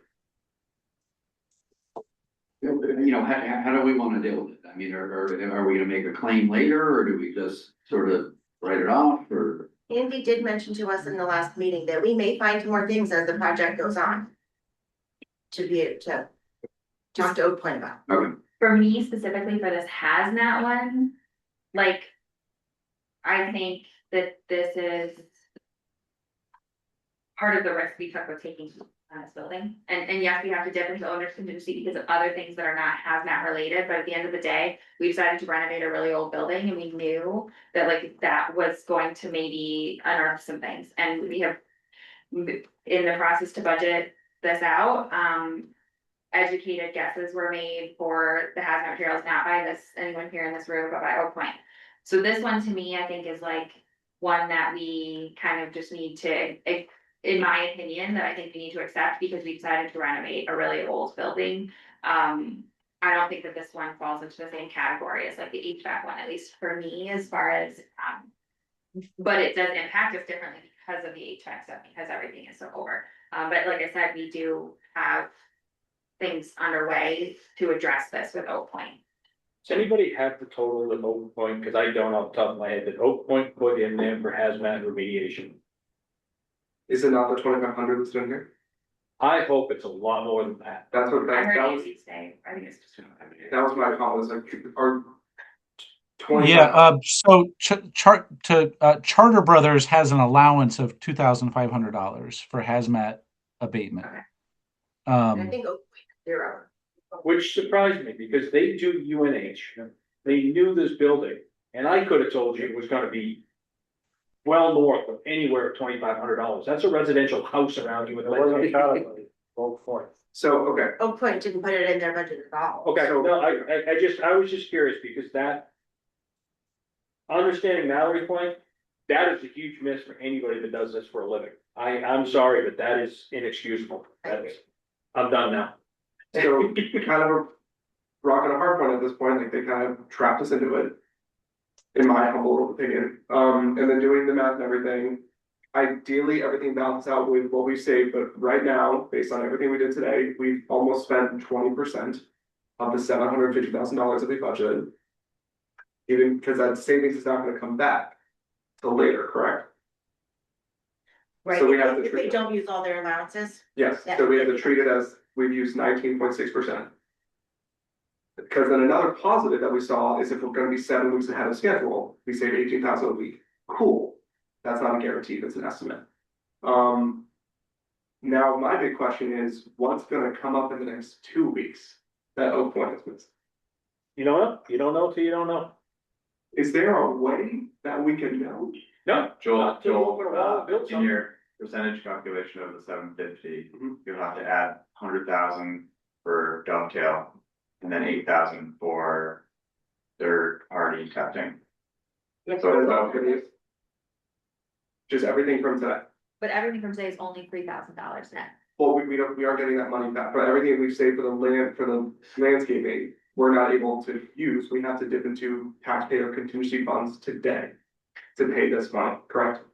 you know, how do we want to deal with it? I mean, are we gonna make a claim later or do we just sort of write it off or? Andy did mention to us in the last meeting that we may find more things as the project goes on. To be able to talk to Oak Point about. Okay. For me specifically for this hazmat one, like, I think that this is part of the risk we took with taking on this building. And yes, we have to dip into owner's contingency because of other things that are not hazmat related, but at the end of the day, we decided to renovate a really old building and we knew that like that was going to maybe unearth some things. And we have in the process to budget this out, educated guesses were made for the hazmat materials, not by anyone here in this room, but by Oak Point. So this one to me, I think is like one that we kind of just need to, in my opinion, that I think we need to accept because we decided to renovate a really old building. I don't think that this one falls into the same category as like the HVAC one, at least for me, as far as, but it does impact us differently because of the HVAC stuff, because everything is so over. But like I said, we do have things underway to address this with Oak Point. Does anybody have the total that Oak Point, because I don't off the top of my head, that Oak Point put in there for hazmat remediation? Is it not the 2,500 that's in here? I hope it's a lot more than that. That's what, I that heard was, you say, I think it's just. that was my call, was like, our 20. Yeah, so Charter Brothers has an allowance of $2,500 for hazmat abatement. And I think Oak Point is 0. Which surprised me because they do UNH. They knew this building and I could have told you it was gonna be well north of anywhere $2,500. That's a residential house around you with. Oak Point. So, okay, Oak Point didn't put it in their budget at all. Okay, no, I was just curious because that. Understanding Mallory Point, that is a huge miss for anybody that does this for a living. I'm sorry, but that is inexcusable. I'm done now. so kind of a rock and a hard point at this point, like they kind of trapped us into it. In my humble opinion, and then doing the math and everything, ideally, everything balances out with what we saved, but right now, based on everything we did today, we've almost spent 20% of the $750,000 that we budgeted. Even because that savings is not gonna come back till later, correct? Right, So we have to if treat they it. don't use all their allowances. Yes, Yeah. so we have to treat it as we've used 19.6%. Because then another positive that we saw is if we're gonna be 7 weeks ahead of schedule, we save 18,000 a week. Cool. That's not a guarantee, that's an estimate. Now my big question is, what's gonna come up in the next 2 weeks that Oak Point is missing? You don't know till you don't know. Is there a way that we can know? No, Joel, not till you open a wall, build in something. your percentage calculation of the 750, you'll have to add 100,000 for dovetail, and then 8,000 for third party testing. So about just everything from today. But everything from today is only $3,000 net. Well, we are getting that money back, but everything that we've saved for the landscaping, we're not able to use. We have to dip into taxpayer contingency funds today to pay this money, correct?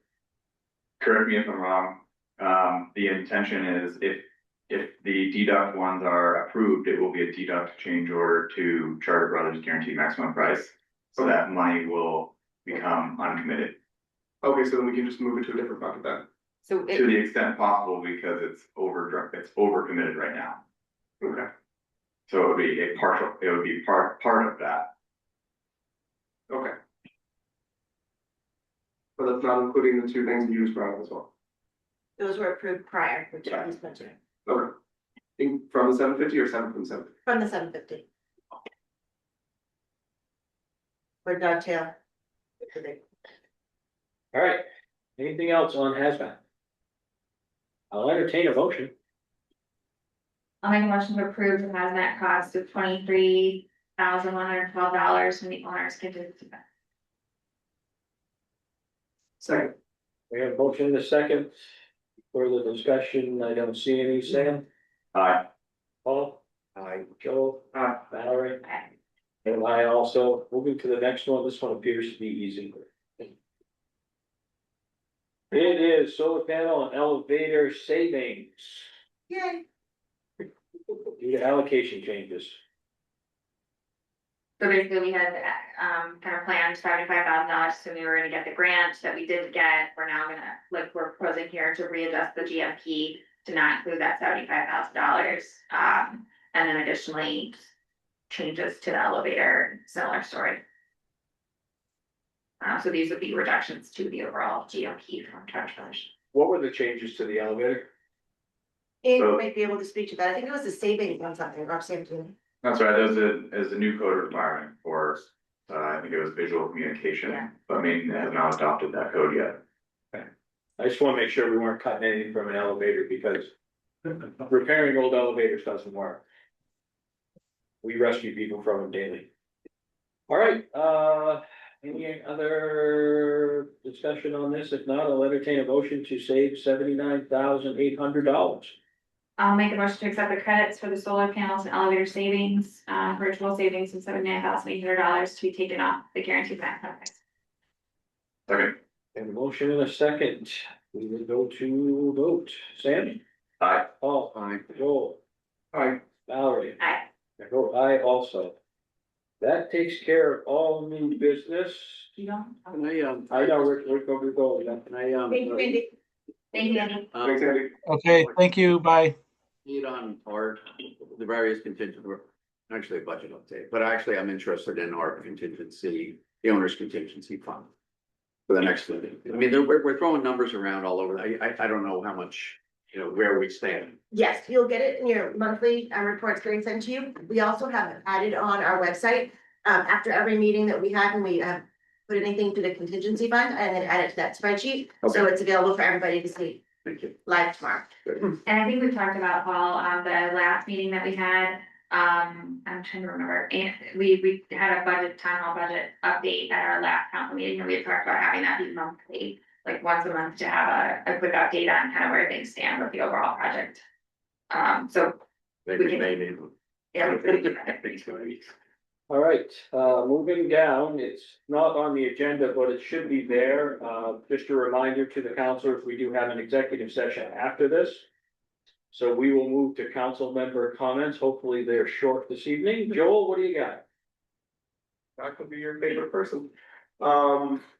Correct me if I'm wrong. The intention is if the deduct ones are approved, it will be a deduct change order to Charter Brothers Guaranteed Maximum Price. So that money will become uncommitted Okay, so then we can just move it to a different bucket then. So to the extent possible because it's over committed right now. Okay, So it would be part of that. okay. But that's not including the two things you just brought up as well. Those were approved prior, which I was mentioning, Okay. From the 750 or 7 from 7? from the 750. For dovetail. All right, anything else on hazmat? I'll entertain a motion. I'll make a motion to approve the hazmat cost of $23,112 from the owner's contingency fund. Second. We have a motion and a second. Further discussion, I don't see any. Sam? Aye. Paul? Aye. Joe? Aye. Valerie? And I also, moving to the next one, this one appears to be easy. It is solar panel and elevator savings Yay. due to allocation changes. So basically, we had, kind of planned $75,000, so we were gonna get the grant that we did get, we're now gonna, like, we're proposing here to readjust the GFP to not include that $75,000. And then additionally, changes to the elevator, similar story. So these would be reductions to the overall GFP from Charter Brothers. What were the changes to the elevator? And So- you might be able to speak to that. I think it was the savings on something, or something. That's right, there's a new code requirement for, I think it was visual communication, Yeah. but Maine has not adopted that code yet. I just wanna make sure we weren't cutting anything from an elevator because repairing old elevators doesn't work. We rescue people from them daily. All right, any other discussion on this? If not, I'll entertain a motion to save $79,800. I'll make a motion to accept the credits for the solar panels and elevator savings, virtual savings of $79,800 to be taken off the guaranteed maximum price. Second. And a motion in a second. We will go to vote. Sam? Aye. Paul? Aye. Joel? Aye. Valerie? Aye. I vote aye also. That takes care of all new business. You don't? I know, we're going, Can I, Thank you, Andy. Thank you, Andrew. Thanks, Andy. Okay, thank you, bye. need on our, the various contingent, actually a budget update, but actually I'm interested in our contingency, the owner's contingency fund. For the next, I mean, we're throwing numbers around all over. I don't know how much, you know, where we stand. Yes, you'll get it in your monthly reports getting sent to you. We also have added on our website, after every meeting that we have, and we have put anything to the contingency fund and then add it to that spreadsheet. So Okay. it's available for everybody to see Thank you. live tomorrow. And I think we talked about, Paul, on the last meeting that we had, I'm trying to remember, and we had a budget, town hall budget update at our last council meeting, and we had talked about having that be monthly, like once a month to have a quick update on kind of where things stand with the overall project. So, Maybe, We can- maybe. yeah. we could do that. All right, moving down, it's not on the agenda, but it should be there. Just a reminder to the councilors, we do have an executive session after this. So we will move to council member comments. Hopefully they're short this evening. Joel, what do you got? That could be your favorite person.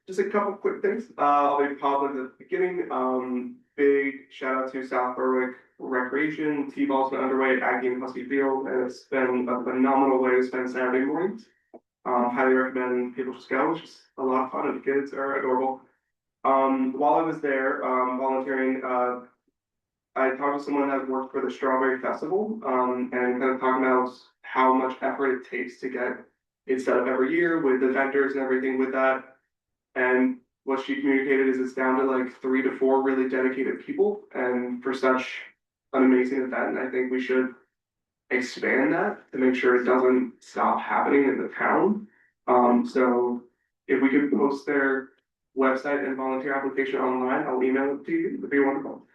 Just a couple quick things. I'll be positive at the beginning. Big shout out to South Berwick Recreation. T-ball's been underway at Aggie and Husky Field, and it's been a phenomenal way to spend Saturday mornings. Highly recommend people just go. It's just a lot of fun, and the kids are adorable. While I was there, volunteering, I talked to someone that worked for the Strawberry Festival, and kind of talking about how much effort it takes to get it set up every year with the vendors and everything with that. And what she communicated is it's down to like 3 to 4 really dedicated people, and for such an amazing event, I think we should expand that to make sure it doesn't stop happening in the town. So if we could post their website and volunteer application online, I'll email it to you, it'd be wonderful.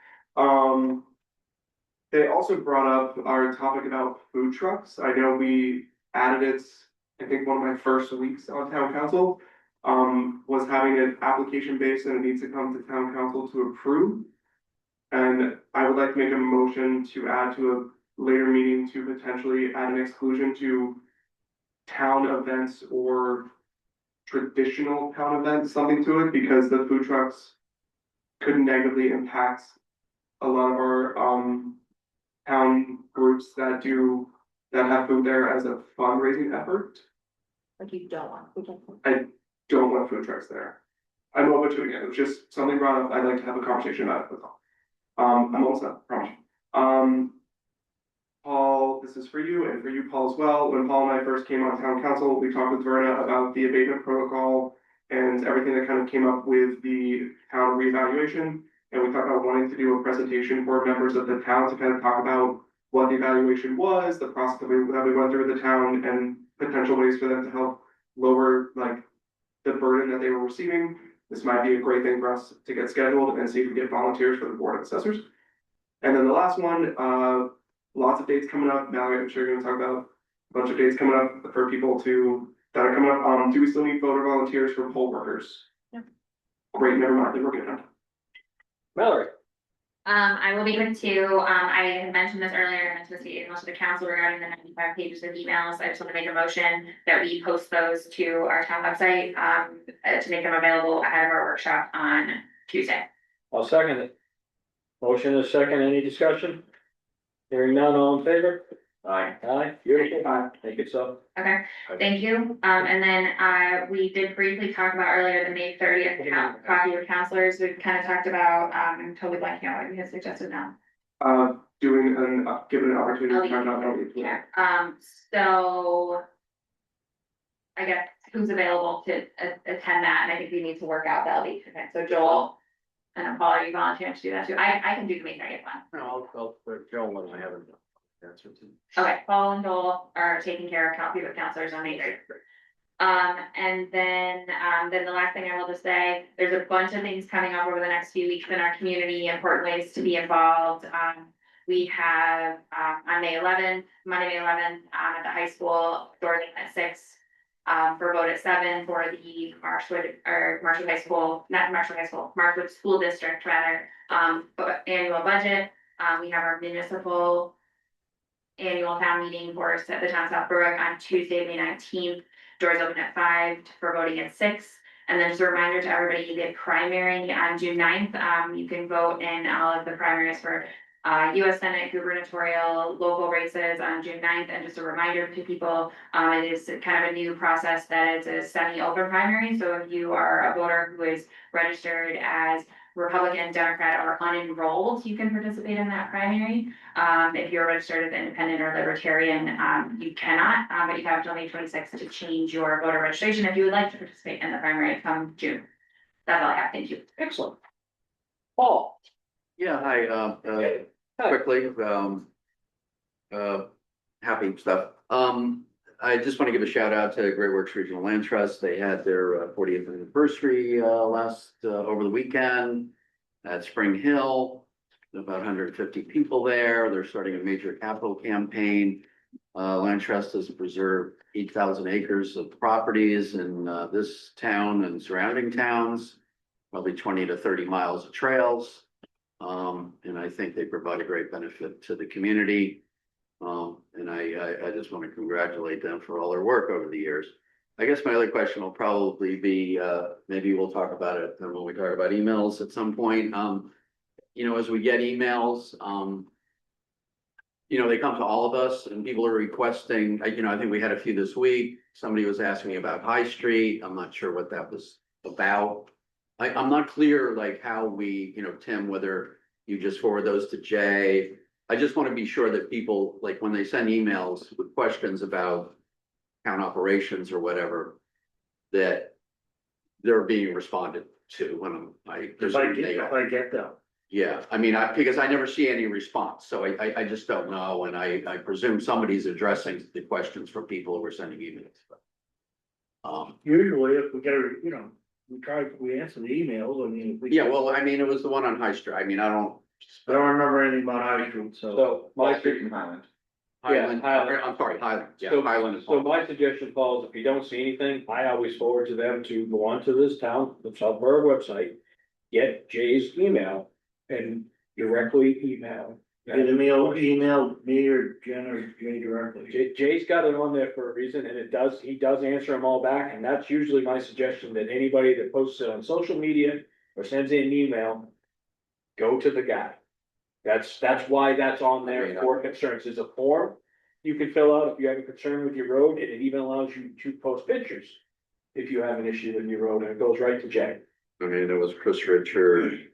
They also brought up our topic about food trucks. I know we added it, I think one of my first weeks on town council, was having an application based and it needs to come to town council to approve. And I would like to make a motion to add to a later meeting to potentially add an exclusion to town events or traditional town events, something to it, because the food trucks could negatively impact a lot of our, town groups that have food there as a fundraising effort. Like you don't want. I don't want food trucks there. I'm open to it again, it was just something brought up, I'd like to have a conversation about it, that's all. I'm almost done, promise. Paul, this is for you and for you, Paul, as well. When Paul and I first came on town council, we talked with Verna about the abatement protocol and everything that kind of came up with the town reevaluation. And we talked about wanting to do a presentation for members of the town to kind of talk about what the evaluation was, the process that we went through with the town, and potential ways for them to help lower like the burden that they were receiving. This might be a great thing for us to get scheduled and see if we get volunteers for the board of assessors. And then the last one, lots of dates coming up. Mallory, I'm sure you're gonna talk about a bunch of dates coming up for people that are coming up. Do we still need voter volunteers for poll workers? No. Great, never mind, then we're good. Mallory. I will be good too. I had mentioned this earlier, I meant to see most of the council regarding the 95 pages of emails. I just want to make a motion that we post those to our town website, to make them available ahead of our workshop on Tuesday. I'll second it. Motion is second, any discussion? Hearing none, all in favor? Aye. Aye, beautiful, make it so. Okay, thank you. And then, we did briefly talk about earlier the May 30th coffee with counselors. We kind of talked about, I'm totally blanking out what you had suggested now. Given an opportunity to find out. Yeah, so. I guess who's available to attend that, and I think we need to work out the LD. Okay, so Joel. And Paul, are you volunteering to do that too? I can do the May 30th one. No, I'll put Joe when I haven't. That's what. Okay, Paul and Joel are taking care of coffee with counselors on May 30th. And then the last thing I will just say, there's a bunch of things coming up over the next few weeks in our community, important ways to be involved. We have, on May 11th, Monday, May 11th, at the high school, doors open at 6. For vote at 7 for the Marshwood School District rather, annual budget. We have our municipal annual town meeting for the town of South Berwick on Tuesday, May 19th. Doors open at 5 for voting at 6. And then just a reminder to everybody, the primary on June 9th, you can vote in all of the primaries for US Senate, gubernatorial, local races on June 9th. And just a reminder to people, it is kind of a new process that it's a semi-open primary. So if you are a voter who is registered as Republican, Democrat, or unenrolled, you can participate in that primary. If you're registered as independent or libertarian, you cannot, but you have until May 26th to change your voter registration if you would like to participate in the primary come June. That's all I have. Thank you. Excellent. Paul. Yeah, hi, quickly, happy stuff. I just want to give a shout out to Great Works Regional Land Trust. They had their 40th anniversary over the weekend at Spring Hill. About 150 people there. They're starting a major capital campaign. Land Trust has preserved 8,000 acres of properties in this town and surrounding towns, probably 20 to 30 miles of trails. And I think they provide a great benefit to the community. And I just want to congratulate them for all their work over the years. I guess my other question will probably be, maybe we'll talk about it when we talk about emails at some point. You know, as we get emails, you know, they come to all of us and people are requesting, you know, I think we had a few this week. Somebody was asking me about High Street. I'm not sure what that was about. I'm not clear like how we, you know, Tim, whether you just forward those to Jay. I just want to be sure that people, like when they send emails with questions about town operations or whatever, that they're being responded to, and I If I presume get, they if are. I get them. Yeah, I mean, because I never see any response, so I just don't know, and I presume somebody's addressing the questions from people who are sending emails. Usually if we get a, we answer the emails, I mean. if we- Yeah, well, I mean, it was the one on High Street, I mean, I don't. I don't remember anything about High Street, so. So Wall my, Street and Highland. Highland, Highland. I'm sorry, Highland, yeah, so, Highland is. so my suggestion, Paul, is if you don't see anything, I always forward to them to go onto this town, the Southborough website. Get Jay's email and directly email. Either email me or Jen or Jay directly. Jay's got it on there for a reason, and he does answer them all back, and that's usually my suggestion, that anybody that posts it on social media or sends in an email, go to the guy. That's why that's on there for concerns. There's a form you can fill out if you have a concern with your road, and it even allows you to post pictures if you have an issue with your road, and it goes right to Jay. I mean, it was Chris Richard.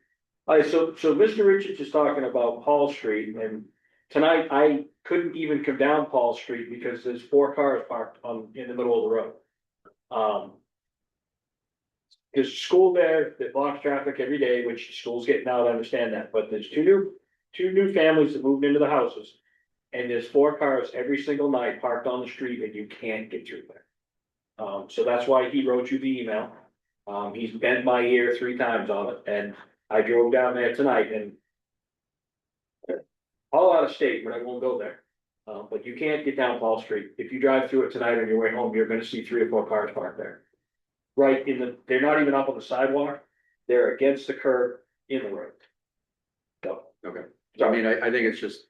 All right, so Mr. Richards is talking about Paul Street, and tonight I couldn't even come down Paul Street because there's 4 cars parked in the middle of the road. There's a school there that blocks traffic every day, which the school's getting out, I understand that, but there's two new families that moved into the houses. And there's 4 cars every single night parked on the street, and you can't get through there. So that's why he wrote you the email. He's bent my ear 3 times on it, and I drove down there tonight and all out of state, but I won't go there. But you can't get down Paul Street. If you drive through it tonight on your way home, you're gonna see 3 or 4 cars parked there. Right they're not even up on the sidewalk, they're against the curb in the road. So, Okay, so I mean, I think it's just,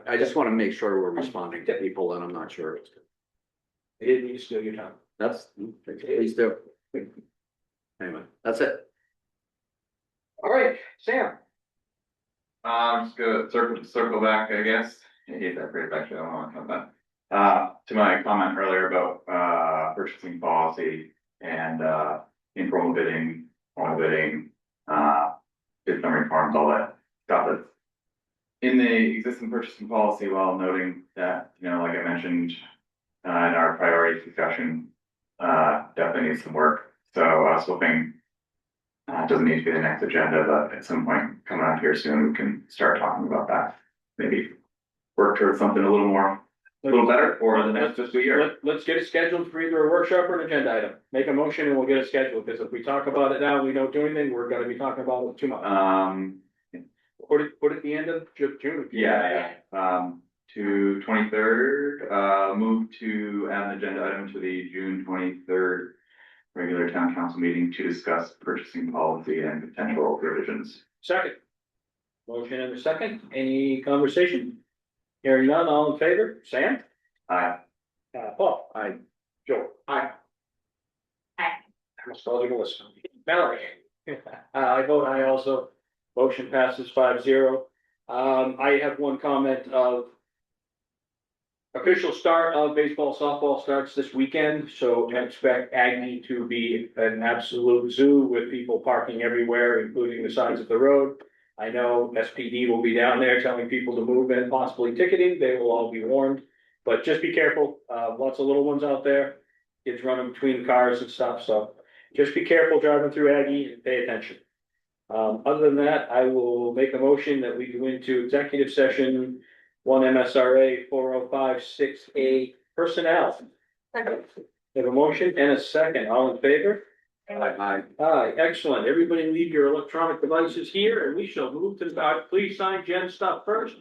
I just wanna make sure we're responding to people, and I'm not sure. they didn't need to steal your time. That's, please do. Anyway, that's it. All right, Sam. Just gonna circle back, I guess. I hate that phrase, actually, I don't want to come back. To my comment earlier about, purchasing policy and, informal bidding, formal bidding, bid summary forms, all that stuff that's in the existing purchasing policy, while noting that, like I mentioned, in our priorities discussion, definitely needs some work. So I was hoping, it doesn't need to be the next agenda, but at some point coming up here soon, we can start talking about that. Maybe work towards something a little better for the next fiscal year. Let's get it scheduled for either a workshop or an agenda item. Make a motion and we'll get it scheduled, because if we talk about it now, and we don't do anything, we're gonna be talking about it too much. Put it at the end of June. Yeah. To 23rd, move to add an agenda item to the June 23rd regular town council meeting to discuss purchasing policy and potential revisions. Second. Motion and a second. Any conversation? Hearing none, all in favor? Sam? Aye. Paul? Aye. Joe? Aye. Aye. I'm spelling a list. Mallory? I vote aye also. Motion passes 5-0. I have one comment of official start of baseball, softball starts this weekend, so expect Aggie to be an absolute zoo with people parking everywhere, including the sides of the road. I know SPD will be down there telling people to move and possibly ticketing. They will all be warned, but just be careful. Lots of little ones out there. Kids running between cars and stuff, so just be careful driving through Aggie and pay attention. Other than that, I will make a motion that we go into executive session 1 MSRA 4056A personnel. Second. We have a motion and a second. All in favor? Aye. Aye, excellent. Everybody leave your electronic devices here and we shall move to the, please sign Jen's stuff first.